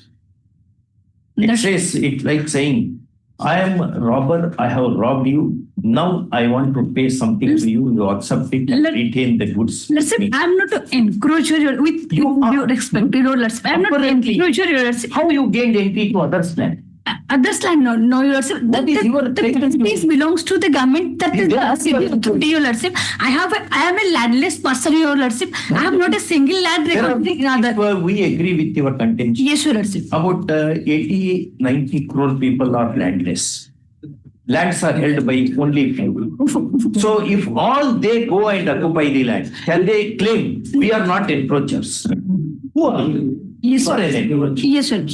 It says, it's like saying, I am a robber, I have robbed you. Now I want to pay something to you. You accept it and retain the goods. Let's say I'm not an encroacher with you respect. You know, I'm not an encroacher. How you gained entry to others' land? Others land, no, your lordship. The place belongs to the government. That is the city, your lordship. I am a landless person, your lordship. I have not a single land recording in other. We agree with your contention. Yes, your lordship. About 80-90 crore people are landless. Lands are held by only few. So if all they go and occupy the land, can they claim we are not encroachers? Who are you? Yes, You are an encroacher. yes, sir.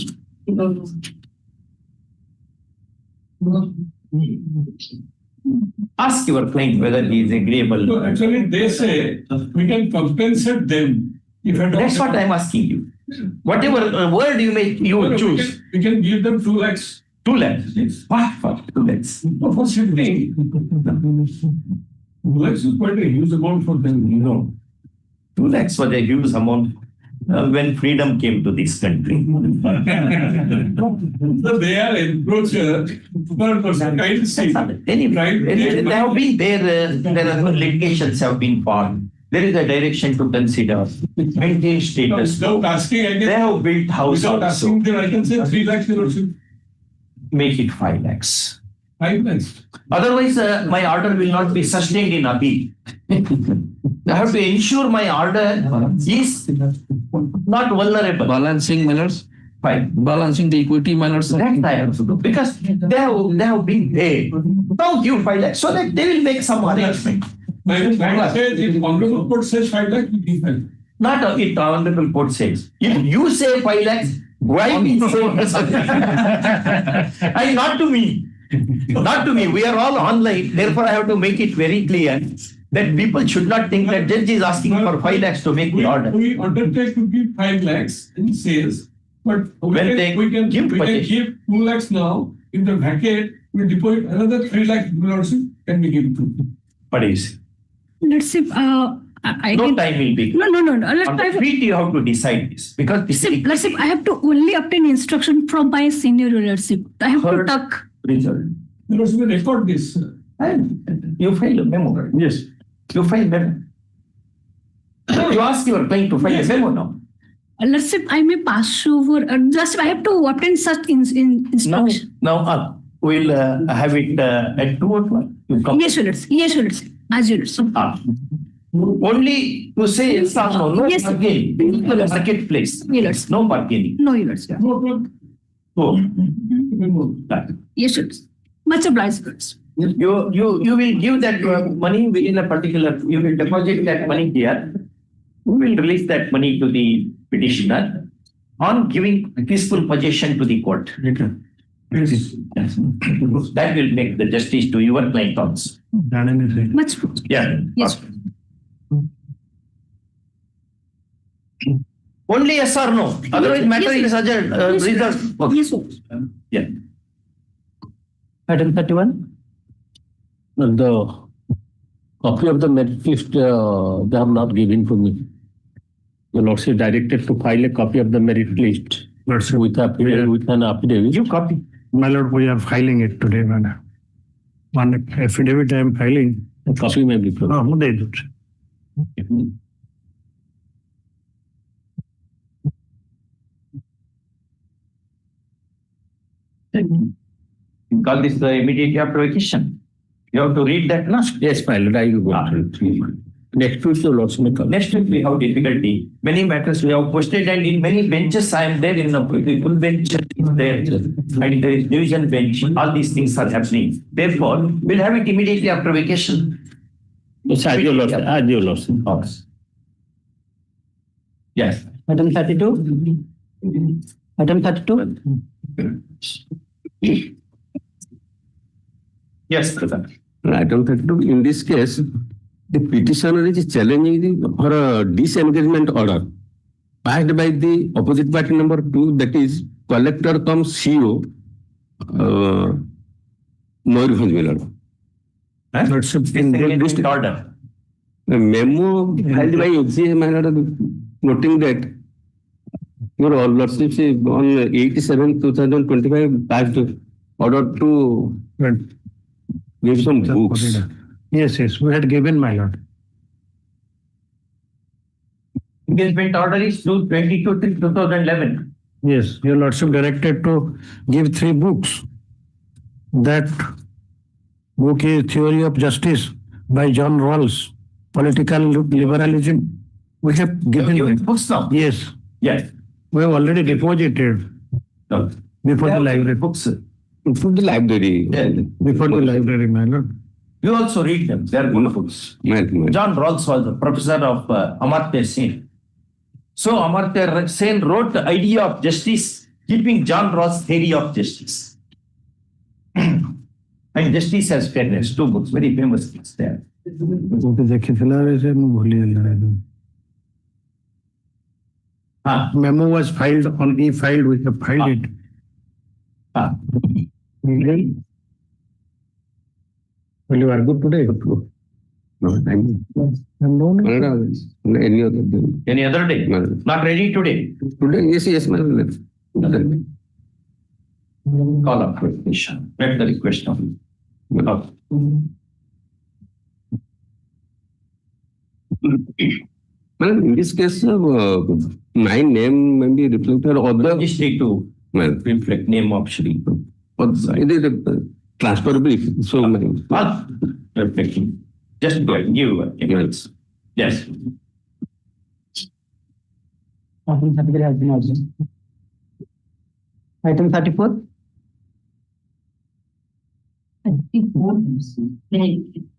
Ask your client whether he is agreeable. So actually, they say we can compensate them. If at all. That's what I'm asking you. Whatever word you may choose. We can give them 2 lakhs. 2 lakhs. Yes. What for 2 lakhs? For shifting. 2 lakhs is quite a huge amount for them, you know. 2 lakhs was a huge amount when freedom came to this country. So they are encroacher for kind see. Anyway, they have been there are litigations have been formed. There is a direction to consider, maintain status. Without asking, I They can, have built houses. without asking, then I can say 3 lakhs. Make it 5 lakhs. 5 lakhs. Otherwise, my order will not be sustained in appeal. I have to ensure my order is not vulnerable. Balancing matters. Fine. Balancing the equity matters. That I have to do because they have been there. Now give 5 lakhs so that they will make some arrangement. My client says, if Honorable Court says 5 lakhs, we give 5 lakhs. Not if the Honorable Court says. If you say 5 lakhs, why me say? And not to me. Not to me. We are all online. Therefore, I have to make it very clear that people should not think that judge is asking for 5 lakhs to make the order. We undertake to give 5 lakhs in sales, but we can give 2 lakhs now. In the vacate, we deposit another 3 lakhs can be given to. What is? Let's see. No time will be. No. On the feet, you have to decide this because this is Let's see. I have to only obtain instruction from my senior lordship. I have to talk. result. There was a record this. And you file a memo. Yes. You file memo. You ask your client to file a memo now. Let's say I may pass over. Just I have to obtain such instruction. Now we'll have it at 2 o'clock. You come. Yes, sir. Yes, sir. As you Only to say yes or no. No Yes, sir. bargaining. Second place. Yes. No bargaining. No, yes. Oh. Yes, sir. Much obliged, sir. You will give that money within a particular. You will deposit that money here. We will release that money to the petitioner on giving peaceful possession to the court. Yes. That will make the justice to your client also. Much. Yeah. Yes. Only yes or no. Otherwise, matter is adjourned. Reserved. Yes, sir. Yeah. Item 31. The copy of the merit list they have not given to me. The lordship directed to file a copy of the merit list with an affidavit. You copy. My lord, we are filing it today, madam. One affidavit I am filing. A copy may be provided. No, they do. Call this the immediate application. You have to read that now. Yes, my lord, I will go through it. Next week, the lordship may come. Next week we have difficulty. Many matters we have posted, and in many benches I am there. In the full bench is there, and there is division bench. All these things are happening. Therefore, we'll have it immediately after vacation. Yes, I do, lordship. I do, lordship. Yes. Item 32. Item 32. Yes, brother. Item 32. In this case, the petitioner is challenging for a disengagement order passed by the opposite party number 2, that is collector cum CO, Mayurbhanj, my lord. Disengagement order. A memo filed by FCA, my lord, noting that your lordship on 87/2025 passed order to give some books. Yes, we had given, my lord. Engagement order is 2/22/2011. Yes, your lordship directed to give 3 books. That book is Theory of Justice by John Rawls, Political Liberalism. We have given books now. Yes. Yes. We have already deposited before the library. Books. Before the library. Before the library, my lord. You also read them. They are good books. John Rawls was a professor of Amartya Sen. So Amartya Sen wrote the idea of justice, keeping John Rawls' theory of justice. And Justice as Fairness, 2 books, very famous books there. Memo was filed on e-filed, we have filed it. Will you argue today? No, any other day. Any other day? Not ready today? Today, yes, my lord. Call up for petition. Make the request of Well, in this case, my name may be reflected on the... Just need to reflect name of Shri. It is transferable. So, reflecting. Just give evidence. Yes. Item 34.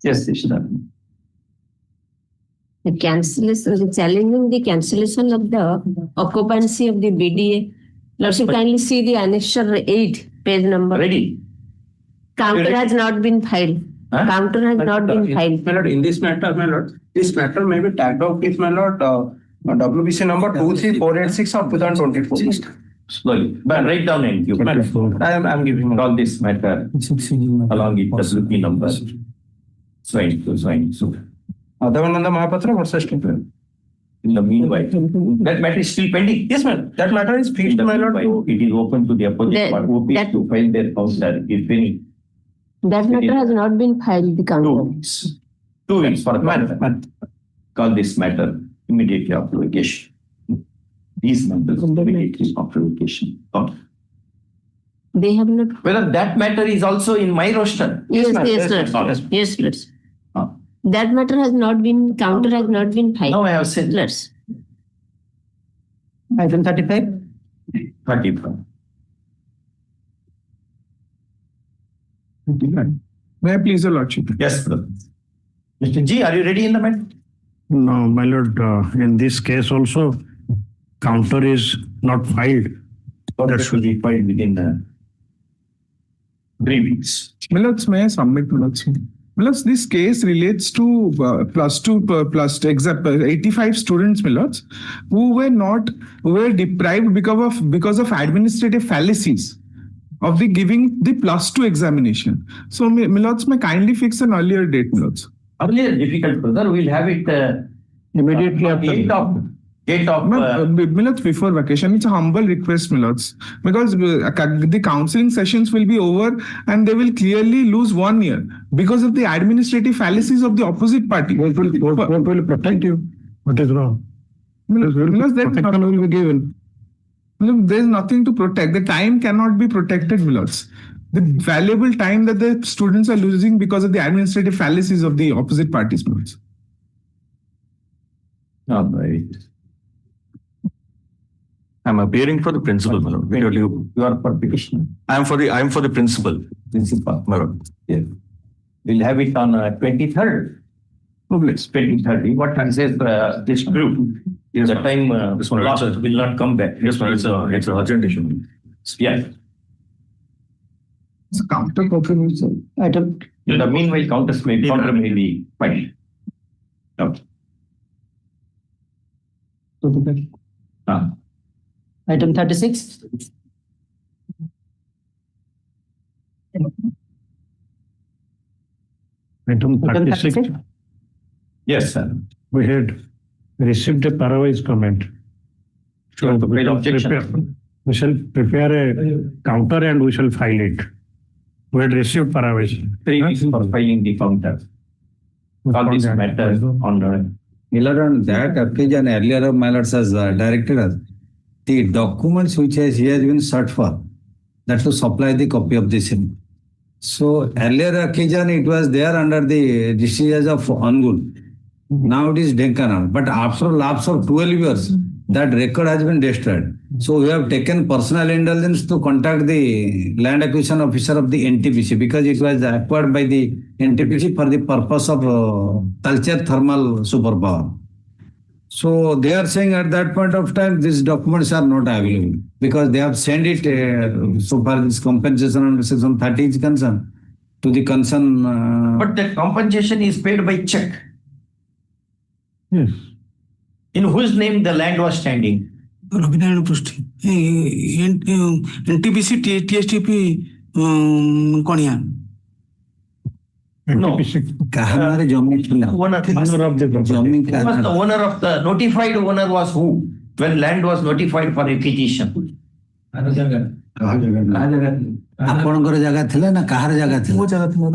Yes, Krishna. The cancellation, challenging the cancellation of the occupancy of the BDA. Lordship, kindly see the annexure 8, page number. Ready. Counter has not been filed. Counter has not been filed. My lord, in this matter, my lord, this matter may be tagged off with, my lord, WBC number 23486 of 2024. Slowly. But write down and give. I'm giving all this matter along with the WP number. So. Adhavananda Mahapatra versus Tipper. In the meanwhile, that matter is still pending. Yes, ma'am. That matter is fixed, my lord. It is open to the opposite party to file their counter, if any. That matter has not been filed, the counter. 2 weeks. 2 weeks for a matter. Call this matter immediately after vacation. These matters immediately after vacation. They have not. Whether that matter is also in my roster? Yes, Lord. That matter has not been, counter has not been filed. No, I have said. Item 35. 35. May I please, your lordship? Yes, brother. Mr. G, are you ready in the matter? No, my lord, in this case also, counter is not filed. That should be filed within 3 weeks. My lords, may I submit, my lords? My lords, this case relates to plus 85 students, my lords, who were deprived because of administrative fallacies of the giving the +2 examination. So, my lords, may kindly fix an earlier date, my lords. Earlier difficult, brother. We'll have it immediately after. Milords, before vacation, it's a humble request, Milords, because the counseling sessions will be over and they will clearly lose 1 year because of the administrative fallacies of the opposite party. What will protect you? What is wrong? Milords, protection will be given. There is nothing to protect. The time cannot be protected, Milords. The valuable time that the students are losing because of the administrative fallacies of the opposite parties, Milords. All right. I'm appearing for the principal, my lord. You are for petitioner. I am for the principal. Principal. My lord. Yeah. We'll have it on 23rd. It's 2030. What time says this group? Yes, the time lost will not come back. Yes, ma'am. It's an urgent issue. Yeah. It's a counter item. In the meanwhile, counter may be filed. Okay. Item 36. Item 36. Yes, sir. We had received a Parawise comment. Sure, to file objection. We shall prepare a counter and we shall file it. We had received Parawise. 3 weeks for filing the counter. All this matter on Miller, on that occasion, earlier my lords has directed us, the documents which he has been sought for, that to supply the copy of the same. So earlier occasion it was there under the discharge of Hon'Ble. Now it is Denkanal. But after lapse of 12 years, that record has been destroyed. So we have taken personal indulgence to contact the land acquisition officer of the NTPC because it was acquired by the NTPC for the purpose of culture thermal superpower. So they are saying at that point of time, these documents are not available because they have sent it so far this compensation under section 30 is concerned to the concern. But the compensation is paid by check. Yes. In whose name the land was standing? NTPC TSTP Konya. No. Kahanare Jami Owner of the owner of the notified owner was who? When land was notified for acquisition. ଆପଣଙ୍କର ଜାଗା ଥିଲା ନା କାହାର ଜାଗା ଥିଲା? ମୋ ଜାଗା ଥିଲା।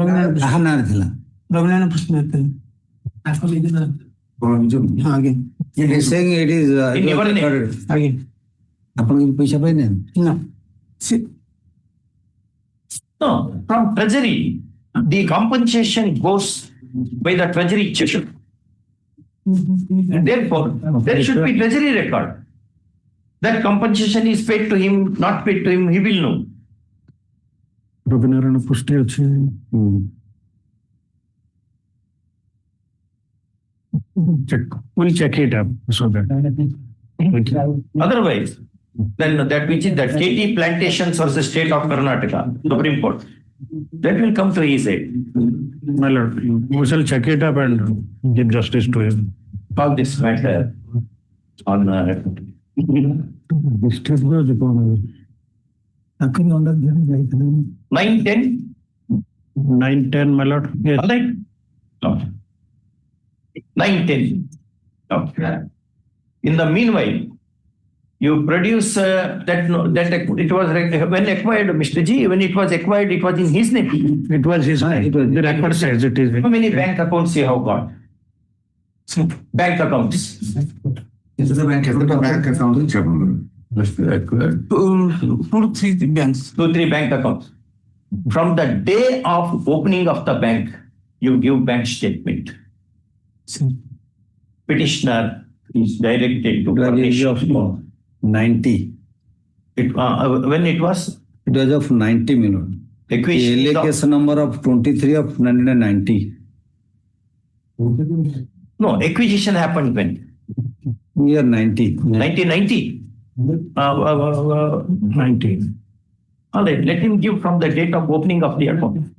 କାହା ନାଁରେ ଥିଲା? ରବିନାରାୟଣ ପୃଷ୍ଠ ଥିଲା। It is saying it is in your name. ଆପଣ କିଛି ପଇସା ପାଇନାହାନ୍ତି? No, from treasury. The compensation goes by the treasury check. And therefore, there should be treasury record. That compensation is paid to him, not paid to him, he will know. Rabinarana Pushti achi. Check. We'll check it up so that. Otherwise, then that which is that KT plantations was the state of Karnataka, Supreme Court. That will come to his aid. My lord, we shall check it up and give justice to him. Call this matter on 9-10. 9-10, my lord. Yes. All right. Okay. 9-10. Okay. In the meanwhile, you produce that it was when acquired, Mr. G. When it was acquired, it was in his name. It was his name. The record says it is. How many bank accounts you have got? Bank accounts. This is the bank account in Tribunal. 2-3 banks. 2-3 bank accounts. From the day of opening of the bank, you give bank statement. Petitioner is directed to furnish 90. When it was? It was of 90 minutes. Acquisition case number of 23 of 1990. No, acquisition happened when? Year 90. 1990. 19. All right, let him give from the date of opening of the account.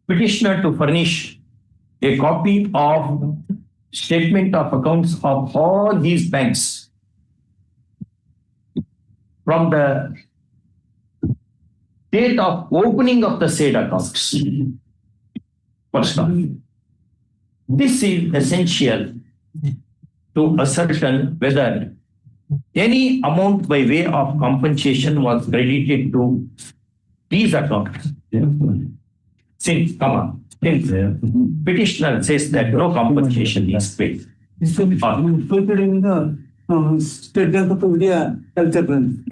Petitioner to furnish a copy of statement of accounts of all these banks from the date of opening of the said accounts. First off, this is essential to ascertain whether any amount by way of compensation was credited to these accounts. Since petitioner says that no compensation is paid. State Bank of India culture plan.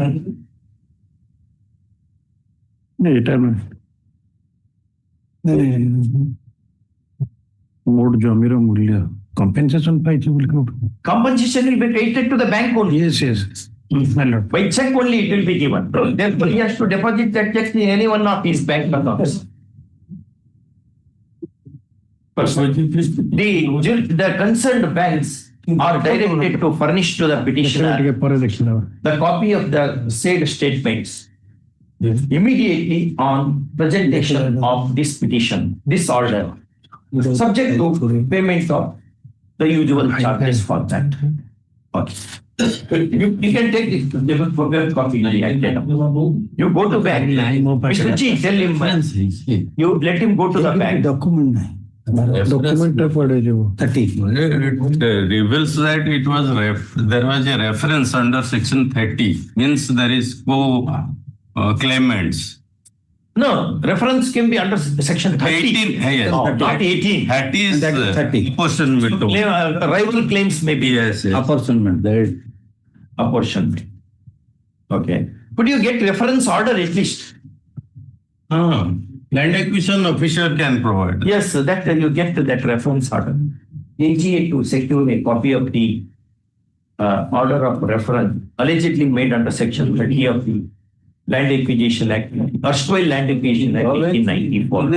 More Jamira Mulia. Compensation paid. Compensation will be credited to the bank only. Yes, yes. My lord. By check only it will be given. Therefore, he has to deposit that check in any one of his bank accounts. The concerned banks are directed to furnish to the petitioner the copy of the said statements immediately on presentation of this petition, this order, subject to payment of the usual charges for that. Okay. You can take this copy. You go to bank. Mr. G, tell him. You let him go to the bank. Document It reveals that it was there was a reference under section 30, means there is co-claimants. No, reference can be under section 30. 18, yes. No, not 18. 30 is 30. apportionment. Rival claims may be. Yes, yes. Apportionment. Apportionment. Okay. Could you get reference order at least? Land acquisition officer can provide. Yes, that you get that reference order. AGA to secure a copy of the order of reference allegedly made under section 30 of the Land Acquisition Act, erstwhile Land Acquisition Act 1894.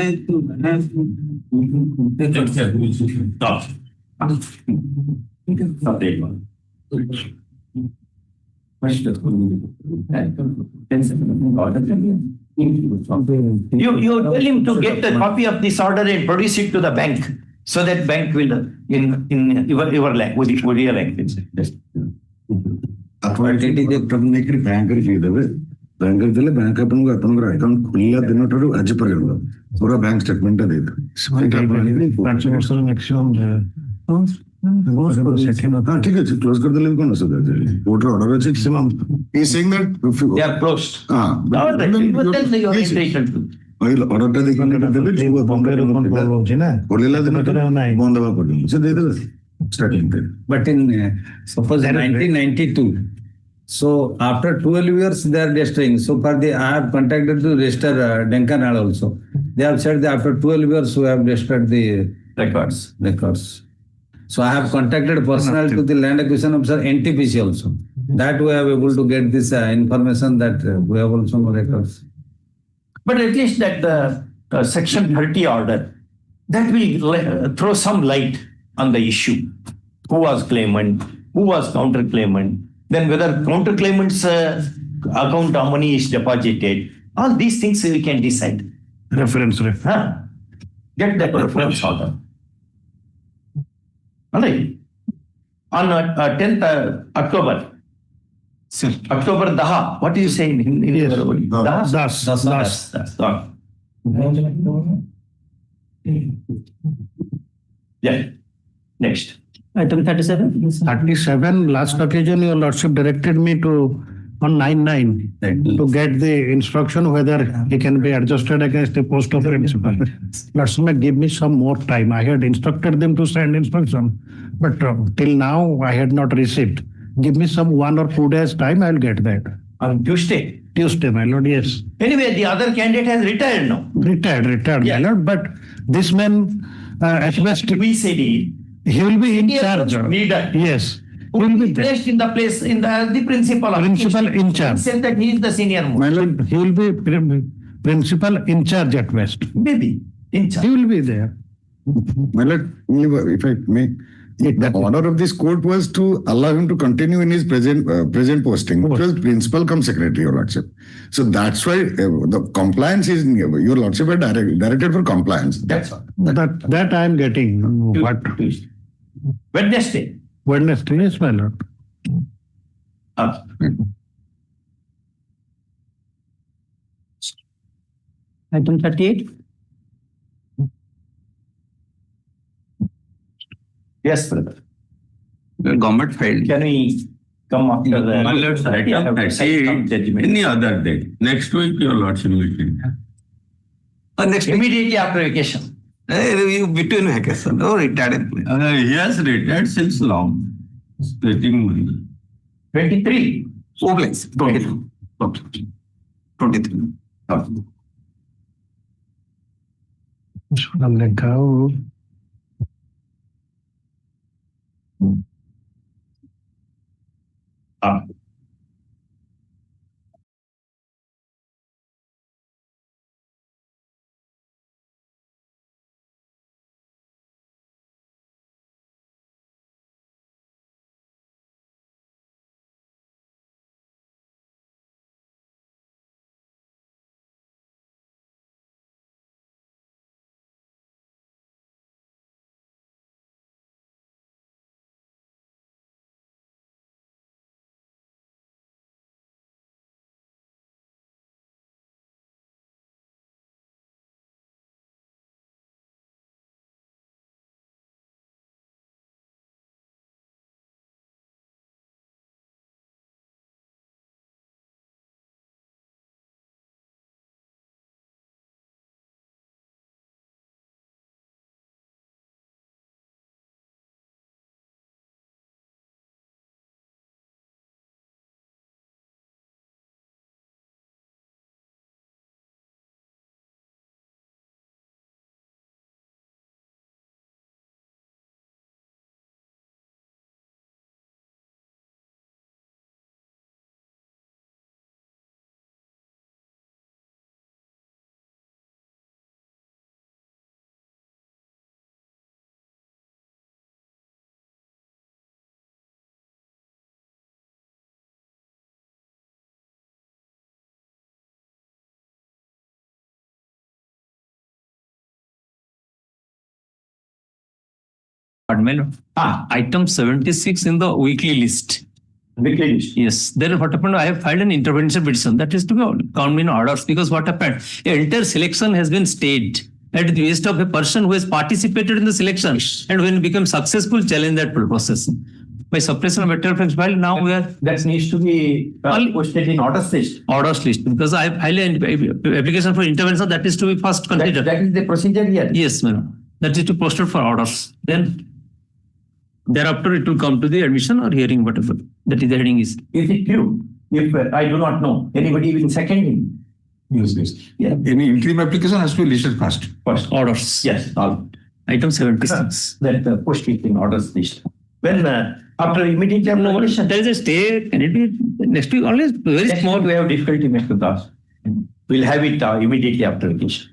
You tell him to get a copy of this order and produce it to the bank, so that bank will in your language, your language. Bank bank account खुला दिन आज पूरा bank statement ठीक है close कर देले कौन court order अछि he is saying that they are closed ऑर्डरটা দেখি দেবে যে বম্বে রেকর্ড হচ্ছে না বলেলা দিন বন্ধ হওয়া পড়লো সে দিয়ে দেবে starting but in suppose 1992. So after 12 years they are registering. So far I have contacted to register Denkanal also. They have said that after 12 years we have registered the records. So I have contacted personal to the land acquisition officer NTPC also. That we have able to get this information that we have also no records. But at least that the section 30 order that will throw some light on the issue. Who was claimant? Who was counter claimant? Then whether counterclaimant's account of money is deposited, all these things we can decide. Reference. Get that reference order. All right. On 10th October. October Daha. What do you say in yes. Das. Yeah. Next. Item 37. 37, last occasion your lordship directed me to on 9/9 to get the instruction whether he can be adjusted against the post of principal. Lordship, give me some more time. I had instructed them to send instruction, but till now I had not received. Give me some 1 or 2 days time, I'll get that. On Tuesday, my lord, yes. Anyway, the other candidate has retired now. Retired, my lord, but this man at best we said he will be in charge. Yes. He will be placed in the place in the principal in charge. Said that he is the senior most. He will be principal in charge at best. Maybe in charge. He will be there. My lord, if I may, the order of this court was to allow him to continue in his present posting, which was principal cum secretary, your lordship. So that's why the compliance is your lordship had directed for compliance. That's all. That I am getting. What? Wednesday, yes, my lord. Item 38. Yes, brother. The government filed. Can we come after the any other day? Next week, your lordship will be. Next immediately after vacation. Between vacation. Oh, retired. He has retired since long. Splitting money. 23. Oh, please. 23. 23. pardon me. Item 76 in the weekly list. Weekly list. Yes. Then what happened? I have filed an intervention petition that is to be count in orders, because what happened? The entire selection has been stayed at the waste of a person who has participated in the selection, and when it becomes successful, challenge that process. By suppression of material facts filed, now we are. That needs to be posted in orders list. Orders list, because I have filed an application for intervention that is to be first considered. That is the procedure here. Yes, madam. That is to be posted for orders. Then thereafter it will come to the admission or hearing, whatever that is the heading is. Is it true? If I do not know, anybody will second him. Yes. Yeah. Any interim application has to be listed first. First. Orders. Yes. All. Item 76. That post it in orders list. When after immediate examination, there is a stay. Can it be next week? Only very small. We have difficulty, Mr. Das. We'll have it immediately after vacation.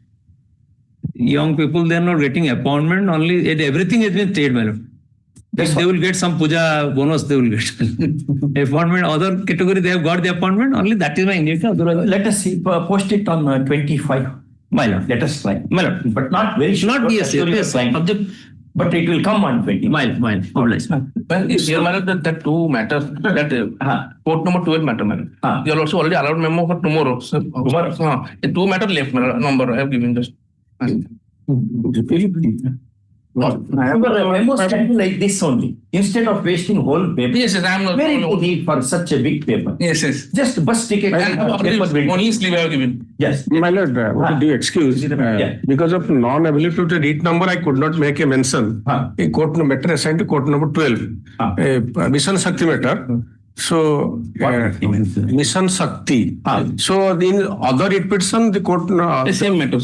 Young people, they are not getting appointment. Only everything has been stayed, madam. If they will get some puja bonus, they will get appointment. Other category, they have got the appointment. Only that is my indication. Otherwise, let us see, post it on 25. My lord. Let us try. My lord. But not very sure. Not yes. Object. But it will come on 20. Mile. Obliged. Well, here, madam, that two matters, that court number 12 matter, madam. You are also already allowed memo for tomorrow. So, tomorrow, two matter left, madam, number I have given just. Memo stand like this only. Instead of wasting whole paper. Yes, I am not. Very no need for such a big paper. Yes. Just bus ticket. Only sleeve I have given. Yes. My lord, do you excuse? Because of non-availability of the read number, I could not make a mention. A court matter assigned to court number 12. Mission Shakti matter. So, Mission Shakti. So, in other read petition, the court. Same matter.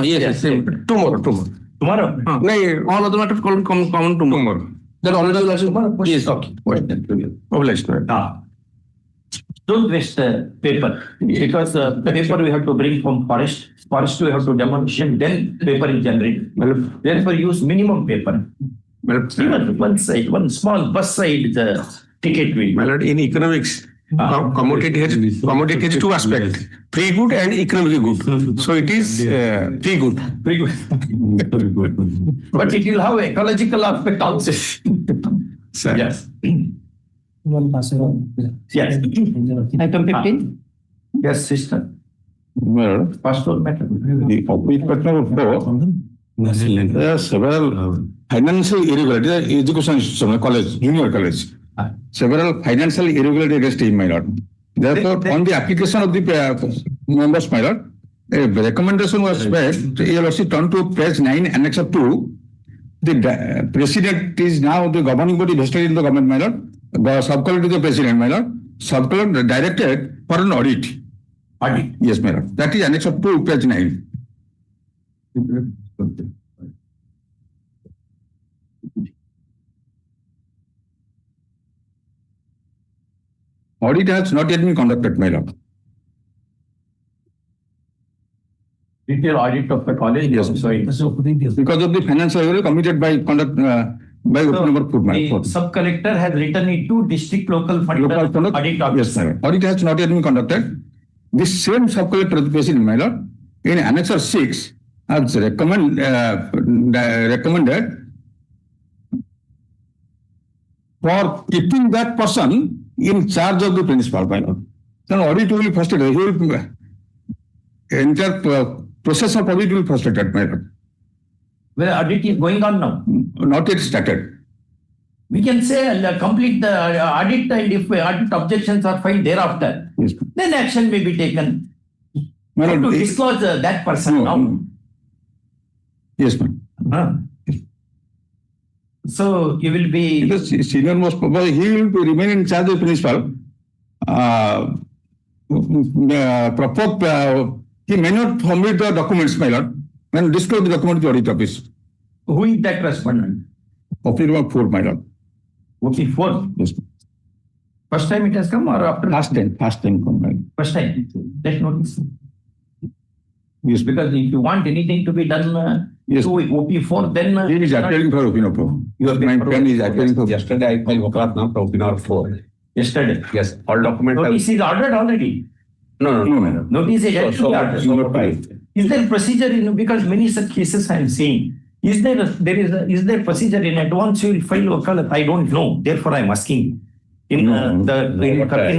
Yes, same matter. Tomorrow. No, all other matters come tomorrow. That already tomorrow. Yes. Okay. Obliged. Don't waste paper, because paper we have to bring from forest we have to demolition, then paper is generated. Therefore, use minimum paper. Even one side, one small bus side, the ticket will. My lord, in economics, commodity has two aspects: free good and economically good. So it is free good. But it will have ecological aspect also. Yes. Yes. Item 15. Yes, sister. Well, Passport matter. the office number 4, there are several financial irregularities, education system, college, junior college. Several financial irregularities against him, my lord. Therefore, on the application of the members, my lord, a recommendation was made. He also turned to page 9, annex 2. The president is now the governing body vested in the government, my lord. The sub-collector is the president, my lord. Sub-collector directed for an audit. Audit? Yes, my lord. That is annex 2, page 9. Audit has not yet been conducted, my lord. Detailed audit of the college? Yes. Because of the financial error committed by by number 4. The sub-collector has written it to district local fund audit officer. Yes, sir. Audit has not yet been conducted. This same sub-collector, the president, my lord, in annex 6, has recommended for keeping that person in charge of the principal, my lord. Then audit will be frustrated. He will entire process of audit will be frustrated, my lord. Well, audit is going on now. Not yet started. We can say complete the audit, and if audit objections are filed thereafter, yes, then action may be taken. My lord, to disclose that person now. Yes, ma'am. So you will be. Because senior most probably he will remain in charge of the principal. He may not submit the documents, my lord, and disclose the document to the audit office. Who is that respondent? Office number 4, my lord. Office 4? Yes. First time it has come or after? First time come, my lord. First time. That notice. Yes. Because if you want anything to be done yes, to OP4, then. He is appearing for opinion 4. My friend is appearing for. Yesterday I filed Wakalat now for opinion 4. Yesterday? Yes. All documents. Notice is ordered already? No, Notice is actually ordered. Is there procedure because many such cases I am seeing. Is there procedure in advance you will file wakalat? I don't know. Therefore, I'm asking. In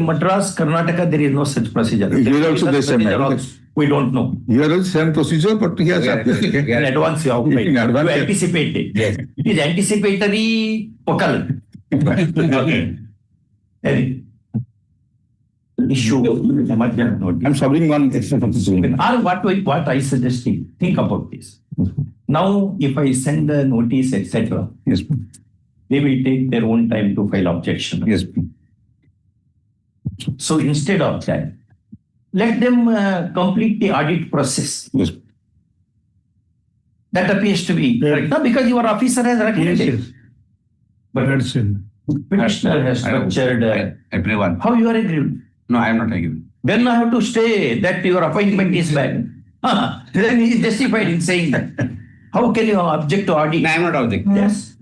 Madras, Karnataka, there is no such procedure. Here also the same. We don't know. Here also same procedure, but he has In advance, you have to In advance, you anticipate it. Yes. It is anticipatory wakalat. Okay. Any issue. I'm solving one extra procedure. Or what I suggest, think about this. Now, if I send the notice, etc., yes, they will take their own time to file objection. Yes. So instead of that, let them complete the audit process. Yes. That appears to be correct. No, because your officer has recommended. Yes. But petitioner has structured. Everyone. How you are agreed? No, I am not agreeing. Then I have to say that your appointment is bad. Then he is justified in saying that. How can you object to audit? No, I am not objecting. Yes.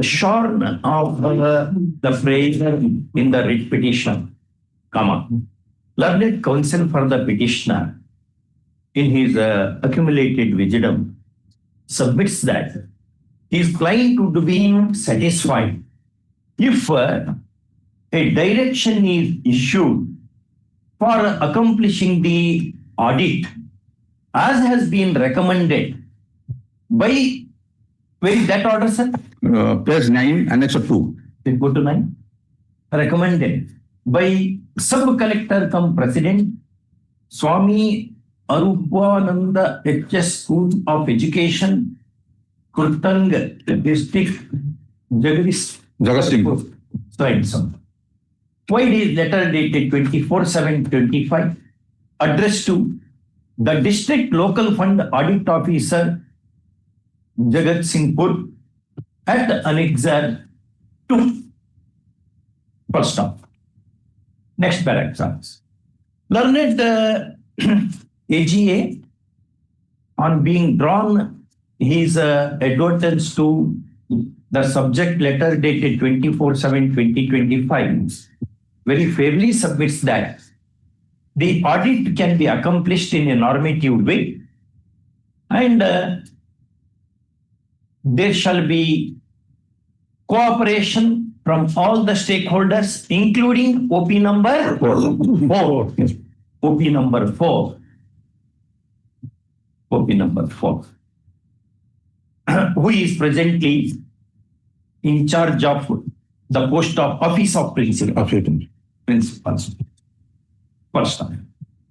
Shorn of the phrase in the writ petition, comma. Learned counsel for the petitioner, in his accumulated wisdom, submits that his client would be satisfied if a direction is issued for accomplishing the audit as has been recommended by, where is that order, sir? Page 9, Annex 2. Go to 9. Recommended by Sub-Collector cum President Swami Arupananda HS School of Education, Kurtang District, Jagatsinghpur. So and so. Why is letter dated 24/7/25 addressed to the District Local Fund Audit Officer, Jagatsinghpur, at Annexure 2. First stop. Next paragraph. Learned AGA, on being drawn his advertence to the subject letter dated 24/7/2025, very fairly submits that the audit can be accomplished in a normative way, and there shall be cooperation from all the stakeholders, including OP number 4. OP number 4. OP number 4. Who is presently in charge of the post of Office of Principals. First time.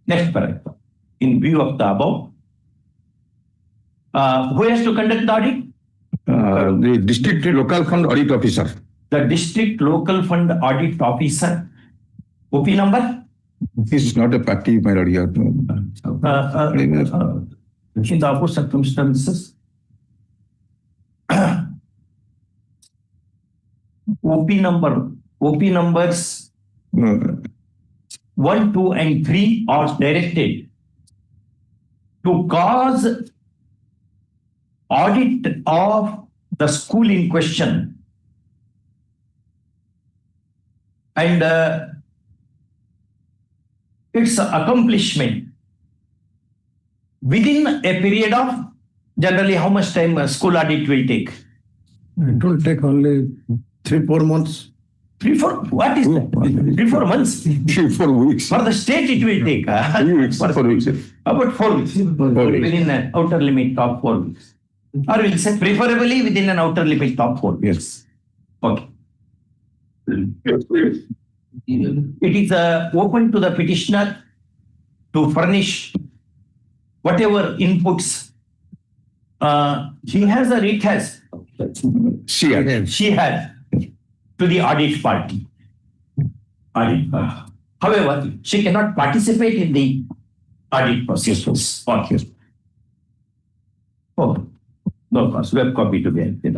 Next paragraph. In view of the above, who has to conduct the audit? The District Local Fund Audit Officer. The District Local Fund Audit Officer. OP number? This is not a party, my lord. In the above circumstances, OP numbers 1, 2, and 3 are directed to cause audit of the school in question and its accomplishment within a period of, generally, how much time a school audit will take? It will take only 3-4 months. 3-4? What is that? 3-4 months? 3-4 weeks. For the state, it will take. 3 weeks. 4 weeks. About 4 weeks. Within an outer limit of 4 weeks. Or we'll say preferably within an outer limit of 4 weeks. Yes. Okay. It is open to the petitioner to furnish whatever inputs he has or it has. She had to the audit party. However, she cannot participate in the audit process. Okay. Oh, no cost. Web copy to be edited.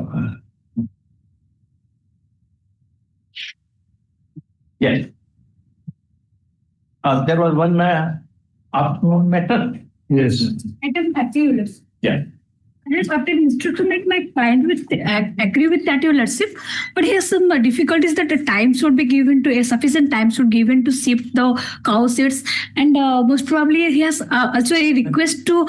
Yes. There was one afternoon matter. Yes. Item 30. Yeah. Yes, after instruction, like my client with agree with that, your lordship, but he has some difficulties that the time should be given to a sufficient time should given to shift the cow seeds, and most probably he has also a request to,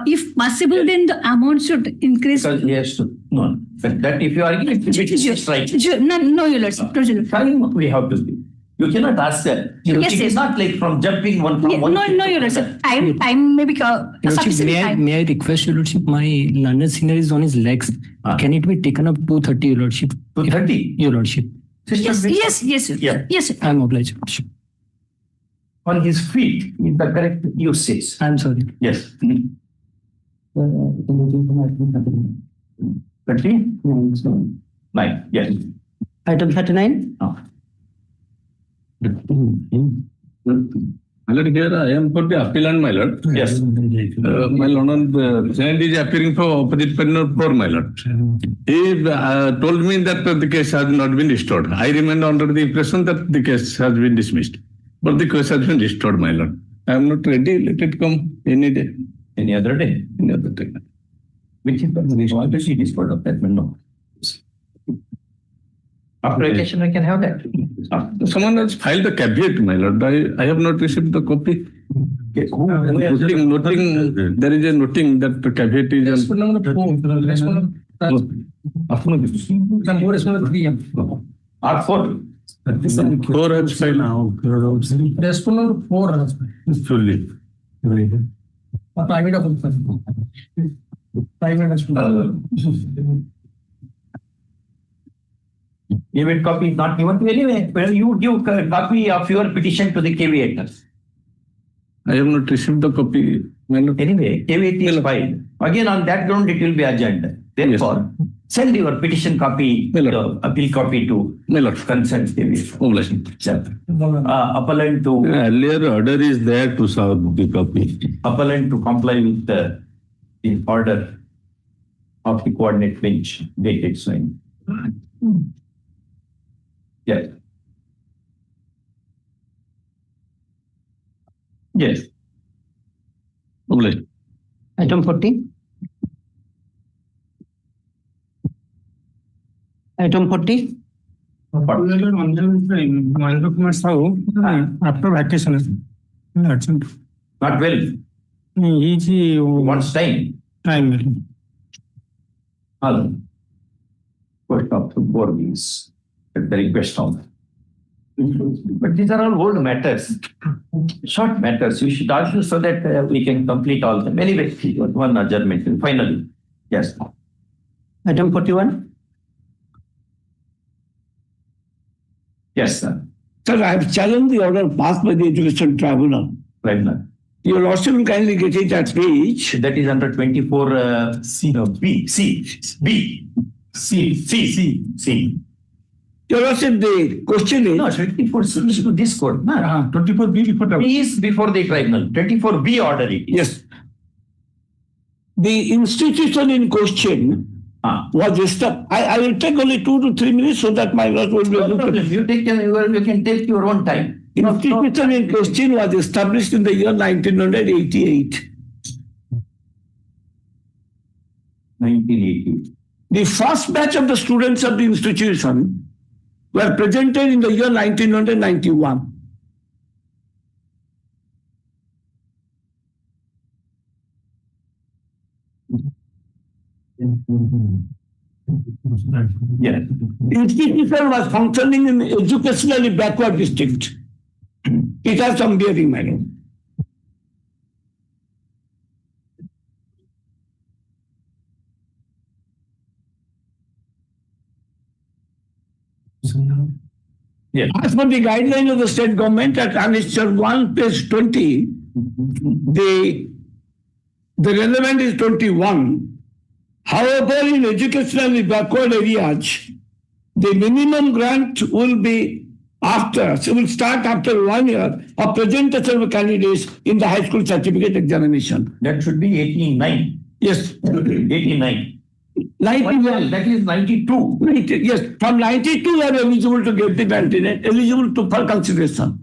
if possible, then the amount should increase. Because he has to no. But that if you argue, it is right. No, your lordship. Time we have to be. You cannot ask that. Yes, it is not like from jumping one from one. No, your lordship. Time maybe sufficient time. May I request your lordship, my learned senior is on his legs. Can it be taken up 2:30, your lordship? 2:30? Your lordship. Yes. I am obliged, your lordship. On his feet is the correct usage. I am sorry. Yes. 30? 9. Yes. Item 39. My lord, here I am for the appellant, my lord. Yes. My lord, the client is appearing for opposite panel 4, my lord. He told me that the case has not been restored. I remained under the impression that the case has been dismissed. But the case has been restored, my lord. I am not ready. Let it come any day. Any other day? Any other day. Which is the want to see this part of that window. After occasion, I can have that. Someone has filed the caveat, my lord. I have not received the copy. Noting, there is a noting that the caveat is on. Number 4. R4. 4 has filed now. Respondent number 4 has Fully. private officer. Private respondent. Even copy is not given to anyway. Well, you give a copy of your petition to the caveators. I have not received the copy. Anyway, caveat is filed. Again, on that ground, it will be adjourned. Therefore, send your petition copy, appeal copy to concerned caveat. Appellant to earlier order is there to serve the copy. Appellant to comply with the order of the coordinate bench dated sign. Yes. Yes. Item 40. Item 40. After vacation. Not well. He wants time. Hello. First of the 4 weeks at the request of. But these are all old matters, short matters. You should argue so that we can complete all them. Anyway, one adjournment finally. Yes. Item 41. Yes, sir. Sir, I have challenged the order passed by the Education Tribunal. Your Lordship will kindly get it at page. That is under 24 C. Your Lordship, the question is... No, 24 C is to this court. 24B before the... B is before the tribunal. 24B order it is. Yes. The institution in question was established. I will take only 2 to 3 minutes so that my Lord will be able to... You can take your own time. Institution in question was established in the year 1988. 1980. The first batch of the students of the institution were presented in the year 1991. Yes. The institution was functioning in educationally backward district. It has some bearing, my lord. Yes. As per the guideline of the state government at Annexure 1, page 20, the relevant is 21. However, in educationally backward areas, the minimum grant will start after 1 year of presentation of candidates in the high school certificate examination. That should be 89. Yes. 89. 91. That is 92. Yes, from 92 you are eligible to get the maintenance, eligible to for consideration.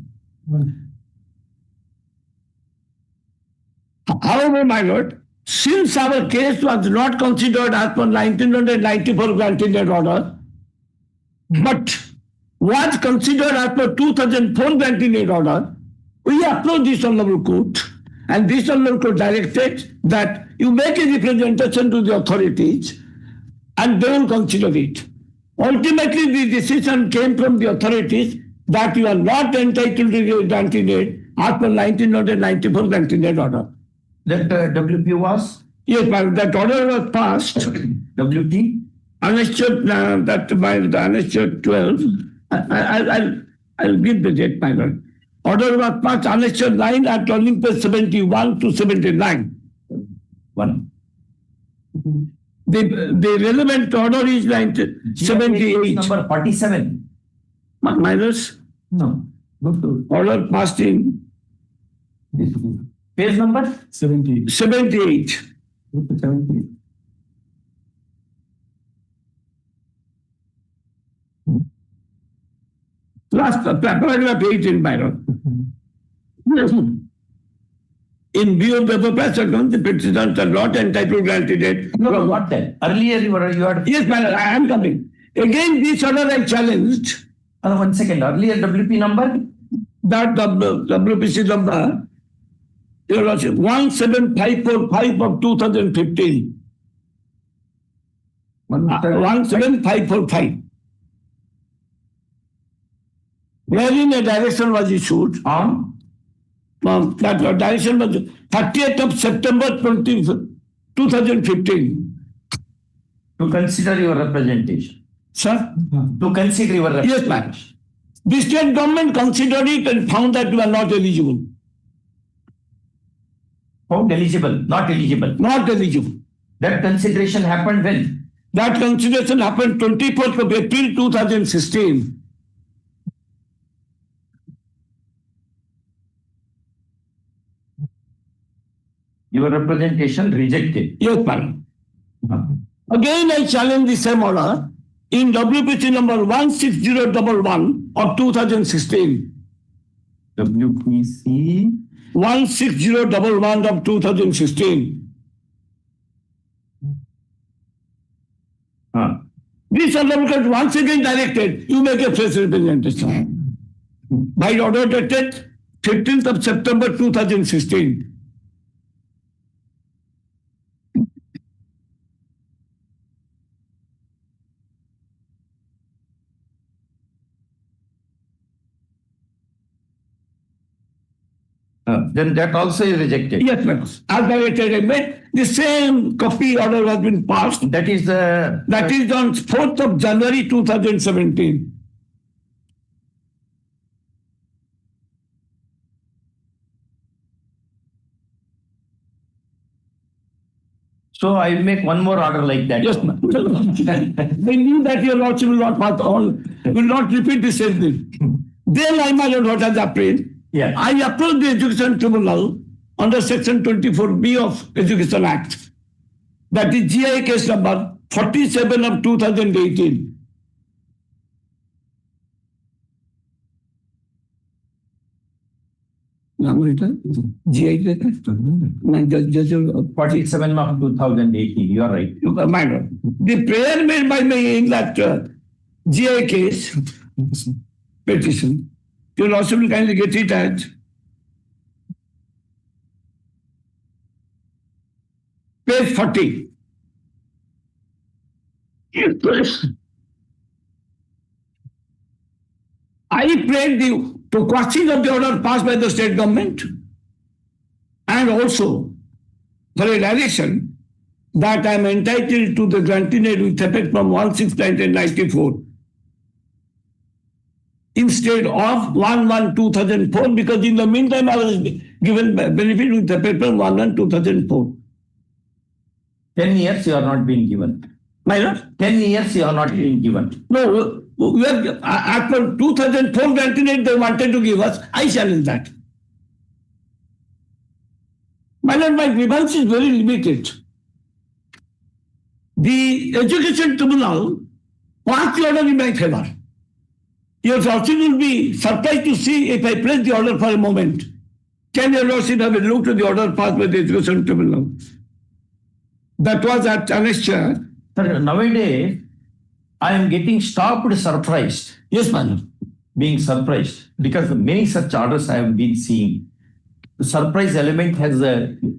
However, my lord, since our case was not considered as per 1994 granted order, but was considered as per 2004 granted order, we approached this Honorable Court, and this Honorable Court directed that you make a representation to the authorities and they will consider it. Ultimately, the decision came from the authorities that you are not entitled to the granted aid as per 1994 granted order. That WP was? Yes, but that order was passed. WT? Annexure, that by the Annexure 12. I'll give the date, my lord. Order was passed, Annexure 9 at turning page 71 to 79. One. The relevant order is 78. Number 47. Minus? No. Order passed in page number? 78. 78. Last paragraph 18, Byron. In view of the purpose account, the petitioners are not entitled to granted aid. No, what then? Earlier you had... Yes, madam, I am coming. Again, this order I challenged. 1 second. Earlier WP number? That WPC number, 17545 of 2015. 17545. Wherein a direction was issued. That direction was 30th of September 2015. To consider your representation. Sir? To consider your representation. Yes, ma'am. The state government considered it and found that you are not eligible. Found eligible, not eligible. Not eligible. That consideration happened when? That consideration happened 24th of April 2016. Your representation rejected. Yes, madam. Again, I challenge the same order in WPC number 16011 of 2016. WPC 16011 of 2016. This Honorable Court once again directed, you make a fresh representation. By order dated 15th of September 2016. Then that also is rejected. Yes, ma'am. As I made, the same copy order has been passed. That is on 4th of January 2017. So I will make one more order like that. Yes, ma'am. They knew that your lordship will not pass on, will not repeat the same thing. Then I might what has happened. Yeah. I approached the Education Tribunal under Section 24B of Education Act. That is GI case number 47 of 2018. GI case? 47 of 2018. You are right. Minor. The prayer made by me in that GI case petition. You will also kindly get it at page 40. I prayed to question of the order passed by the state government and also for a direction that I am entitled to the granting aid with effect from 1/6/1994. Instead of 1/1/2004, because in the meantime I was given benefit with the paper 1/1/2004. 10 years you are not being given. My lord? 10 years you are not being given. No, we are, after 2004 granting aid they wanted to give us. I challenge that. My lord, my grievance is very limited. The Education Tribunal passed the order in my favor. Your lordship will be surprised to see if I press the order for a moment. Can your lordship have a look to the order passed by the Education Tribunal? That was at annexure. Sir, nowadays, I am getting stopped surprised. Yes, madam. Being surprised because many such orders I have been seeing. The surprise element has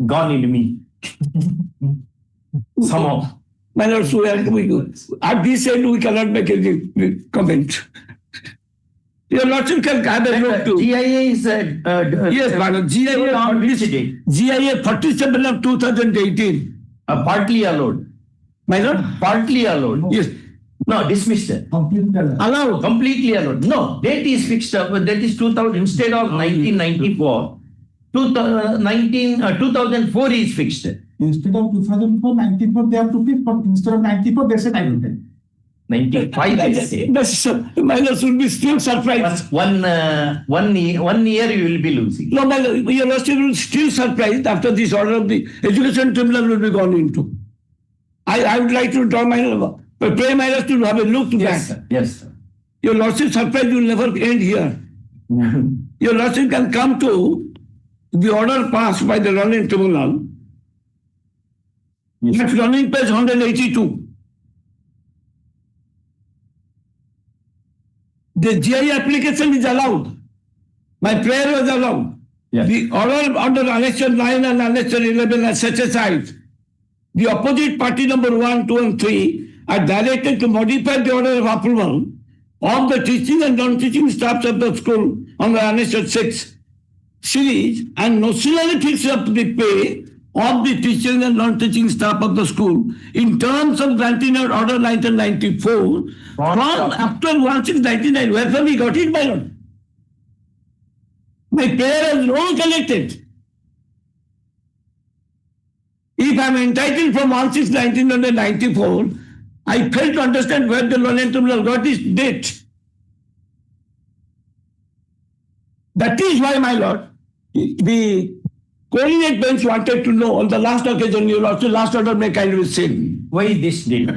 gone in me. Somehow. My lord, so at this end we cannot make any comment. Your lordship can have a look to. GIA is yes, madam. GIA 47 of 2018. Partly allowed. My lord? Partly allowed. Yes. No, dismissed. Allowed. Completely allowed. No, date is fixed up. That is 2000 instead of 1994. 2004 is fixed. Instead of 2004, 94 they have to pick, but instead of 94 they said I will take. 95 is my lord should be still surprised. One year you will be losing. No, my lord, your lordship will still surprised after this order of the education tribunal will be gone into. I would like to draw my pray my lord to have a look to Yes, that. sir. Yes, sir. Your lordship surprise will never end here. Your lordship can come to the order passed by the learning tribunal. That's learning page 182. The GI application is allowed. My prayer was allowed. Yes. The order under annexure 9 and annexure 11 are set aside. The opposite party number 1, 2, and 3 are directed to modify the order of approval of the teaching and non-teaching staffs of the school on the annexure 6 series and notionally fix up the pay of the teaching and non-teaching staff of the school in terms of granting out order 1994 from after 1699. Wherefore we got it, my lord. My prayer has no collected. If I am entitled from 16/1994, I fail to understand where the learning tribunal got this date. That is why, my lord, the coordinate bench wanted to know on the last occasion, your lordship, last order may kindly say. Why this date?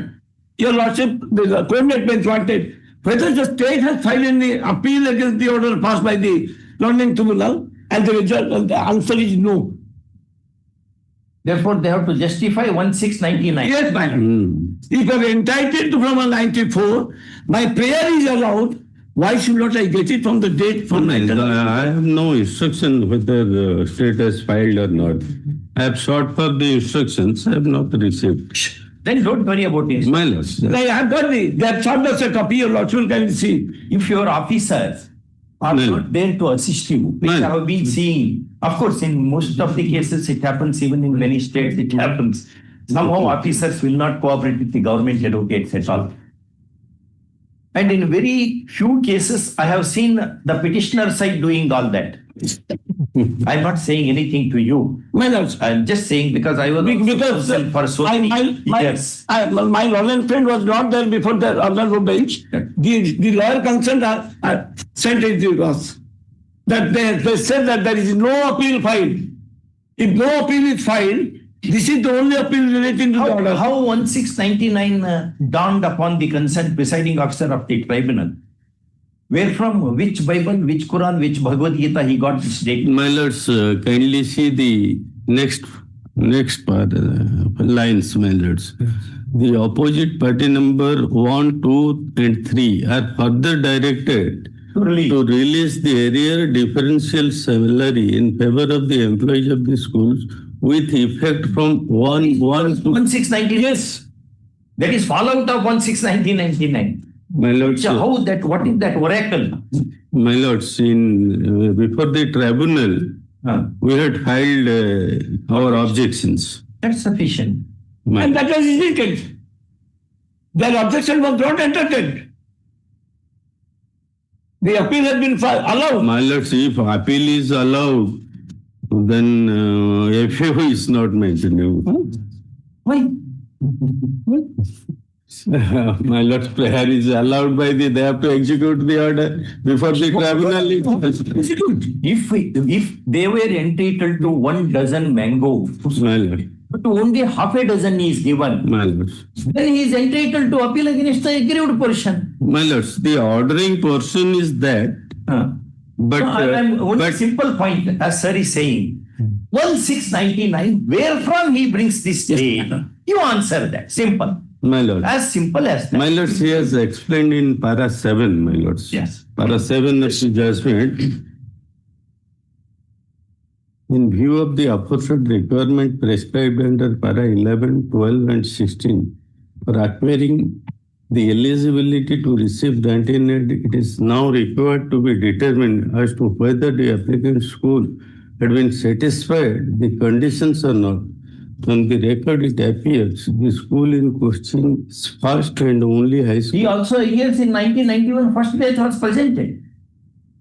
Your lordship, the coordinate bench wanted whether the state has filed any appeal against the order passed by the learning tribunal, and the result, the answer is no. Therefore, they have to justify 1699. Yes, my lord. If you are entitled to from 94, my prayer is allowed. Why should not I get it from the date from I have no instruction whether the state has filed or not. I have sought for the instructions. I have not received. Then don't worry about it. My lord. I have got the, they have sought us a copy, your lordship can see. If your officers are not there to assist you, which I have been seeing, of course, in most of the cases it happens, even in many states it happens. Somehow officers will not cooperate with the government advocates at all. And in very few cases, I have seen the petitioner side doing all that. I'm not saying anything to you. I'm just saying because I was for so many years. My lawyer friend was not there before the honorable bench. The lawyer concerned sent it to us that they said that there is no appeal filed. If no appeal is filed, this is the only appeal relating to the order. How 1699 dawned upon the concerned presiding officer of the tribunal? Where from, which Bible, which Quran, which Bhagavad Gita he got this date? My lords, kindly see the next part, lines, my lords. The opposite party number 1, 2, and 3 are further directed to release the arrear differential salary in favor of the employees of the schools with effect from 1699. Yes. That is fallout of 1699. My lords, how that? What is that oracle? My lords, in before the tribunal, we had filed our objections. That's sufficient. And that was rejected. Their objection was not entertained. The appeal has been allowed. My lords, if appeal is allowed, then FAO is not mentioned. Why? My lord's prayer is allowed by they have to execute the order before the tribunal. If they were entitled to 1 dozen mango, but only half a dozen is given, then he is entitled to appeal against the aggrieved portion. My lords, the ordering portion is that. But one simple point, as sir is saying, 1699, where from he brings this date? You answer that. Simple. My lord. As simple as that. My lords, he has explained in para 7, my lords. Yes. Para 7 of the judgment. In view of the aforesaid requirement prescribed under para 11, 12 and 16 for acquiring the eligibility to receive granting aid, it is now required to be determined as to whether the applicant school had been satisfied the conditions or not. From the record, it appears the school in question is first and only high school. He also hears in 1991 first batch was presented.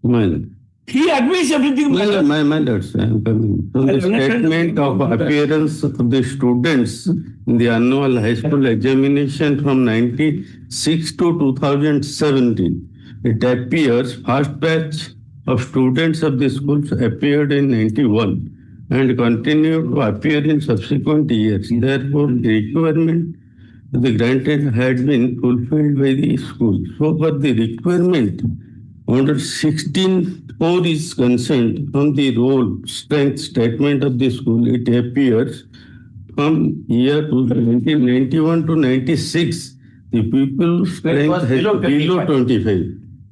My lord. He admits everything. My lords, I am coming. From the statement of appearance of the students in the annual high school examination from 1996 to 2017, it appears first batch of students of the schools appeared in 91 and continued to appear in subsequent years. Therefore, the requirement of the granted had been fulfilled by the school. So far, the requirement under 16.4 is concerned from the role strength statement of the school. It appears from year 1991 to 96, the pupil strength was has below below 25.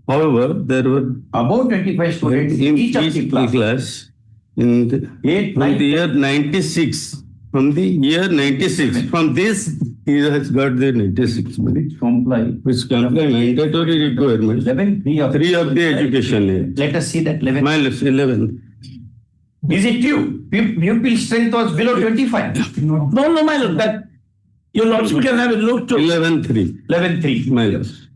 However, there were about 25 students in each of the class. In the year 96, from the year 96, from this he has got the 96 money. Which comply mandatory requirements. 3 of the education year. Let us see that 11. Minus 11. Is it you? Pupil strength was below 25. No, my lord. That your lordship can have a look to 11.3. 11.3. Minus.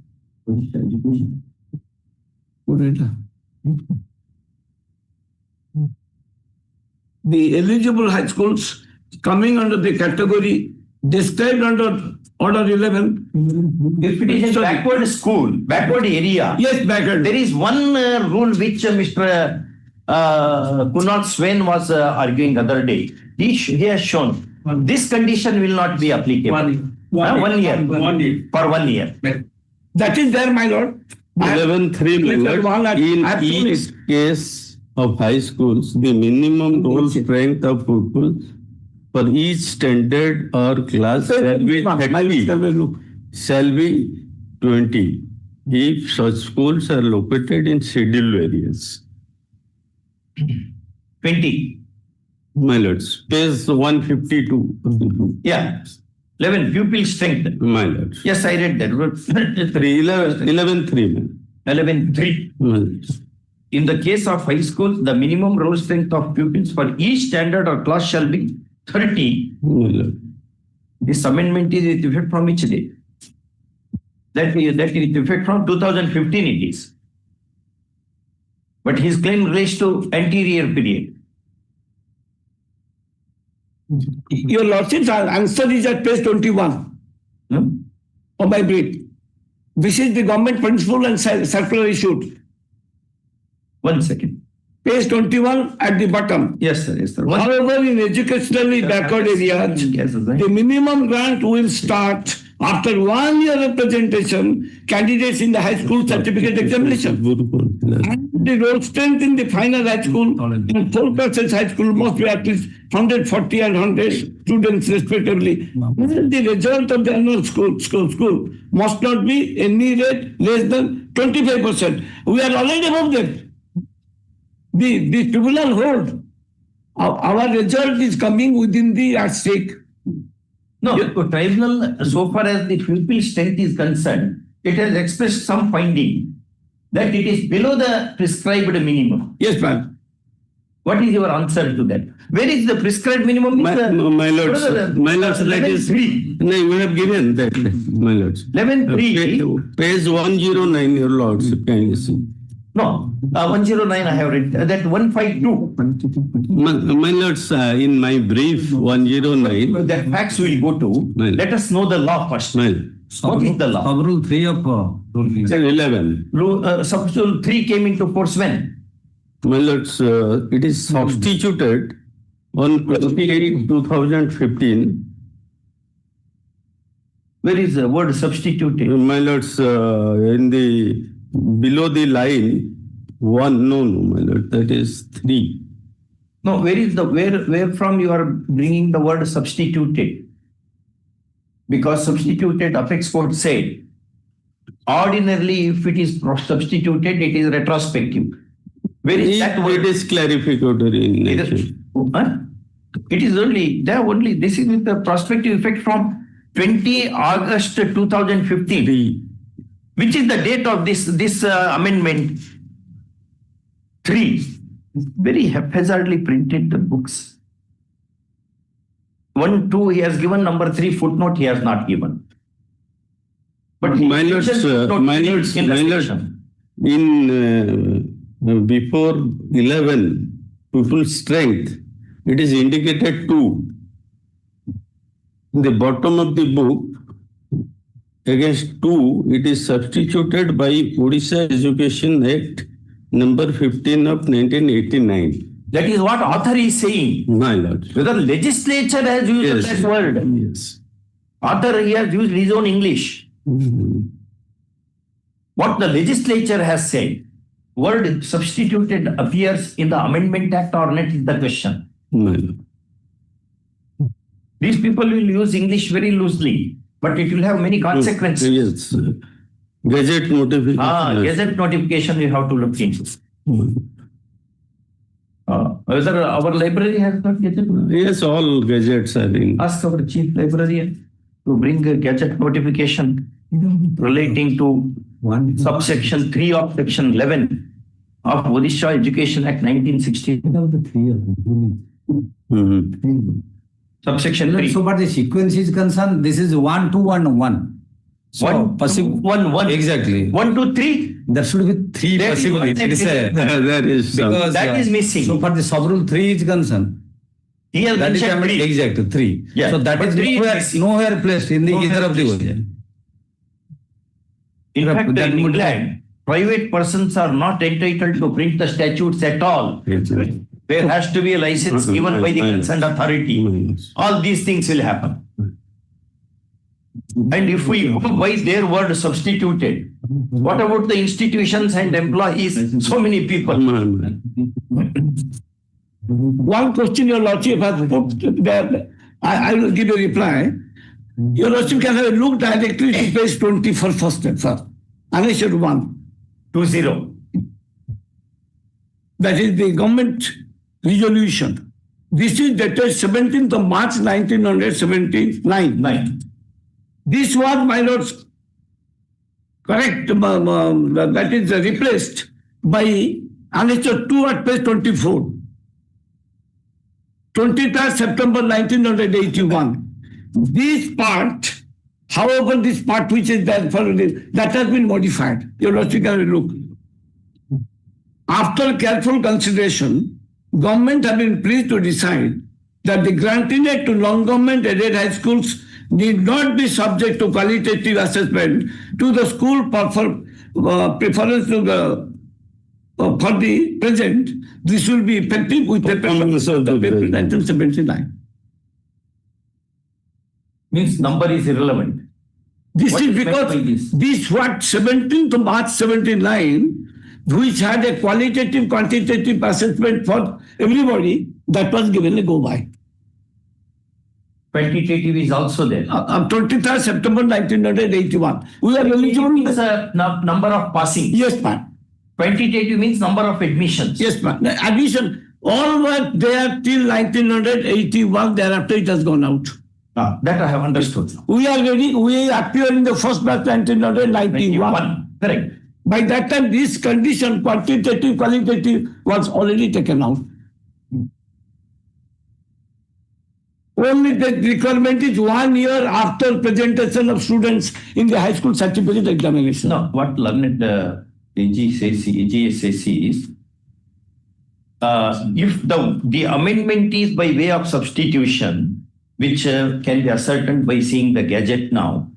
the eligible high schools coming under the category described under Order 11. If it is a backward school, backward area. Yes, backward. There is one rule which Mr. Kunal Swain was arguing other day. He has shown this condition will not be applicable. 1 year. For 1 year. That is there, my lord. 11.3. In each case of high schools, the minimum roll strength of pupils for each standard or class shall be 30, shall be 20 if such schools are located in scheduled areas. 20. My lords, page 152 of the book. Yeah. 11 pupil strength. My lords. Yes, I read that. 11.3. 11.3. In the case of high schools, the minimum roll strength of pupils for each standard or class shall be 30. This amendment is with effect from which day? That is with effect from 2015 it is. But his claim relates to anterior period. Your lordship's answer is at page 21 of my brief. This is the government principle and circular issued. 1 second. Page 21 at the bottom. Yes, sir. Yes, sir. However, in educationally backward areas, the minimum grant will start after 1 year of presentation, candidates in the high school certificate examination. And the roll strength in the final high school and 4% high school must be at least 140 and 100 students respectively. And the result of the annual school must not be any rate less than 25%. We are already above that. The tribunal hold. Our result is coming within the stake. No, the tribunal, so far as the pupil strength is concerned, it has expressed some finding that it is below the prescribed minimum. Yes, ma'am. What is your answer to that? Where is the prescribed minimum? My lords, that is, no, you have given that, my lords. 11.3. Page 109, your lords, can you see? No, 109 I have read. That 152. My lords, in my brief 109. That facts will go to. Let us know the law first. What is the law? Sub-rule 3 of Rule 11. Sub-rule 3 came into force when? My lords, it is substituted on 28 2015. Where is the word substituted? My lords, in the below the line 1, no, my lord, that is 3. No, where is the where from you are bringing the word substituted? because substituted apex court said, ordinarily if it is substituted, it is retrospective. Where is that word? It is clarificatory in nature. It is only, this is with the prospective effect from 20 August 2015. Which is the date of this amendment? 3. Very haphazardly printed the books. 1, 2 he has given, number 3 footnote he has not given. But my lords, in before 11 people's strength, it is indicated 2. In the bottom of the book, against 2, it is substituted by Odisha Education Act number 15 of 1989. That is what author is saying. My lord. Whether legislature has used that word. Yes. Author, he has used his own English. What the legislature has said, word substituted appears in the Amendment Act or not is the question. My lord. These people will use English very loosely, but it will have many consequences. Yes. Gazette notification. Gazette notification we have to look into. Whether our library has got gazette? Yes, all gazettes are in. Ask our chief librarian to bring a gazette notification relating to subsection 3 of section 11 of Odisha Education Act 1960. Subsection 3. So, but the sequence is concerned, this is 1, 2, 1, 1. So, 1. Exactly. 1, 2, 3. There should be 3 possible. There is because that is missing. So, for the sub-rule 3 is concerned. He has That is mentioned 3. exactly 3. Yeah, so that is nowhere placed in the either of the order. In fact, in England, private persons are not entitled to print the statutes at all. There has to be a license given by the concerned authority. All these things will happen. And if we go by their word substituted, what about the institutions and employees? So many people. One question your lordship has put there, I will give a reply. Your lordship can have a look directly to page 20 for first and first. Annexure 120. That is the government resolution. This is dated 17th of March 1979. This was, my lords, correct, that is replaced by Annexure 2 at page 24. 23rd September 1981. This part, however, this part which is there for that has been modified. Your lordship can look. After careful consideration, government have been pleased to decide that the granting aid to non-government aided high schools need not be subject to qualitative assessment to the school preference to the for the present. This will be effective with the April 1979. Means number is irrelevant. This is because this what 17th of March 79, which had a qualitative, quantitative assessment for everybody, that was given a go by. Quantitative is also there. 23rd September 1981. We are eligible. Means a number of passing. Yes, ma'am. Quantitative means number of admissions. Yes, ma'am. Admission, all were there till 1981. Thereafter, it has gone out. That I have understood. We are ready. We appear in the first batch 1991. Correct. By that time, this condition, quantitative, qualitative, was already taken out. Only the requirement is 1 year after presentation of students in the high school certificate examination. No, what learned AGSAC is, if the amendment is by way of substitution, which can be ascertained by seeing the gadget now,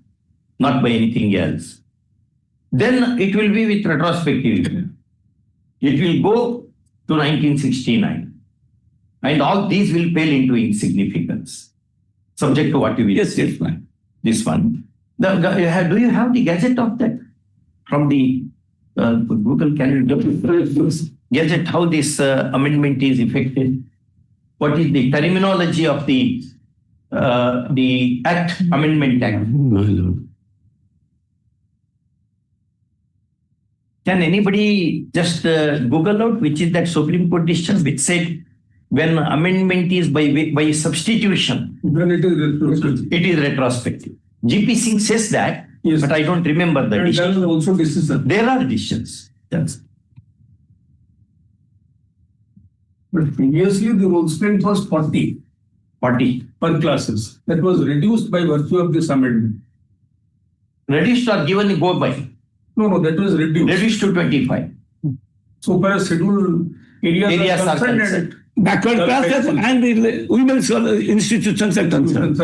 not by anything else, then it will be with retrospective. It will go to 1969. And all these will pale into insignificance, subject to what you will say. Yes, ma'am. This one. Do you have the gadget of that? From the Google calendar? Gadget, how this amendment is effected? What is the terminology of the the Act, Amendment Act. My lord. Can anybody just Google out which is that Supreme Court decision which said when amendment is by substitution, Then it is retrospective. it is retrospective. GP Singh says that, Yes. but I don't remember the And decision. there is also decision. There are decisions. Yes. But previously the rule strength was 40 per classes. That was reduced by virtue of this amendment. Reduced or given go by? No, that was reduced. Reduced to 25. So far as scheduled areas are concerned. Backward classes and the women's institutions are concerned.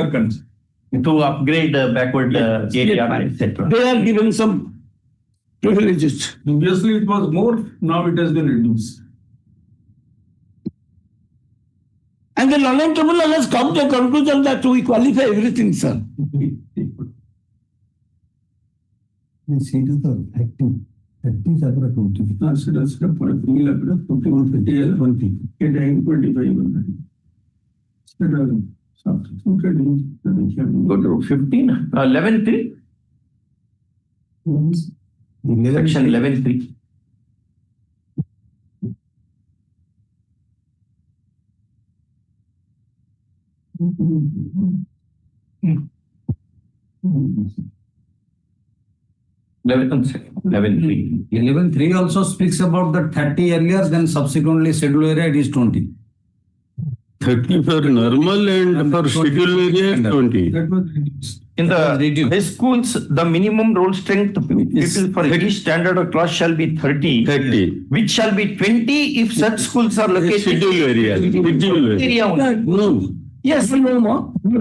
To upgrade backward area, etc. They are given some privileges. Previously it was more, now it has been reduced. And the Learning Tribunal has come to a conclusion that we qualify everything, sir. Go to 15, 11.3. Section 11.3. Eleven three. 11.3 also speaks about the 30 earlier, then subsequently schedule area it is 20. 30 for normal and for schedule area 20. That was reduced. In the high schools, the minimum roll strength people for each standard or class shall be 30, which shall be 20 if such schools are located Schedule area. Schedule area. only. No. Yes, No more. We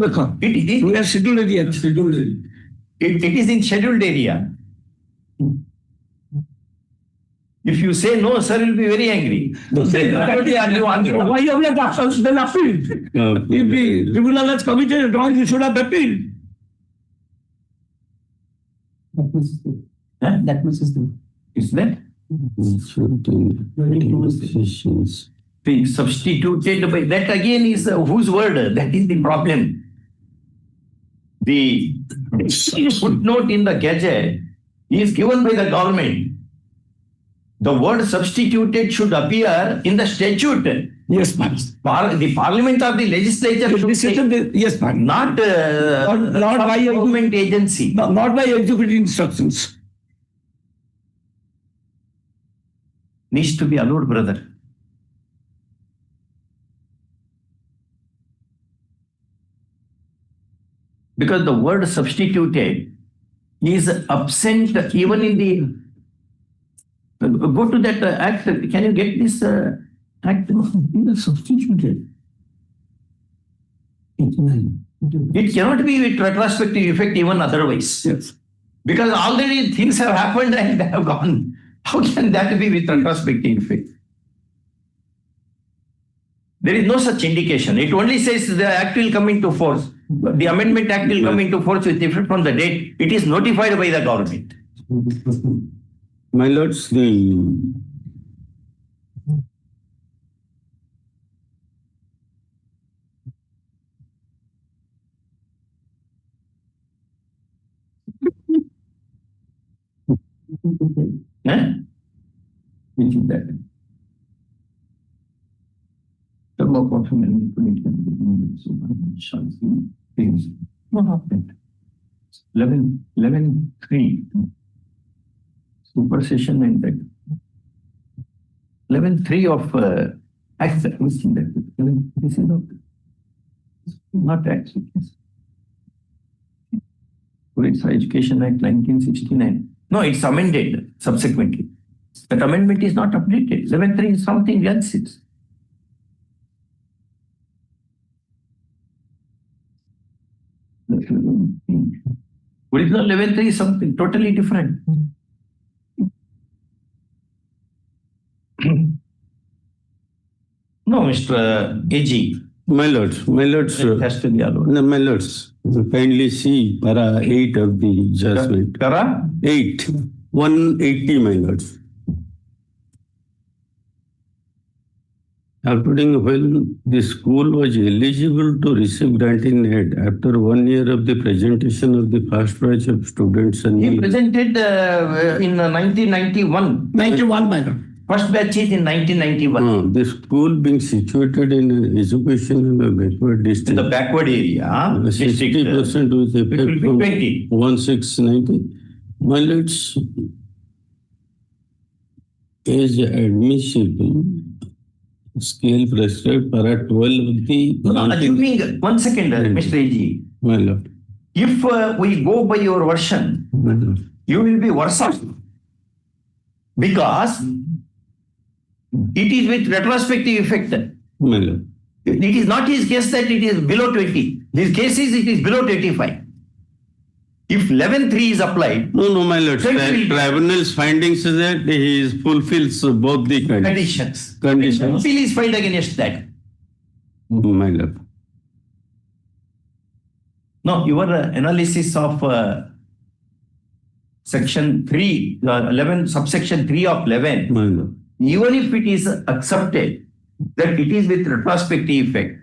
are scheduled area. Scheduled area. it is in scheduled area. If you say no, sir will be very angry. Why you have not then appealed? If the tribunal has committed wrong, you should have appealed. That much is the. Is that? Being substituted by that again is whose word? That is the problem. The footnote in the gazette is given by the government. The word substituted should appear in the statute. Yes, ma'am. The parliament or the legislature should say, yes, ma'am. not by government agency. Not by executive instructions. Needs to be allowed, brother. Because the word substituted is absent even in the. Go to that act. Can you get this act? Substituted. It cannot be with retrospective effect even otherwise. Yes. Because already things have happened and they have gone. How can that be with retrospective effect? There is no such indication. It only says the act will come into force. The amendment act will come into force with effect from the date it is notified by the government. My lords, the Which is that? What happened? 11.3. Supersession and that. 11.3 of Act. This is not Act. Orissa Education Act 1969. No, it's amended subsequently. That amendment is not updated. 11.3 is something else. Original 11.3 is something totally different. No, Mr. AG. My lords, It has to be allowed. no, my lords, kindly see para 8 of the judgment. Para? 8, 180, my lords. According when the school was eligible to receive grant in aid after 1 year of the presentation of the first batch of students and He presented in 1991. 91, my lord. First batch is in 1991. The school being situated in an education in a backward district. In the backward area, 60% with effect from 20. 1690. My lords, is admissible scale prescribed para 12 of the. No, assuming, 1 second, Mr. AG. My lord. If we go by your version, you will be worse off. Because it is with retrospective effect. My lord. It is not his case that it is below 20. His case is it is below 25. If 11.3 is applied. No, my lord. So it will be- Tribunal's findings is that he fulfills both the Conditions. Conditions. Appeal is filed against that. My lord. No, your analysis of section 3, 11, subsection 3 of 11, My lord. even if it is accepted that it is with retrospective effect,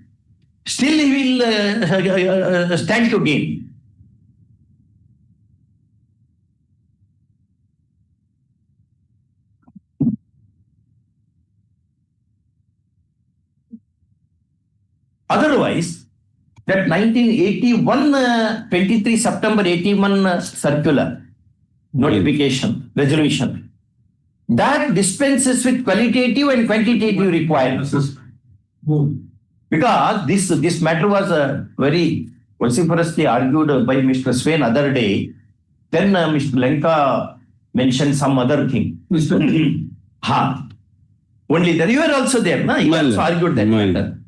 still he will stand to gain. Otherwise, that 1981, 23 September 81 circular, notification, resolution, that dispenses with qualitative and quantitative requirements. Because this matter was very vociferously argued by Mr. Swain other day. Then Mr. Lenka mentioned some other thing. Only that you were also there, na? You also argued that matter.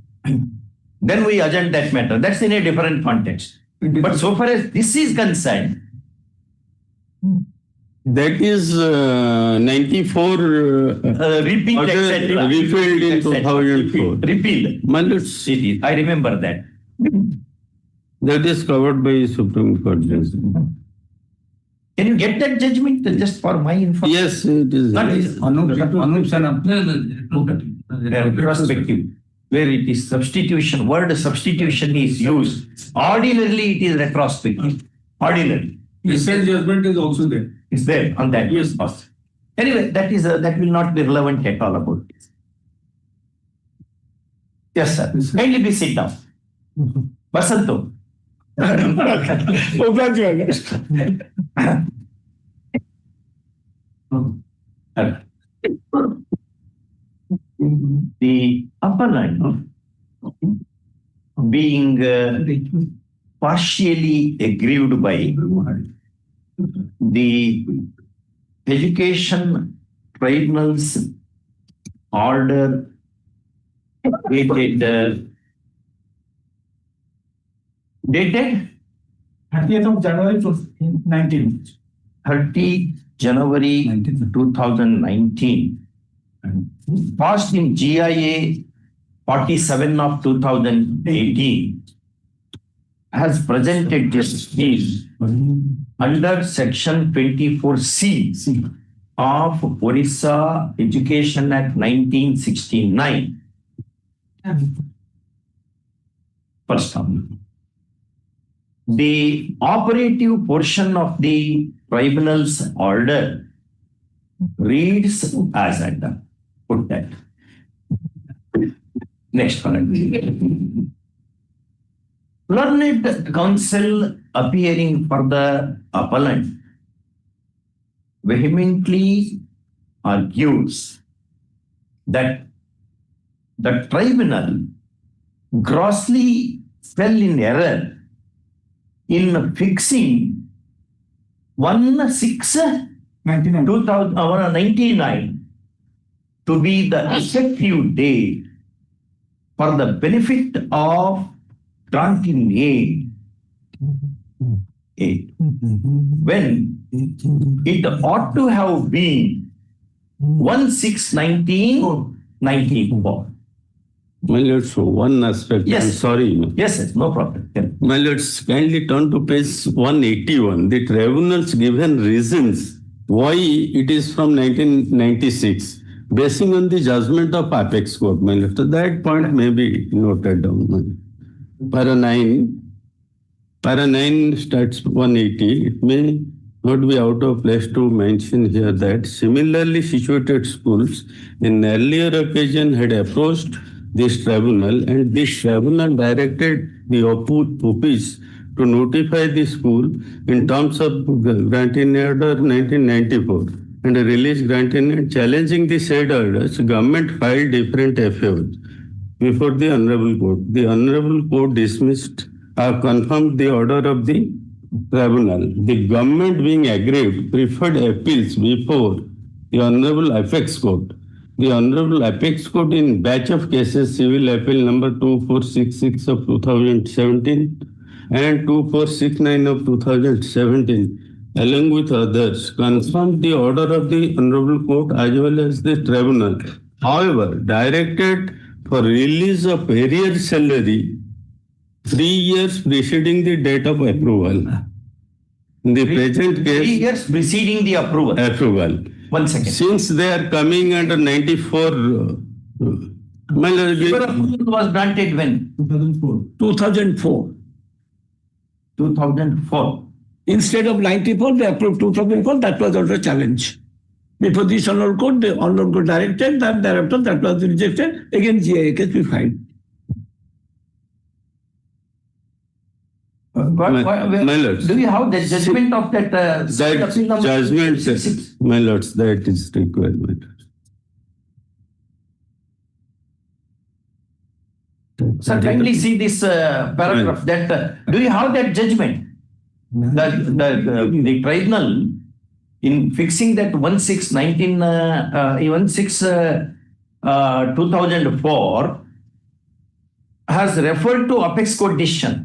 Then we adjourned that matter. That's in a different context. But so far as this is concerned, that is 94 repealed, etc. repealed in 2004. Repealed. My lords, It is. I remember that. that is covered by Supreme Court judgment. Can you get that judgment just for my information? Yes, it is. Not retrospective, where it is substitution, word substitution is used. Ordinarily, it is retrospective. Ordinarily. The same judgment is also there. Is there on that? Yes. Anyway, that will not be relevant at all about this. Yes, sir. Kindly be sit down. Vasanto. The appellant being partially aggrieved by the education tribunal's order dated 30th of January 2019. 30 January 2019, passed in GIA 47 of 2018, has presented this case under section 24C of Orissa Education Act 1969. First one. The operative portion of the tribunal's order reads as under. Put that. Next one. Learned counsel appearing for the appellant vehemently argues that the tribunal grossly fell in error in fixing 1/6/2099 to be the effective date for the benefit of granting aid, when it ought to have been 1/6/1994. My lords, so one aspect. Yes. I'm sorry. Yes, no problem. My lords, kindly turn to page 181. The tribunal's given reasons why it is from 1996. basing on the judgment of apex court, my lord. So that point may be noted down. Para 9 starts 180. It may not be out of place to mention here that similarly situated schools in earlier occasion had approached this tribunal, and this tribunal directed the OPs to notify the school in terms of granting order 1994 and a release granting challenging the said orders. Government filed different affairs before the Honorable Court. The Honorable Court dismissed or confirmed the order of the tribunal. The government, being aggrieved, preferred appeals before the Honorable Apex Court. The Honorable Apex Court in batch of cases, civil appeal number 2466 of 2017 and 2469 of 2017, along with others, confirmed the order of the Honorable Court as well as the tribunal. However, directed for release of arrear salary 3 years preceding the date of approval. In the present case, 3 years preceding the approval. 1 second. Since they are coming under 94, my lord, Your approval was granted when? 2004. 2004. Instead of 94, they approved 2004. That was also a challenge. Before this Honorable Court, the Honorable Court directed that thereafter that was rejected. Again, GIA case we filed. my lords, Do you have the judgment of that? that judgment, my lords, that is required, my lords. Sir, kindly see this paragraph. That do you have that judgment? The tribunal in fixing that 2004 has referred to apex court decision.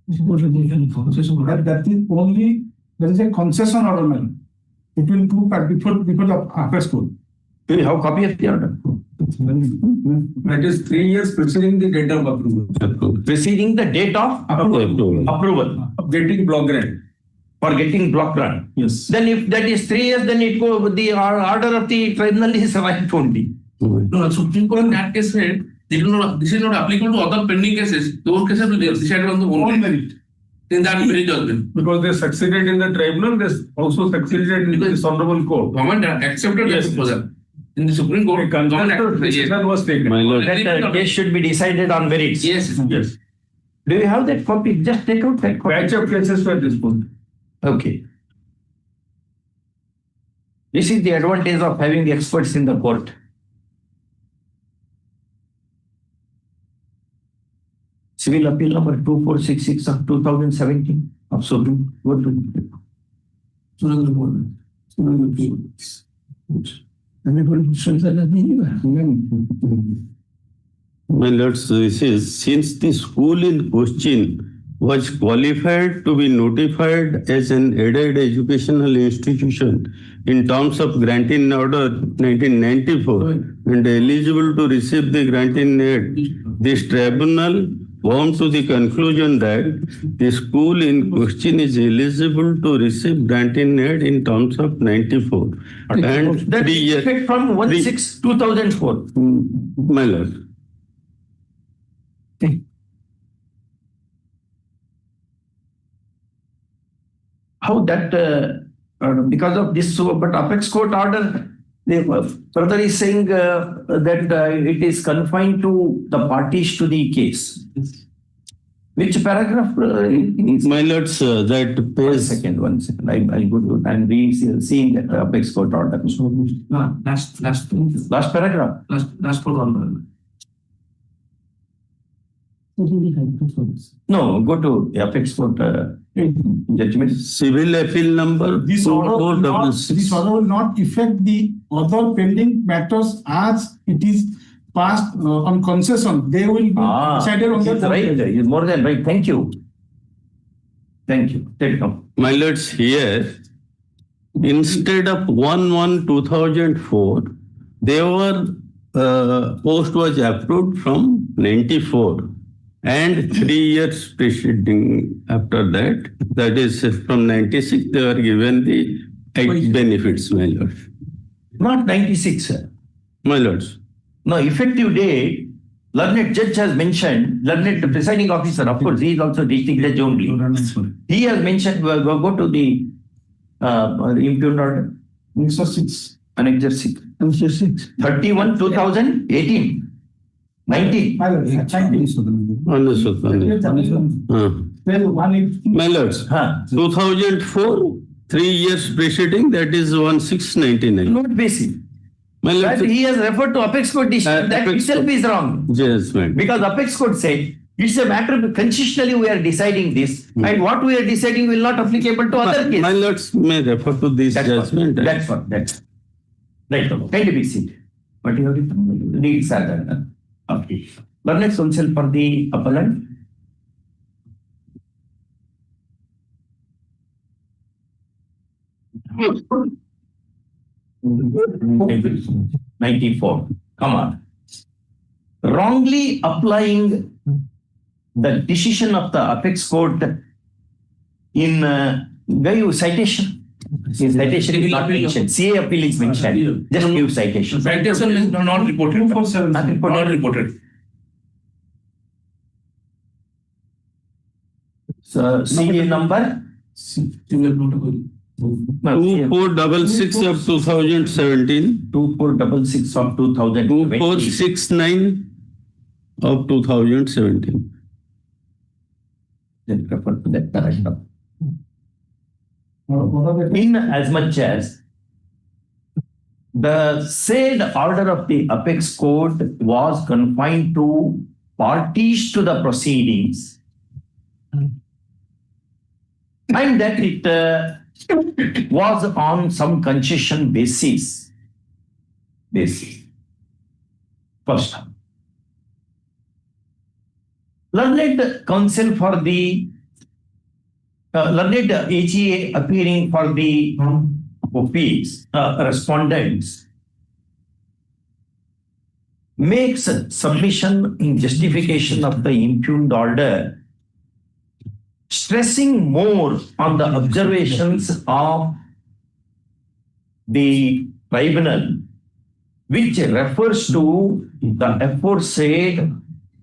That is only, there is a concession order, madam. It will prove before the apex court. Do you have copy of the order? That is 3 years preceding the date of approval. Preceding the date of approval. Getting block grant. For getting block grant. Yes. Then if that is 3 years, then it go with the order of the tribunal is right only. No, Supreme Court in that case said, this is not applicable to other pending cases. Those cases will be decided on the own merit. In that very judgment. Because they succeeded in the tribunal, they also succeeded in the Honorable Court. Government accepted that proposal. In the Supreme Court, government decision was taken. That case should be decided on merits. Yes. Yes. Do you have that copy? Just take out that copy. Batch of cases were disposed. Okay. This is the advantage of having the experts in the court. Civil Appeal number 2466 of 2017 of Supreme Court. My lords, this is since the school in question was qualified to be notified as an aided educational institution in terms of granting order 1994 and eligible to receive the granting aid, this tribunal come to the conclusion that the school in question is eligible to receive granting aid in terms of 94 and That 3 years. effect from 1/6/2004. My lord. How that because of this, but apex court order, they further is saying that it is confined to the parties to the case. Which paragraph? My lords, that page. One second. I'll go to. I'm seeing that apex court order. Last paragraph. Last court order. No, go to apex court judgment. Civil appeal number. This order will not affect the other pending matters as it is passed on concession. They will be decided on the right. Is more than right. Thank you. Thank you. Take it on. My lords, here, instead of 1/1/2004, post was approved from 94 and 3 years preceding after that, that is from 96, they were given the benefits, my lord. Not 96, sir. My lords. No, effective date, learned judge has mentioned, learned presiding officer, of course, he is also district judge only. He has mentioned, we'll go to the impugned order. Annexure 6. Annexure 6. Annexure 6. 31, 2018. 19. My lords, 2004, 3 years preceding, that is 1699. Not basic. My lords, But he has referred to Apex Court decision. That Apex itself Court. is wrong. Yes, ma'am. Because Apex Court said, it's a matter of constitutionally we are deciding this, and what we are deciding will not applicable to other cases. My lords may refer to this judgment. That's what. Right. Can be seated. But you have to read further. Okay. Learned counsel for the appellant. '94. Come on. Wrongly applying the decision of the Apex Court in give citation. Citation is not mentioned. CA appeal is mentioned. Just give citation. Citation is not reported. Not reported. So CA number 2466 of 2017. 2466 of 2020. 2469 of 2017. Then refer to that paragraph. In as much as the said order of the Apex Court was confined to parties to the proceedings, and that it was on some concession basis. First, learned counsel for the learned AGA appearing for the OPs, respondents, makes submission in justification of the impugned order, stressing more on the observations of the tribunal, which refers to the aforesaid,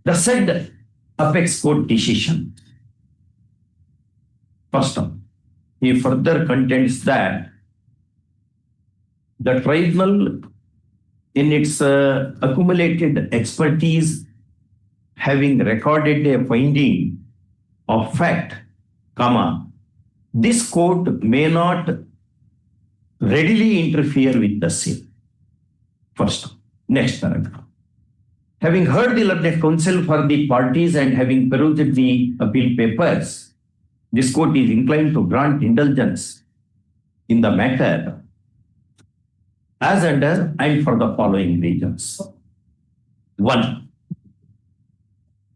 the said Apex Court decision. First of all, he further contends that the tribunal, in its accumulated expertise, having recorded a finding of fact, this court may not readily interfere with the same. First, next paragraph. Having heard the learned counsel for the parties and having perused the appeal papers, this court is inclined to grant indulgence in the matter as under and for the following reasons. 1.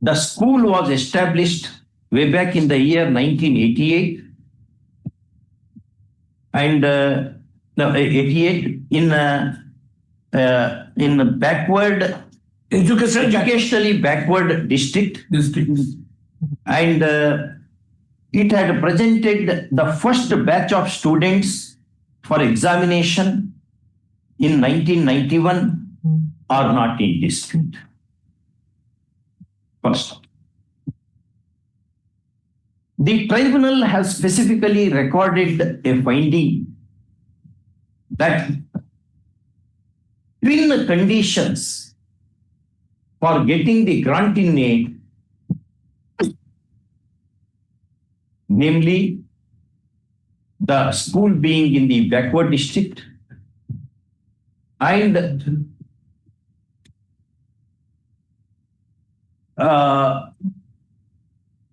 The school was established way back in the year 1988 and 88 in backward educationally backward district. And it had presented the first batch of students for examination in 1991 are not in dispute. First, the tribunal has specifically recorded a finding that twin conditions for getting the grant in aid, namely the school being in the backward district and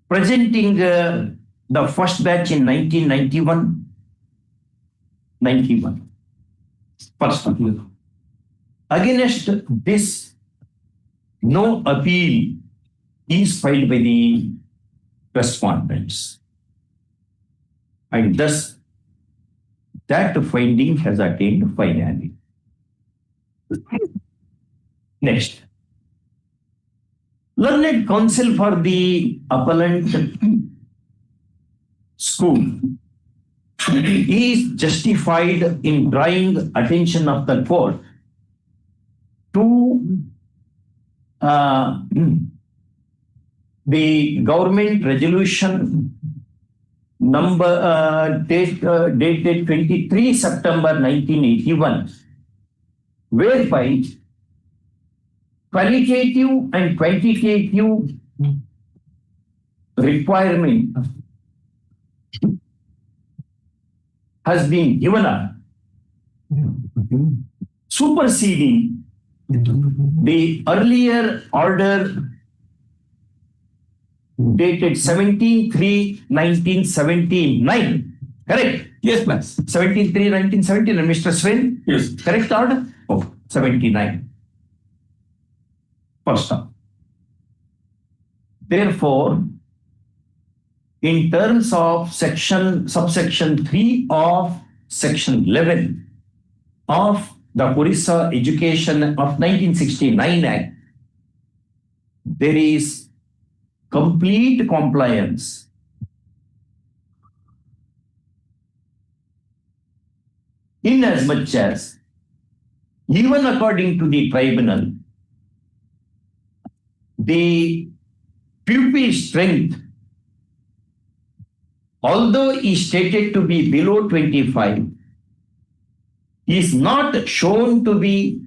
presenting the first batch in 1991. First, against this, no appeal is filed by the respondents. And thus, that finding has attained finality. Next, learned counsel for the appellant school is justified in drawing attention of the court to the government resolution number dated 23 September 1981, whereby qualitative and quantitative requirement has been given up, superseding the earlier order dated 17/3/1979. Correct? Yes, ma'am. 17/3/1979. Mr. Sven? Yes. Correct order? Oh, 79. First time. Therefore, in terms of subsection 3 of section 11 of the Orissa Education of 1969 Act, there is complete compliance in as much as, even according to the tribunal, the pupil strength, although is stated to be below 25, is not shown to be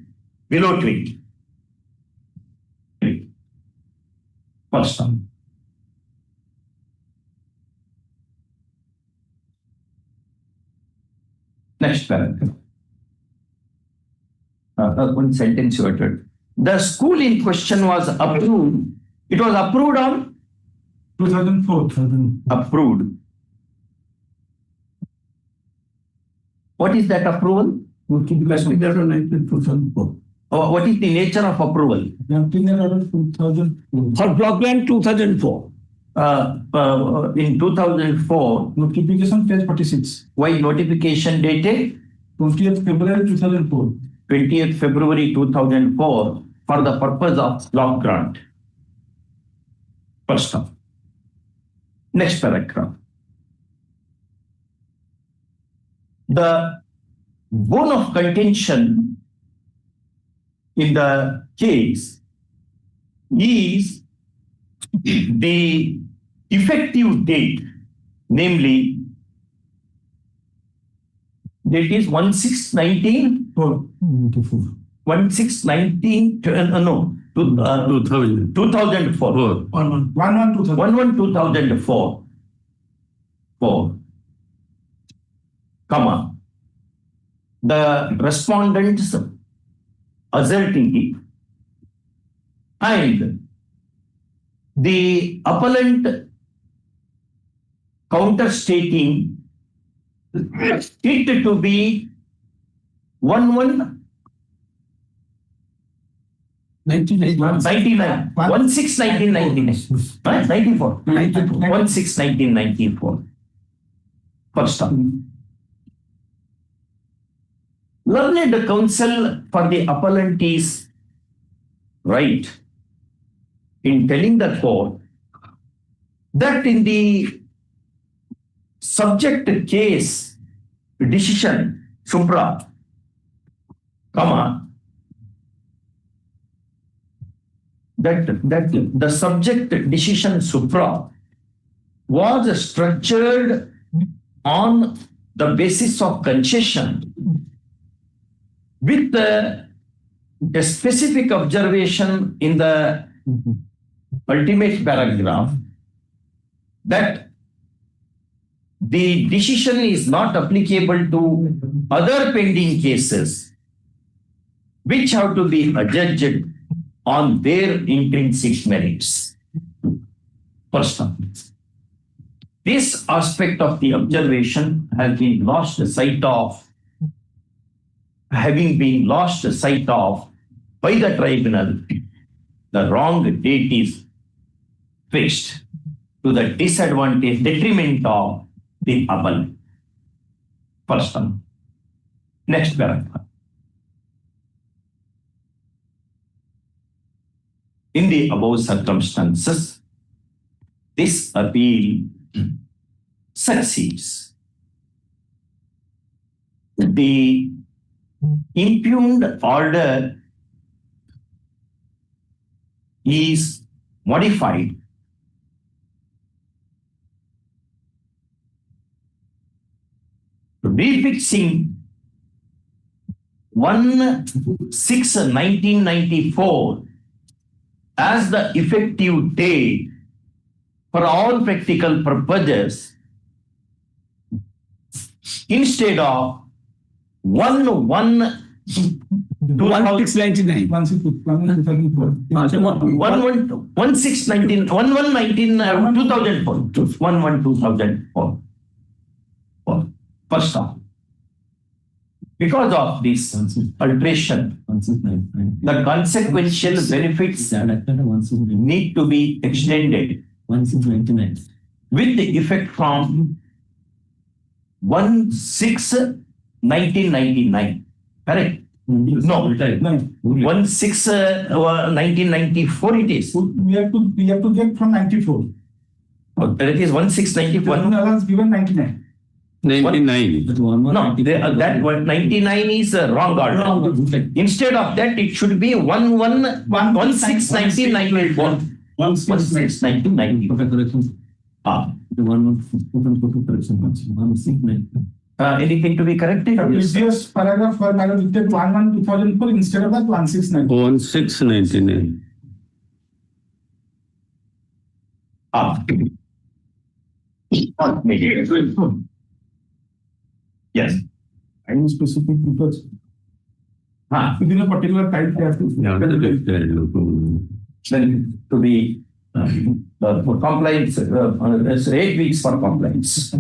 below 20. First time. Next paragraph. One sentence you uttered. The school in question was approved. It was approved on 2004. Approved. What is that approval? What is the nature of approval? For block grant 2004. In 2004. Notification page 46. Why notification dated? 20th February 2004. 20th February 2004 for the purpose of block grant. First off. Next paragraph. The bone of contention in the case is the effective date, namely, that is 1/6/19. 1/6/19. No, 2004. 1/1/2004. 4. Comma. The respondents asserting it and the appellant counter stating it to be 1/1/1999. 1/6/1999. 94. 1/6/1994. First time. Learned counsel for the appellant is right in telling the court that in the subject case decision supra, comma, that the subject decision supra was structured on the basis of concession with a specific observation in the ultimate paragraph that the decision is not applicable to other pending cases which have to be adjudged on their intrinsic merits. First one. This aspect of the observation has been lost sight of, having been lost sight of by the tribunal. The wrong date is fixed to the detriment of the appellant. First one. Next paragraph. In the above circumstances, this appeal succeeds. the impugned order is modified refixing 1/6/1994 as the effective date for all practical purposes instead of 1/1/2099. 11/2004. First off, because of this alteration, the consequential benefits need to be extended with the effect from 1/6/1999. Correct? No, 1/6/1994 it is. We have to get from 94. Oh, that is 1/6/94. Tribunal has given 99. 99. No, that 99 is a wrong order. Instead of that, it should be 1/6/1994. 1/6/1994. Anything to be corrected? Previous paragraph for 1/1/2004 instead of that 1/6/19. 1/6/99. Yes. And specific because within a particular time they have to. Then to be for compliance, it's 8 weeks for compliance.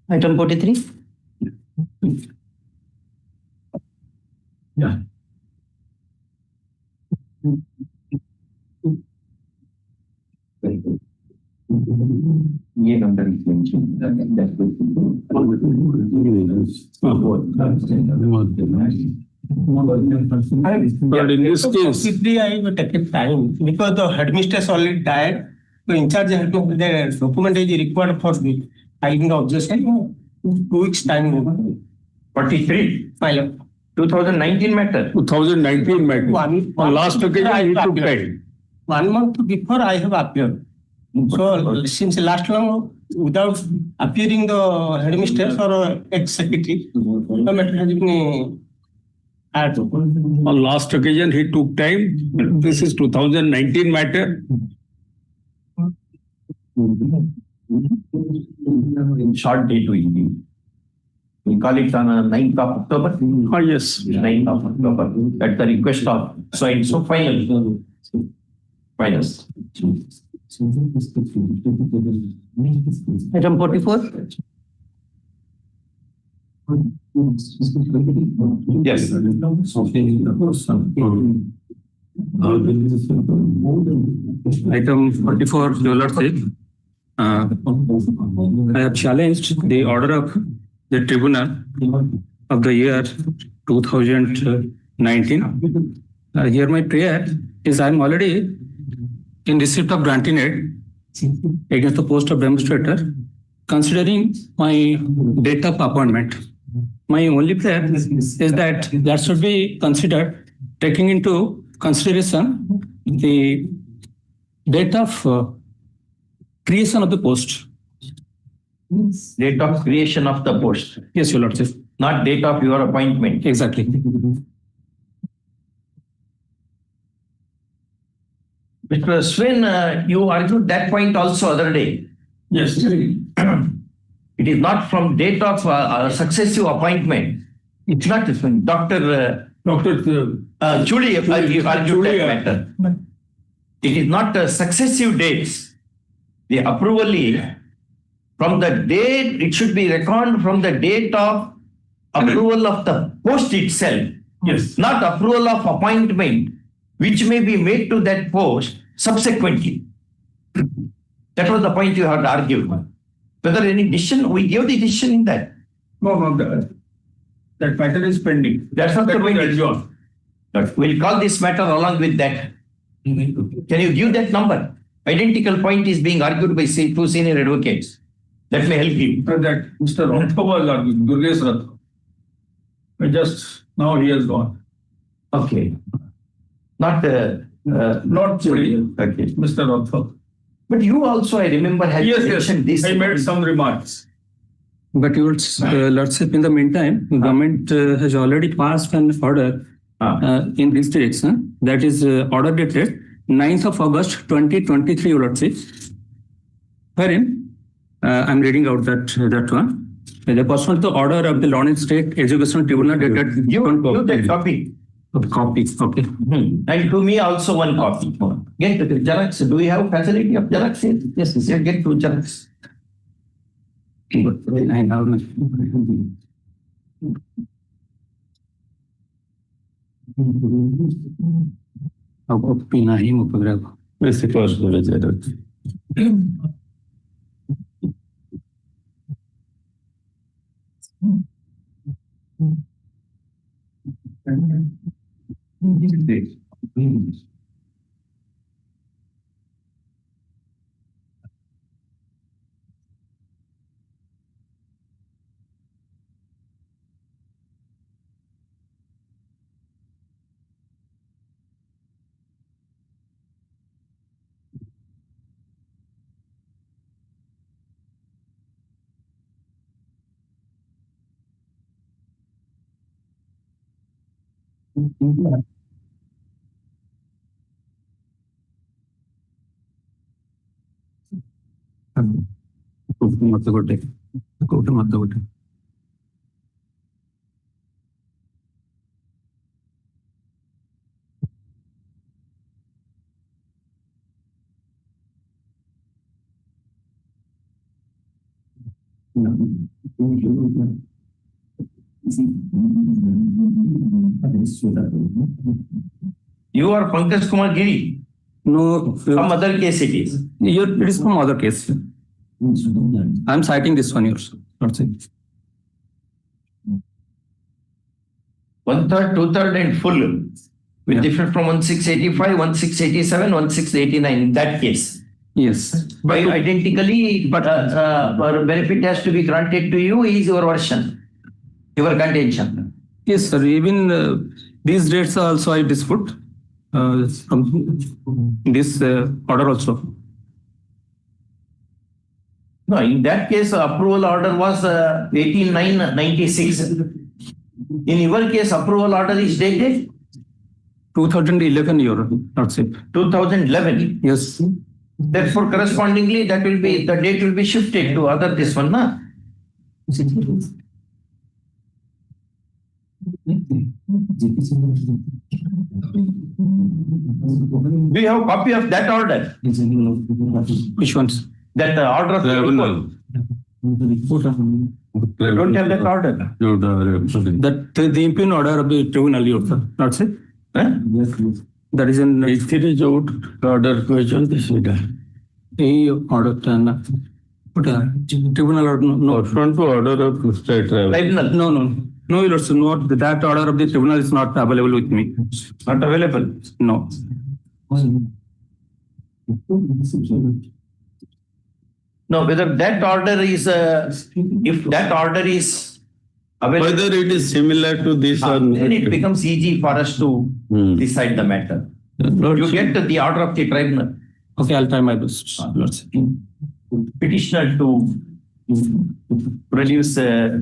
Item 43. Yeah. ये number But in this case, I will take time because the headmistress already died. The in charge had to the document is required for the filing of objection. 2 weeks time. 43. File. 2019 matter. 2019 matter. On last occasion, I took time. 1 month before I have appeared. So since last long, without appearing the headmistress or ex-secretary, the matter has been on last occasion, he took time. This is 2019 matter. Short date we give. We call it on 9th of October. Oh, yes. 9th of October. At the request of so final. Finals. Item 44. Yes. Item 44, Your Lordship. I have challenged the order of the tribunal of the year 2019. Here my prayer is I am already in receipt of granting aid against the post of demonstrator, considering my date of appointment. My only prayer is that that should be considered, taking into consideration the date of creation of the post. Date of creation of the post. Yes, Your Lordship. Not date of your appointment. Exactly. Mr. Swin, you argued that point also other day. Yes. It is not from date of successive appointment. It's not this one. Dr. Julie argued that matter. It is not successive dates. The approval is from the date, it should be reckoned from the date of approval of the post itself. Yes. Not approval of appointment, which may be made to that post subsequently. That was the point you had to argue. Whether any decision, we gave the decision in that. No, that matter is pending. That's not the That was point. adjourned. We'll call this matter along with that. Can you give that number? Identical point is being argued by 2 senior advocates. Let me help you. That Mr. Rathod was arguing, Durgesh Rathod. But just now he has gone. Okay. Not Not Chidi. okay. Mr. Rathod. But you also, I remember, had mentioned this. I made some remarks. But your Lordship, in the meantime, government has already passed an order in this direction. That is order dated 9th of August 2023, Your Lordship. Wherein I'm reading out that one. The pursuant to the order of the London State Education Tribunal dated. You that copy. Copy. Okay. And to me also one copy. Get the Xerox. Do we have facility of Xerox? Yes, yes. Get to Xerox. I have my. Pinahin mo pag Mr. Perjury. You are Pankaj Kumar Giri. No, some other case it is. It is from other case. I'm citing this one yours. That's it. 1/3, 2/3 and full. With different from 1685, 1687, 1689 in that case. Yes. By identically, but benefit has to be granted to you is your version, your contention. Yes, sir. Even these dates are also I dispute from this order also. No, in that case, approval order was 18/9/96. In your case, approval order is dated 2011 year. That's it. 2011. Yes. Therefore, correspondingly, that will be the date will be shifted to other this one, na? Do you have a copy of that order? Which ones? That order of tribunal. Don't have that order. That the impugn order of the tribunal, sir. That's it. That is in order question. This is order. Tribunal order. No. Front to order of state tribunal. No, Your Lordship, not that order of the tribunal is not available with me. Not available? No. No, whether that order is, if that order is available. Whether it is similar to this or not. Then it becomes easy for us to decide the matter. You get the order of the tribunal. Okay, I'll try my best. Petitioner to produce a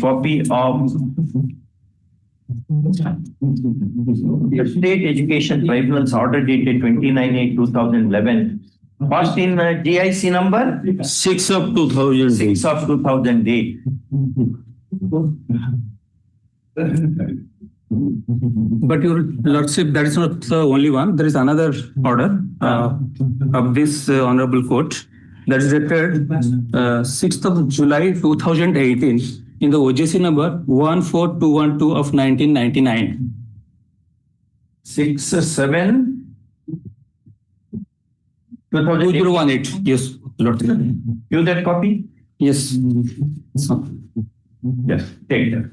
copy of the State Education Tribunal's order dated 29/8/2011, passed in GIC number 6 of 2008. 6 of 2008. But Your Lordship, that is not the only one. There is another order of this Honorable Court that is dated 6th of July 2018 in the OJC number 14212 of 1999. 6/7 2018. Yes, Lordship. You that copy? Yes. Yes, take that.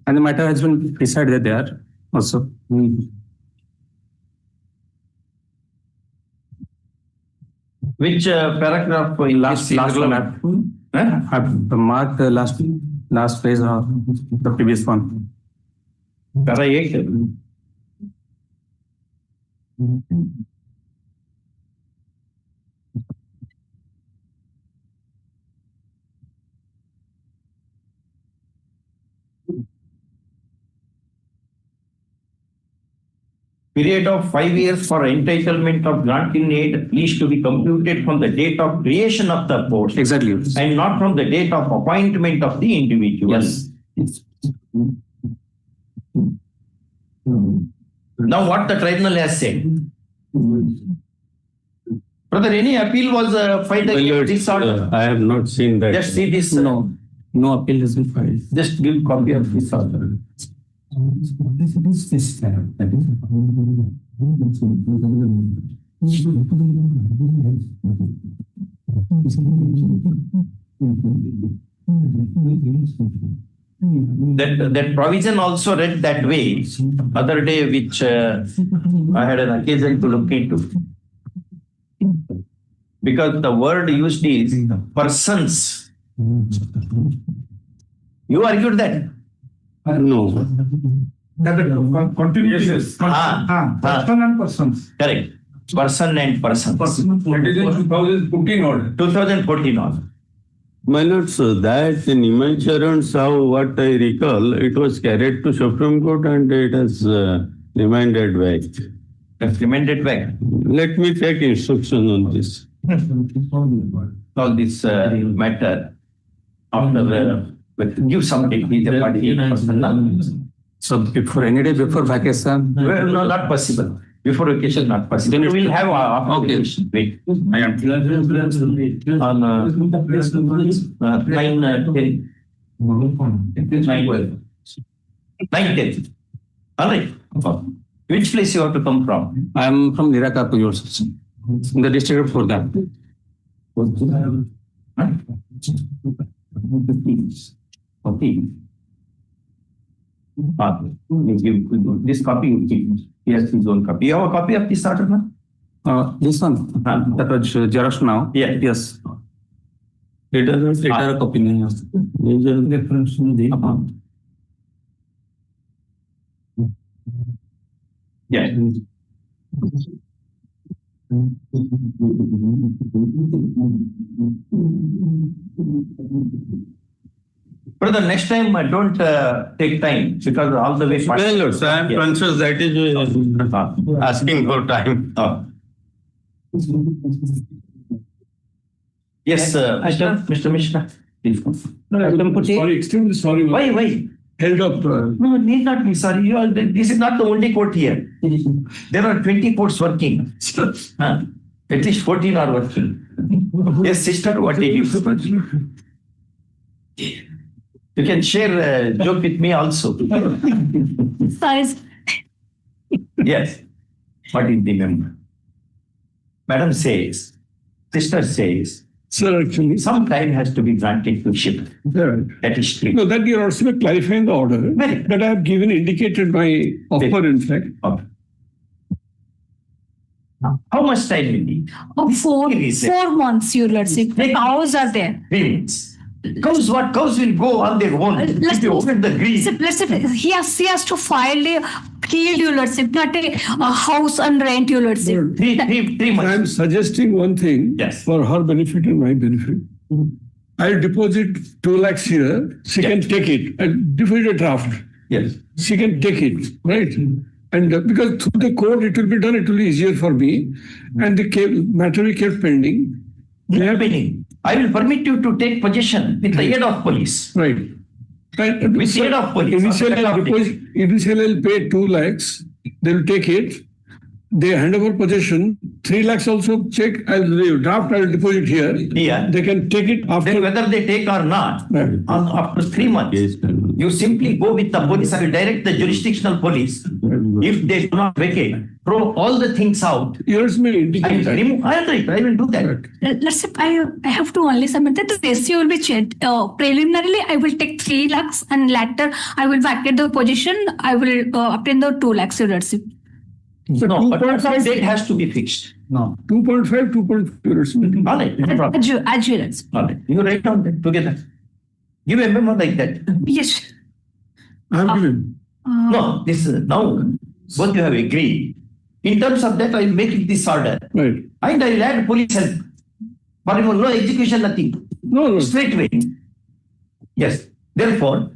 And the matter has been decided there also. Which paragraph in Last one. I've marked the last page of the previous one. Para 8. Period of 5 years for entitlement of granting aid is to be computed from the date of creation of the post. Exactly. And not from the date of appointment of the individual. Yes. Now what the tribunal has said. Brother, any appeal was filed against this order? I have not seen that. Just see this. No appeal has been filed. Just give copy of this order. That provision also read that way other day, which I had an occasion to look into. Because the word used is persons. You argued that? No. Continuous. Person and persons. Correct. Person and persons. That is in 2014 order. 2014 order. My lord, so that in Imancharan how what I recall, it was carried to Supreme Court and it has remanded back. That's remanded back. Let me take instruction on this. All this matter after give some date. So before any day before vacation? Well, no, not possible. Before vacation, not possible. Then we will have after vacation. Wait. I am on 9/10. All right. Which place you have to come from? I am from Nirakapur, in the district of Khurda. You give this copy, you keep. He has his own copy. You have a copy of this order now? This one? That was Xerox now? Yeah. Yes. It doesn't a copy. Reference Yeah. Brother, next time don't take time because all the way. Well, Lord, so I am conscious that is asking for time. Yes, Mr. Mishra, please come. Sorry, extremely sorry. Why? Held up. No, need not be sorry. This is not the only court here. There are 20 courts working. At least 14 are working. Yes, sister, what did you? You can share a joke with me also. Sorry. Yes. What is the member? Madam says, sister says, Sir, actually, some time has to be granted to ship. That is strict. No, that you're also clarifying the order that I have given, indicated my offer, in fact. How much time will be? 4 months, Your Lordship. The cows are there. Grievance. Cows will go on their own. If you open the grievance. He has to file a field, Your Lordship, not a house on rent, Your Lordship. 3 months. I am suggesting one thing for her benefit and my benefit. I'll deposit 2 lakhs here. She can take it. I'll deposit a draft. Yes. She can take it, right? And because through the court it will be done, it will be easier for me. And the matter we kept pending. I will permit you to take possession with the aid of police. Right. With the aid of police. Initially, I'll pay 2 lakhs. They will take it. They hand over possession. 3 lakhs also check. I'll draft. I'll deposit here. Yeah. They can take it after. Then whether they take or not, after 3 months, you simply go with the police. I will direct the jurisdictional police. If they do not vacate, throw all the things out. Yours may indicate that. I will do that. Let's say I have to only submit that the ratio will be checked. Preliminarily, I will take 3 lakhs and later I will vacate the position. I will obtain the 2 lakhs, Your Lordship. So No, but 2.5 date has to be fixed. No. 2.5, 2.2. All right, no problem. Adjournment. All right, you write down that together. Give a memo like that. Yes. I have given. No, this is now both you have agreed. In terms of that, I will make it this order. Right. And I will add police help. For example, no execution, nothing. No. Straight away. Yes. Therefore,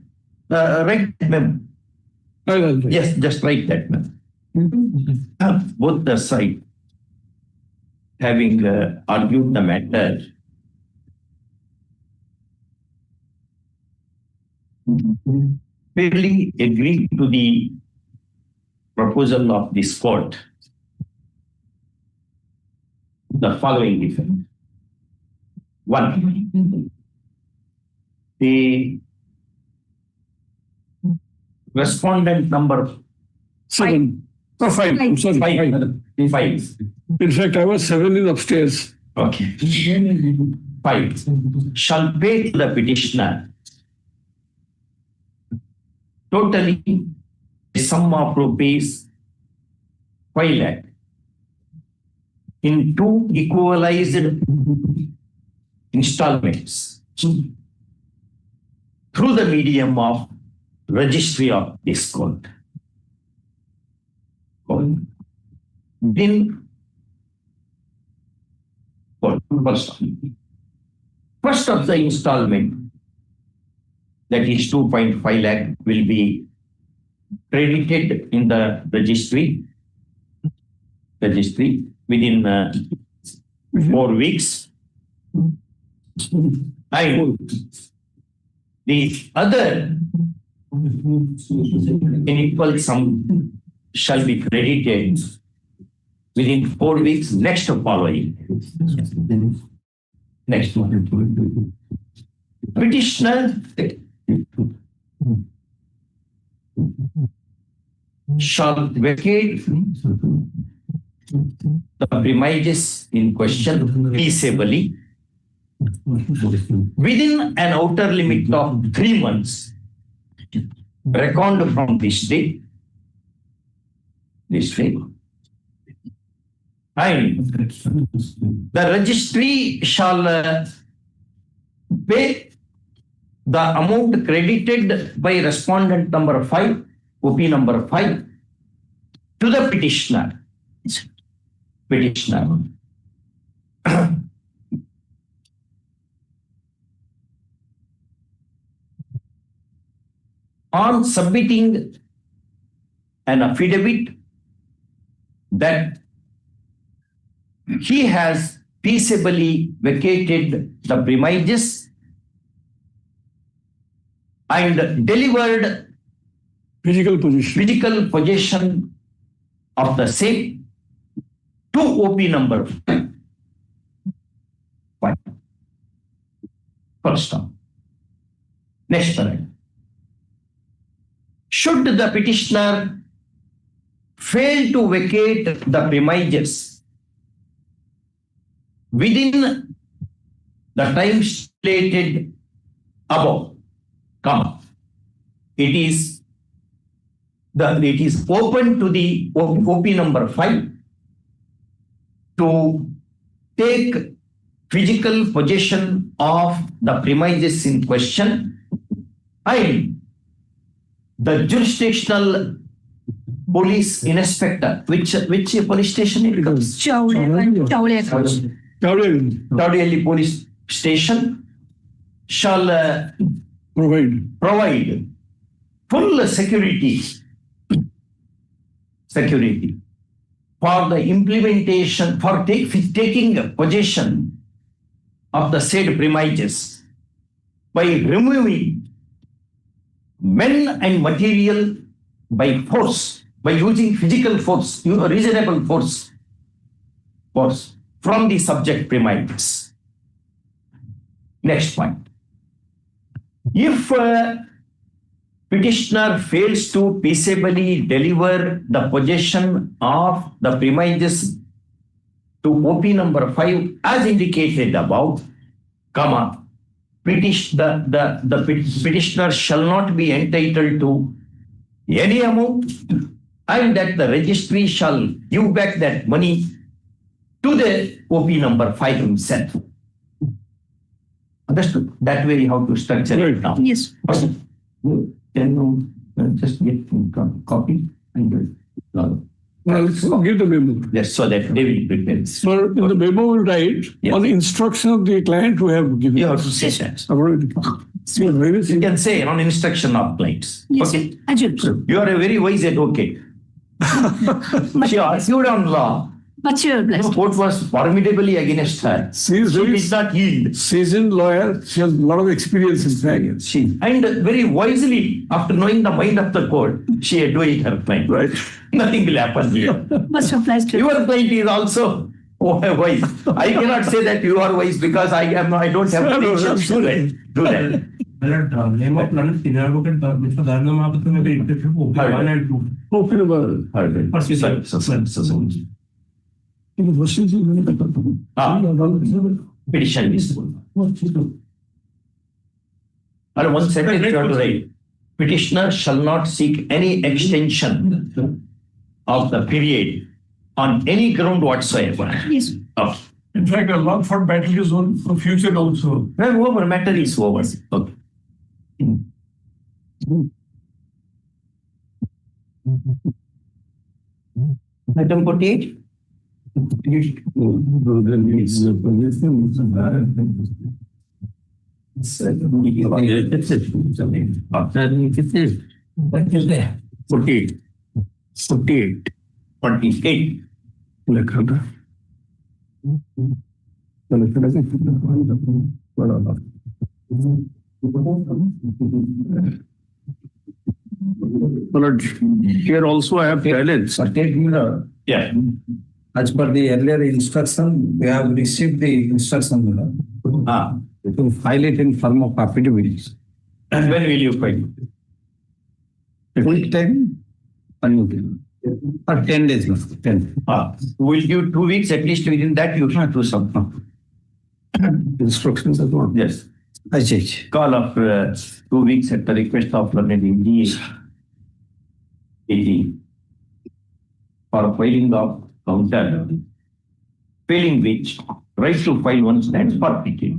write that memo. Yes, just write that memo. Both the side having argued the matter. Fairly agree to the proposal of this court. The following effect. One, the respondent number 7. No, 5. I'm sorry. 5. In fact, I was 7 in upstairs. Okay. 5 shall pay to the petitioner totally a sum of rupees 5 lakh in 2 equalized installments through the medium of registry of this court. Then first of the installment, that is 2.5 lakh, will be credited in the registry within 4 weeks. And the other in equal sum shall be credited within 4 weeks next following. Next one. Petitioner shall vacate the premises in question peaceably within an outer limit of 3 months reckoned from this day. And the registry shall pay the amount credited by respondent number 5, OP number 5, to the petitioner. On submitting an affidavit that he has peaceably vacated the premises and delivered physical possession of the same to OP number 5. First term. Next paragraph. Should the petitioner fail to vacate the premises within the time stated above, it is open to the OP number 5 to take physical possession of the premises in question, and the jurisdictional police inspector, which police station it comes? Towdeli police station shall provide full security for the implementation, for taking possession of the said premises by removing men and material by force, by using physical force, reasonable force from the subject premises. Next point. If petitioner fails to peaceably deliver the possession of the premises to OP number 5 as indicated above, the petitioner shall not be entitled to any amount and that the registry shall give back that money to the OP number 5 himself. Understood? That way you have to structure it now. Yes. Okay. Can you just get copy and do it? Let's give the memo. Yes, so that they will prepare it. So in the memo will write on the instruction of the client who have given. You have to say that. You can say on instruction of clients. Yes. Okay. Adjournment. You are a very wise advocate. She argued on law. But you're blessed. The court was formidably against her. She did not yield. Seasoned lawyer. She has a lot of experience in fact. And very wisely, after knowing the mind of the court, she advised her client. Right. Nothing will happen here. Much obliged to you. Your client is also wise. I cannot say that you are wise because I don't have patience to do that. Name of senior advocate, Mr. Dharna Mahapatra, may be interview OP 1 and 2. Petition is. And one sentence you have to write. Petitioner shall not seek any extension of the period on any ground whatsoever. Yes. Okay. In fact, a lot for battle is on for future also. Well, over, matter is over. Okay. Item 48. Here also I have challenge. Yeah. As per the earlier instruction, we have received the instruction to file it in form of affidavit. And when will you file? Quick time, or 10 days. 10. We'll give 2 weeks at least. Within that, you should do something. Instructions as well. Yes. Ajay. Call of 2 weeks at the request of learned AG for filing of counter, failing which right to file one stands forfeited.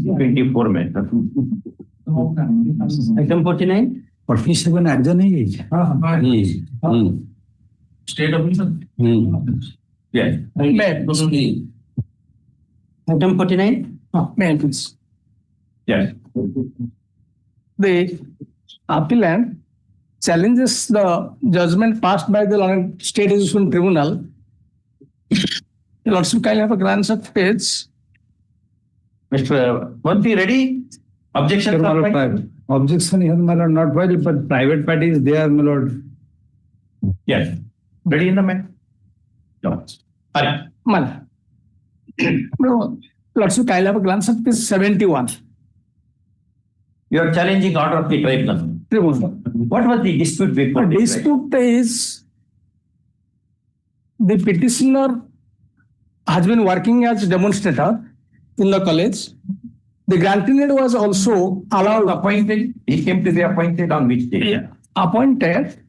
24 matter. Item 49. 47 adjournment. State officer. Yes. Item 49. May I please? Yes. The appellant challenges the judgment passed by the State Execution Tribunal. The Lordship kindly have a glance at page. Mr. Manti, ready? Objection. Objection here, my lord, not filed, but private parties, they are, my lord. Yes. Ready in the man? No. Hurry. Mal. Lordship kindly have a glance at page 71. You are challenging order of the tribunal. What was the dispute before? The dispute is the petitioner has been working as demonstrator in the college. The grantee was also allowed. Appointed. He came to be appointed on which day? Yeah. Appointed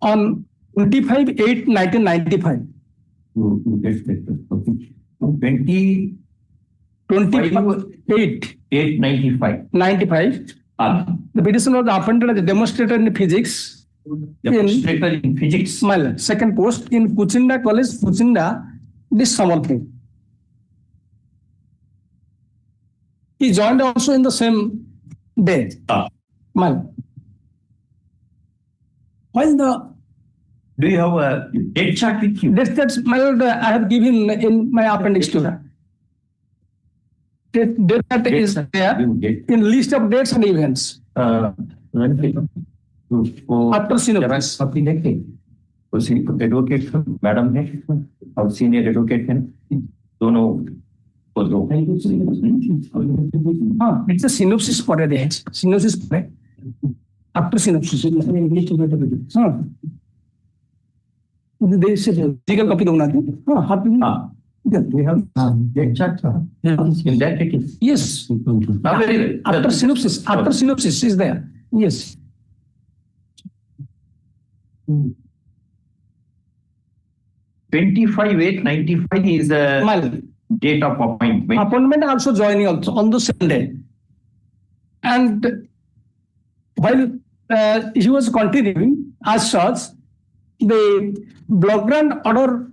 on 25/8/1995. 28/95. The petitioner was appointed as a demonstrator in physics. Demonstrator in physics. Second post in Kuchinda College, Kuchinda, this Samarthi. He joined also in the same day. While the do you have a date chart with you? That's my lord, I have given in my appendix to that. That is there in list of dates and events. After synopsis. Advocate madam है और senior advocate हैं दोनों it's a synopsis पढ़े दे synopsis पढ़े after synopsis legal copy दूँगा We have In that it is. yes. Very well. After synopsis is there. Yes. 25/8/95 is the date of appointment. Appointment also joining also on the same day. And while he was continuing as such, the block grant order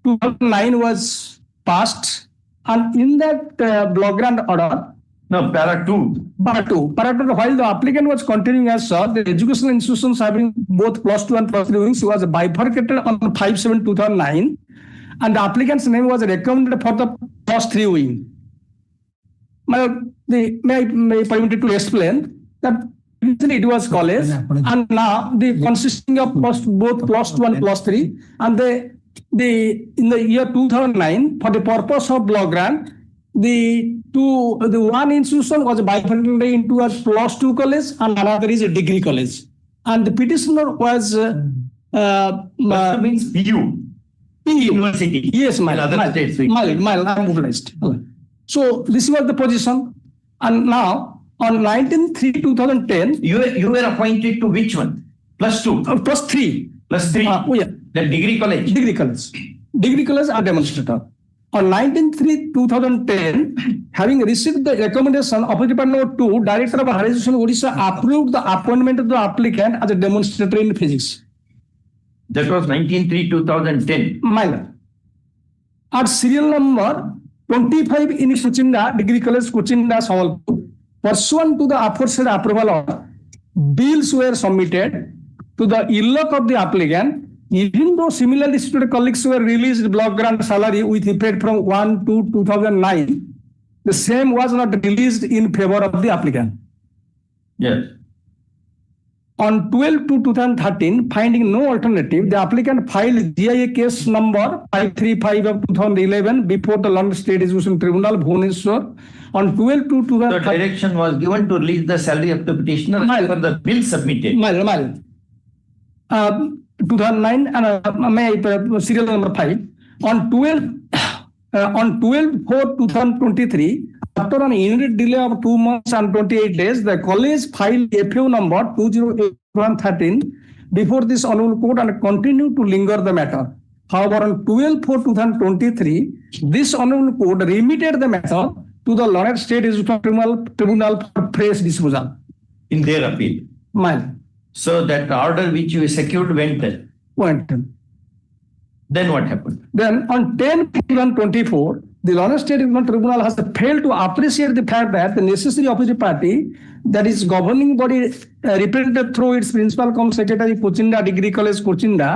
2009 was passed, and in that block grant order, para 2, while the applicant was continuing as such, the educational institutions having both +2 and +3 wings was bifurcated on 5/7/2009, and the applicant's name was recommended for the +3 wing. May I permit to explain that initially it was college, and now the consisting of both +2 and +3, and in the year 2009, for the purpose of block grant, the one institution was bifurcated into a +2 college and another is a degree college. And the petitioner was means PU. University. Yes, in other states. I'm mobilized. So this was the position. And now on 19/3/2010, you were appointed to which one? +2. +3. +3. Yeah. The degree college. Degree college are demonstrator. On 19/3/2010, having received the recommendation of Department No. 2, Director of Higher Education Orissa approved the appointment of the applicant as a demonstrator in physics. That was 19/3/2010. Minor. At serial number 25 in Kuchinda, Degree College, Kuchinda, Sambalpur, pursuant to the aforesaid approval order, bills were submitted to the illoc of the applicant. Even though similarly situated colleagues were released block grant salary with effect from 1/2/2009, the same was not released in favor of the applicant. Yes. On 12/2/2013, finding no alternative, the applicant filed GIA case number 535 of 2011 before the London State Education Tribunal, Bhubaneswar. On 12/2/2013, the direction was given to release the salary of the petitioner for the bill submitted. 2009 and serial number 5. On 12/4/2023, after an immediate delay of 2 months and 28 days, the college filed FAO number 208/2013 before this honorable court and continued to linger the matter. However, on 12/4/2023, this honorable court remitted the matter to the London State Education Tribunal for fresh disposal. In their appeal. So that order which you secured went. Then what happened? Then on 10/1/24, the London State Education Tribunal has failed to appreciate the fact that the necessary opposite party, that is governing body represented through its principal cum secretary, Kuchinda Degree College, Kuchinda,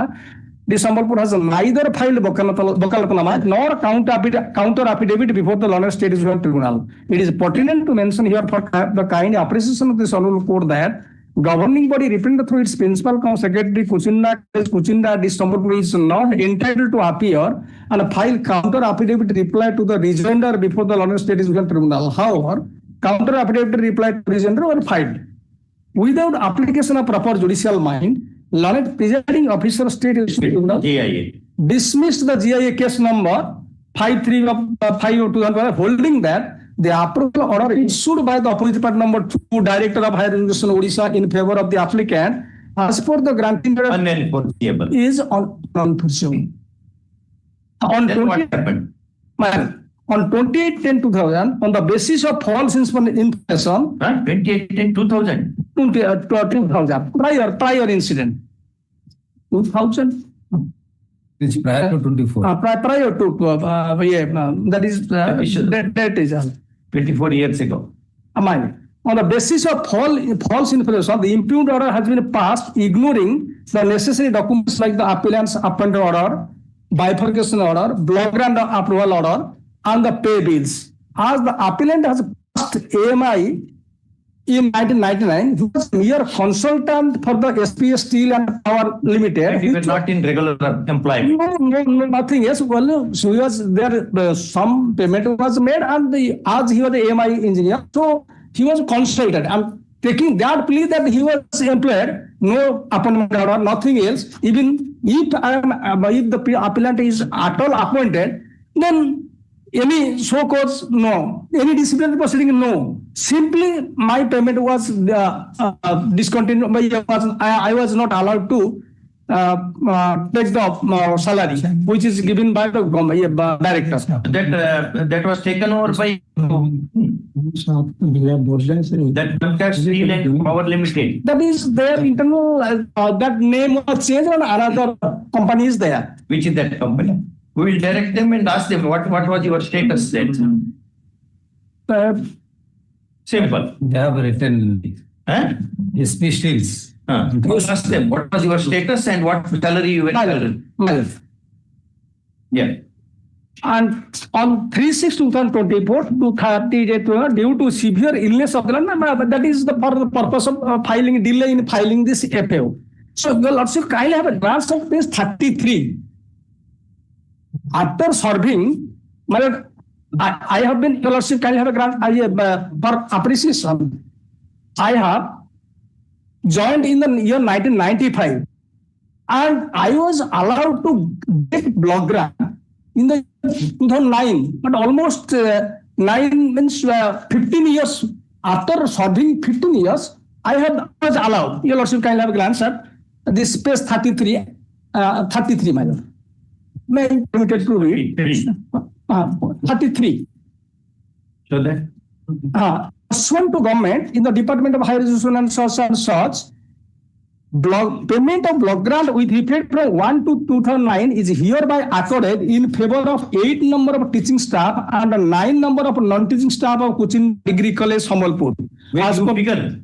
the Sambalpur has neither filed vakalatnama nor counter affidavit before the London State Education Tribunal. It is pertinent to mention here for the kind appreciation of this honorable court that governing body represented through its principal cum secretary, Kuchinda, this Sambalpur is not entitled to appear and file counter affidavit reply to the rejoinder before the London State Education Tribunal. However, counter affidavit reply to rejoinder were filed. Without application of proper judicial mind, London Presiding Officer State Education Tribunal dismissed the GIA case number 5/3/2012, holding that the approval order issued by the opposite party number 2, Director of Higher Education Orissa, in favor of the applicant, as per the granting order, unenforceable, is unenforceable. Then what happened? On 28/10/2000, on the basis of false information, 28/10/2000, 2000 prior incident, 2000. It's prior to 24. Prior to that is that is 24 years ago. On the basis of false information, the impugned order has been passed, ignoring the necessary documents like the appellant's appointment order, bifurcation order, block grant approval order, and the pay bills. As the appellant has passed AMI in 1999, he was mere consultant for the SPS Steel and Power Limited. He was not in regular employment. No, nothing. Yes, well, so he was there. Some payment was made, and as he was the AMI engineer, so he was consulted. And taking that plea that he was employed, no appointment order, nothing else. Even if the appellant is at all appointed, Then any show cause, no. Any disciplinary proceeding, no. Simply my payment was discontinued. I was not allowed to take the salary, which is given by the director. That was taken over by that Contract Steel and Power Limited. That is their internal, that name was changed and another company is there. Which is that company? We will direct them and ask them what was your status then. Simple. They have written SP Steels. You ask them what was your status and what salary you were given. Yeah. And on 3/6/2024 to 30th, due to severe illness of the land, that is for the purpose of delay in filing this FAO. So your lordship kindly have a glance of page 33. After serving, I have been, your lordship kindly have a grant for appreciation. I have joined in the year 1995 and I was allowed to get block grant in the 2009, but almost 15 years after serving 15 years, I was allowed. Your lordship kindly have a glance at this page 33, my lord. May I permitted to read? 33. So that pursuant to government in the Department of Higher Education and Such, payment of block grant with effect from 1 to 2009 is hereby accorded in favor of 8 number of teaching staff and 9 number of non-teaching staff of Cochin Degree College, Hon'Ble. Where you figure?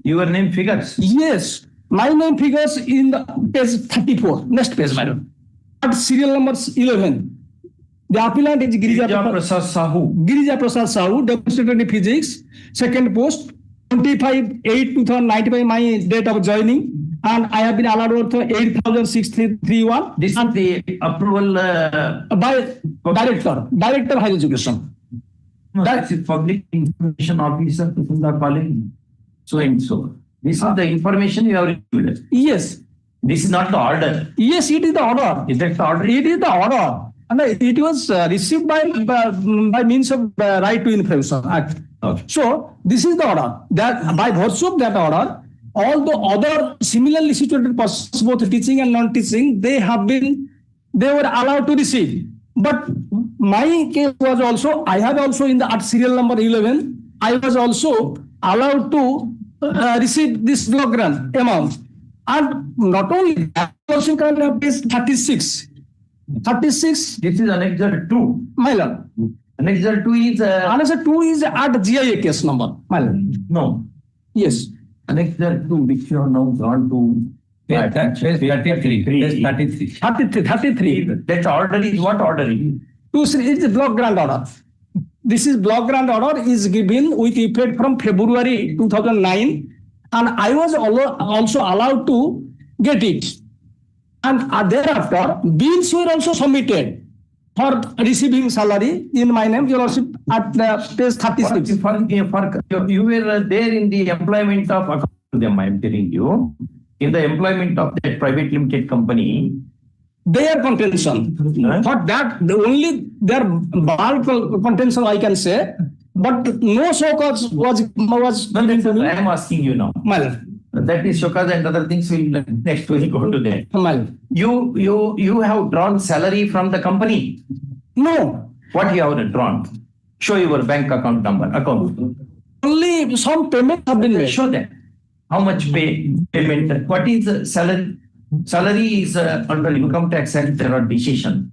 Your name figures? Yes. My name figures in the page 34. Next page, madam. At serial number 11. The appellant is Girija Prasad Sahu. Girija Prasad Sahu, demonstrated in physics, second post, 25/8/2009 by my date of joining, and I have been allowed worth 8,631. This is the approval by director higher education. That is public information officer to the college. So and so. This is the information you have received. Yes. This is not the order. Yes, it is the order. Is that the order? It is the order. And it was received by means of Right to Information Act. Okay. So this is the order. That by virtue of that order, all the other similarly situated persons, both teaching and non-teaching, they were allowed to receive. But my case was also, I have also in the at serial number 11, I was also allowed to receive this block grant amount. And not only that, also can have this 36. 36. This is Annexure 2. My lord. Annexure 2 is Annexure 2 is at GIA case number. My lord. No. Yes. Annexure 2, which you have now gone to page 33. Page 33. 33. That order is what order is? It's the block grant order. This is block grant order is given with effect from February 2009, and I was also allowed to get it. And thereafter, bills were also submitted for receiving salary in my name, your lordship, at page 36. You were there in the employment of them, I am telling you, in the employment of that private limited company. Their contention. For that, only their bulk contention I can say, but no so cause was I am asking you now. That is Shokas and other things will next we'll go to that. You have drawn salary from the company? No. What you have drawn? Show your bank account number. Only some payment have been made. Show that. How much payment? What is the salary? Salary is under Income Tax Act, there are decision.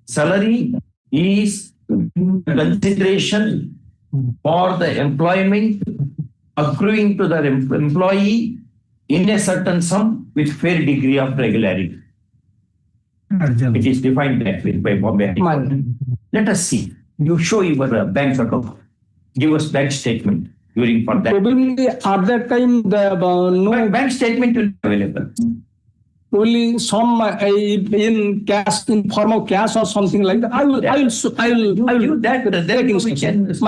Salary is consideration for the employment accruing to the employee in a certain sum with fair degree of regularity. It is defined that way by Bombay. Let us see. You show your bank account. Give us bank statement during for that. Probably at that time the no bank statement will be available. Only some in cash, in form of cash or something like that. I will take instructions.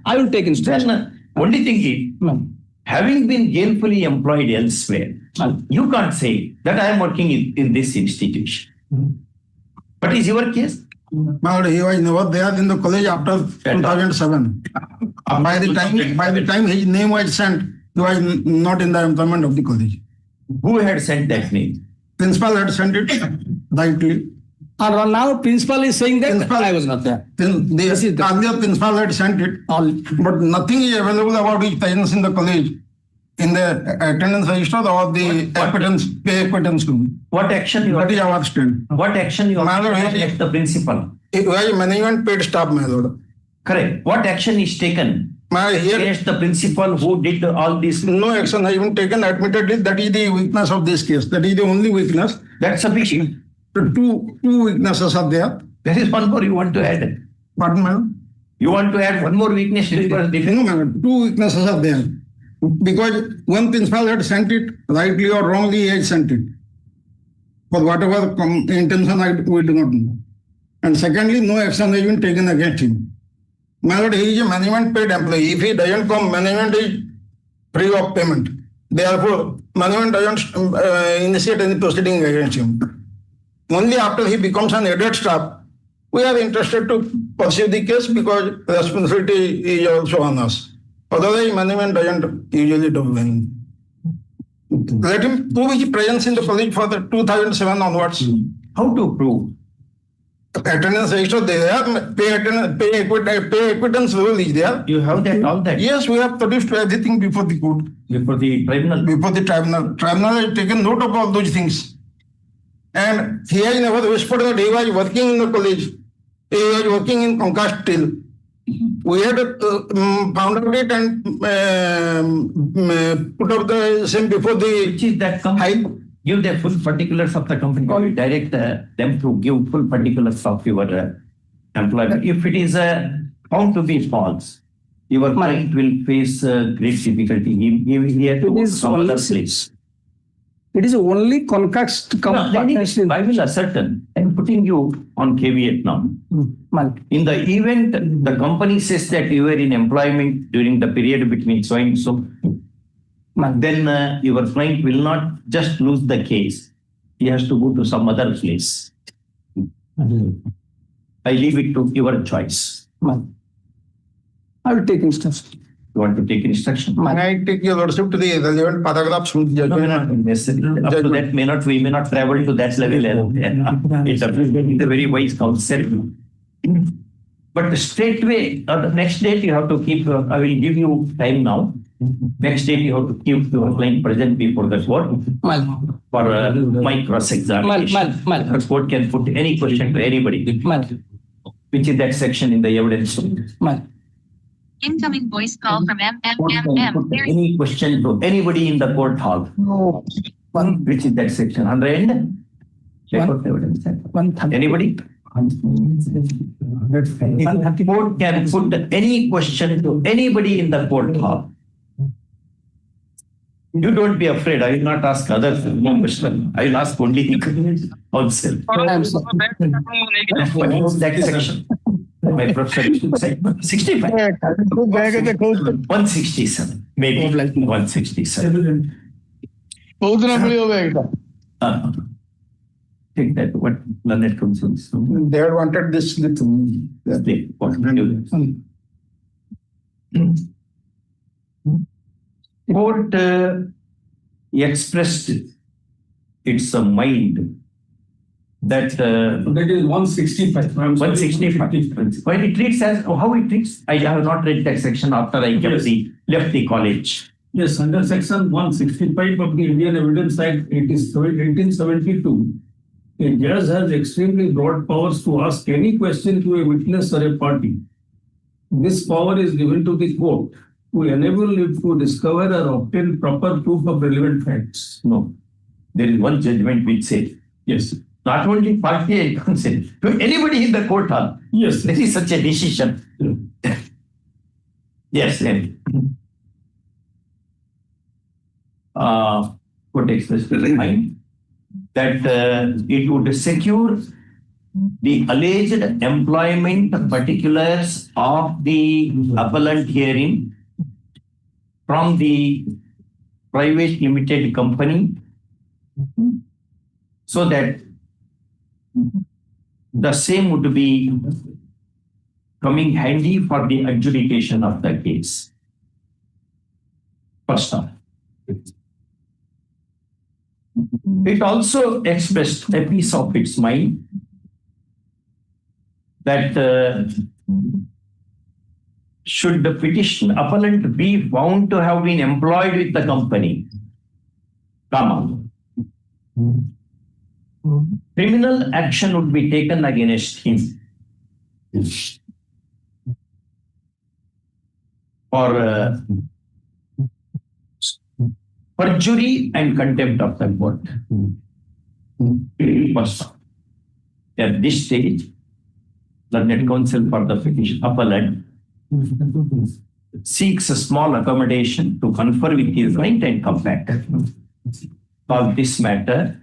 I will take instructions. Only thing is, having been gainfully employed elsewhere, you can't say that I am working in this institution. What is your case? But he was never there in the college after 2007. By the time his name was sent, he was not in the employment of the college. Who had sent that name? Principal had sent it rightly. And now principal is saying that I was not there. The earlier principal had sent it, but nothing is available about his presence in the college, in the attendance register or the pay acquittance. What action you That is our stand. What action you My lord, against the principal? It was management paid staff, my lord. Correct. What action is taken against the principal who did all this? No action has been taken. Admittedly, that is the weakness of this case. That is the only weakness. That's sufficient. Two weaknesses are there. There is one more you want to add. Pardon, madam? You want to add one more weakness? No, madam. Two weaknesses are there. Because one principal had sent it, rightly or wrongly, he had sent it. For whatever intention, we do not know. And secondly, no action has been taken against him. My lord, he is a management paid employee. If he doesn't come, management is free of payment. Therefore, management doesn't initiate any proceeding against him. Only after he becomes an added staff, we are interested to pursue the case because responsibility is also on us. Otherwise, management doesn't usually do anything. Let him prove his presence in the college for the 2007 onwards. How to prove? Attendance register, they have pay acquittance rule is there. You have that, all that? Yes, we have produced everything before the court. Before the tribunal? Before the tribunal. Tribunal has taken note of all those things. And he has never whispered that he was working in the college. He was working in Concast still. We had found out it and put up the same before the... Which is that company? Give the full particulars of the company. Or you direct them to give full particulars of your employment. If it is found to be false, your client will face great difficulty. He has to go to some other place. It is only Concast company. I will ascertain. I'm putting you on caveat now. In the event the company says that you were in employment during the period between so and so, then your client will not just lose the case. He has to go to some other place. I leave it to your choice. I will take instruction. You want to take instruction? Can I take your lordship to the relevant paragraphs from the judgment? No, not necessarily. Up to that, we may not travel to that level. It's a very wise counsel. But straightway, the next date you have to keep, I will give you time now. Next date you have to keep your client present before the court for my cross-examination. The court can put any question to anybody, which is that section in the evidence. Incoming voice call from Any question to anybody in the court hall. Which is that section? 100? Check out the evidence. Anybody? The court can put any question to anybody in the court hall. You don't be afraid. I will not ask others no question. I will ask only the counsel. That section. My professor said 65. 167. Maybe 167. Take that. What learned counsel? They had wanted this slip. Court expressed its mind that that is 165. 165. When it treats as how it treats, I have not read that section after I left the college. Yes, under section 165 of the Indian Evidence Act, it is 1872. A judge has extremely broad powers to ask any question to a witness or a party. This power is given to the court to enable it to discover or obtain proper proof of relevant facts. No. There is one judgment which says, yes, not only party and counsel, to anybody in the court hall. Yes. There is such a decision. Yes. Court expressed the mind that it would secure the alleged employment particulars of the appellant herein from the private limited company so that the same would be coming handy for the adjudication of the case. First off. It also expressed a piece of its mind that should the petition appellant be found to have been employed with the company, criminal action would be taken against him for perjury and contempt of the court. At this stage, learned counsel for the petition appellant seeks a small accommodation to confer with his client and come back. For this matter,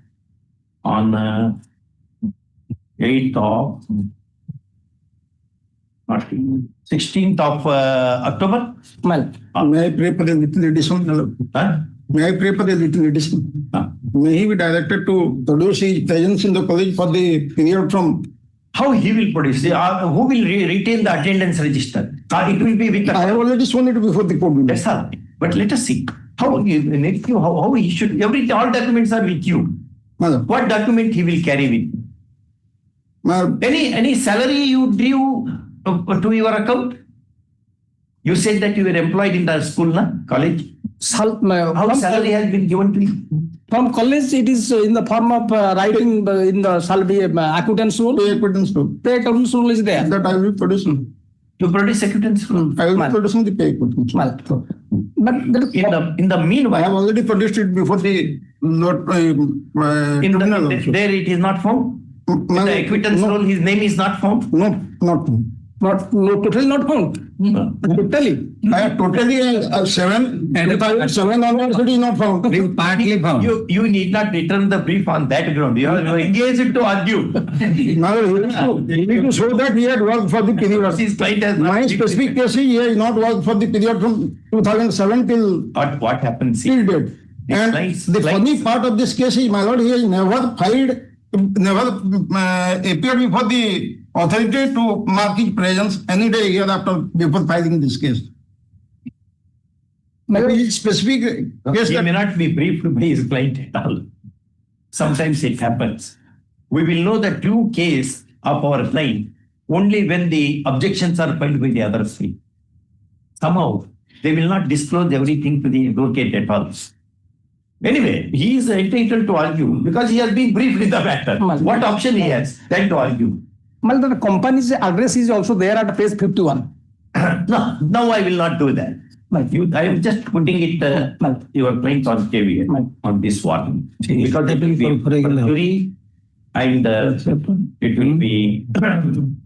on 16th of October. May I pray for a little addition? May I pray for a little addition? May he be directed to produce his presence in the college for the period from. How he will produce? Who will retain the attendance register? It will be with the. I have already shown it before the court. That's all. But let us see how he should. All documents are with you. What document he will carry with? Any salary you drew to your account? You said that you were employed in the school, college. How salary has been given to you? From college, it is in the form of writing in the salary acquittance rule. Pay acquittance rule. Pay acquittance rule is there. That I will produce. You produce acquittance rule. I will be producing the pay acquittance rule. But in the meanwhile, I have already produced it before the tribunal. There it is not found. The acquittance rule, his name is not found. No, not found. Totally not found. Totally. I have totally 7. And 2007 onwards it is not found. Partly found. You need not return the brief on that ground. You are engaged to argue. Now, you need to show that he had worked for the period. My specific case, he has not worked for the period from 2007 till. What happens? Till date. And the funny part of this case is, my lord, he has never appeared before the authority to mark his presence any day here before filing this case. Specific case He may not be briefed by his client at all. Sometimes it happens. We will know the true case of our client only when the objections are filed by the other side. Somehow, they will not disclose everything to the advocate at all. Anyway, he is entitled to argue because he has been briefed with the matter. What option he has? Then to argue. The company's address is also there at page 51. No, now I will not do that. I am just putting it, your client on caveat on this one. Because it will be perjury and it will be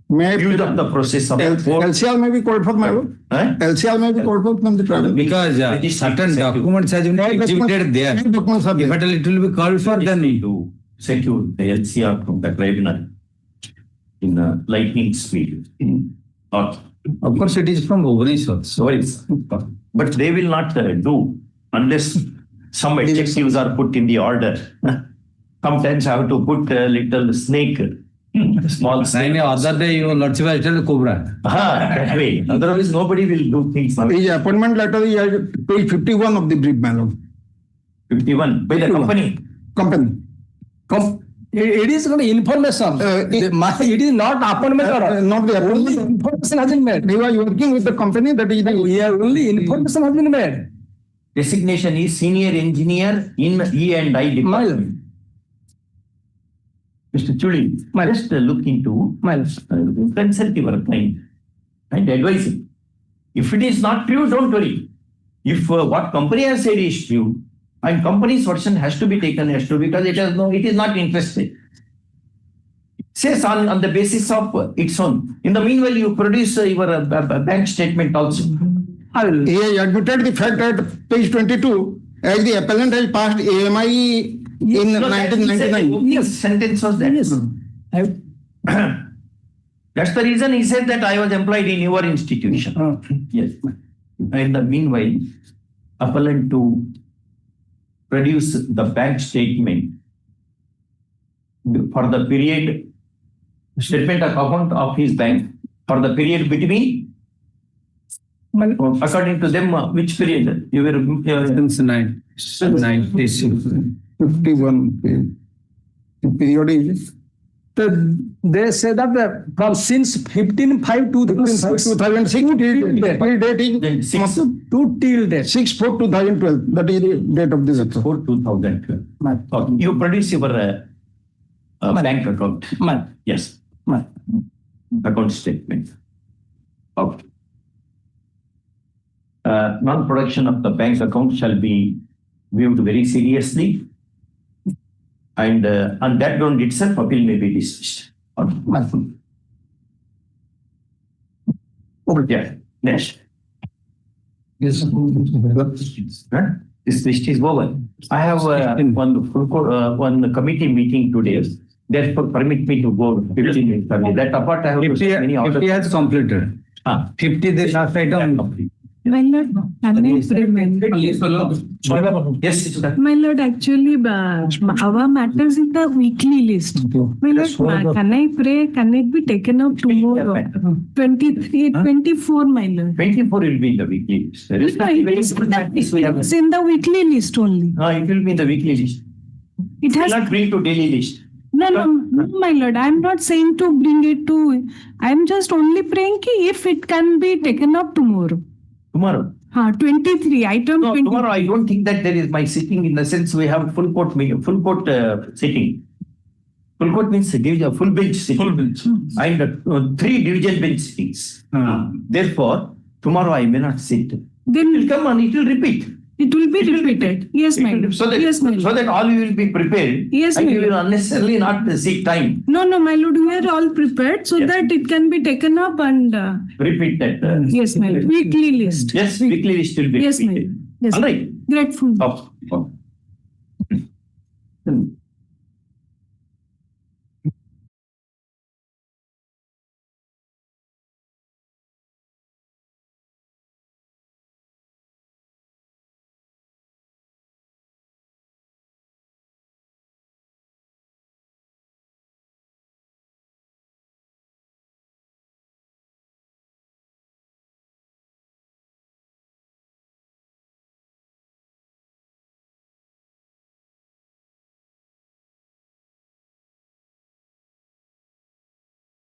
use of the process of LCR may be called for, my lord. LCR may be called for from the tribunal. Because certain documents have been exhibited there. But it will be called for then. To secure the LCR from the tribunal in a lightning speed. Of course, it is from Bhubaneswar. But they will not do unless some adjectives are put in the order. Sometimes I have to put a little snake, small snake. Other day, you lordship has told cobra. That way. Otherwise, nobody will do things. His appointment letter is page 51 of the brief, my lord. 51 by the company. It is information. It is not appointment order. Not the appointment. Information has been made. He was working with the company that is only information has been made. Designation is senior engineer in E&I department. Mr. Chudi, just look into consult your client and advise him. If it is not true, don't worry. If what company has said is true, and company's version has to be taken because it is not interested. It says on the basis of its own. In the meanwhile, you produce your bank statement also. He has admitted the fact at page 22 as the appellant has passed AMI in 1999. Yes, sentence was that. Yes. That's the reason he said that I was employed in your institution. Yes. In the meanwhile, appellant to produce the bank statement for the period statement of account of his bank for the period between, according to them, which period? You were Since 96. 51. The period is They say that from since 15/5 to 2006 till dating to till date. 6/4/2012. That is the date of this. 2012. Okay. You produce your bank account. Yes. Account statement. Okay. Non-production of the bank account shall be viewed very seriously, and on that ground itself, appeal may be dismissed. Okay. Yeah. Next. Yes. This list is over. I have one committee meeting today. Therefore, permit me to go 15 minutes early. That apart, I have 50 has completed. 50 the last item. My lord, can I pray, my lord? Yes, My lord, actually, our matters in the weekly list. My lord, can I pray? Can it be taken up tomorrow? 23, 24, my lord. 24 will be in the weekly list. There is It's in the weekly list only. it will be in the weekly list. It has not bring to daily list. no, my lord. I'm not saying to bring it to. I'm just only praying if it can be taken up tomorrow. Tomorrow. 23 item. No, 23. tomorrow I don't think that there is my sitting, in the sense we have full court sitting. Full court means a full bench sitting. Full bench. And 3 division bench sittings. Therefore, tomorrow I may not sit. Then it will come and it will repeat. It will be repeated. Yes, my lord. So that, yes, my lord. so that all you will be prepared. Yes, and my you will lord. unnecessarily not seek time. No, my lord. We are all prepared so that it can be taken up and. Repeat that. Yes, my lord. Weekly list. Yes, weekly list will be Yes, my repeated. lord. Yes. All right. Grateful. Oh.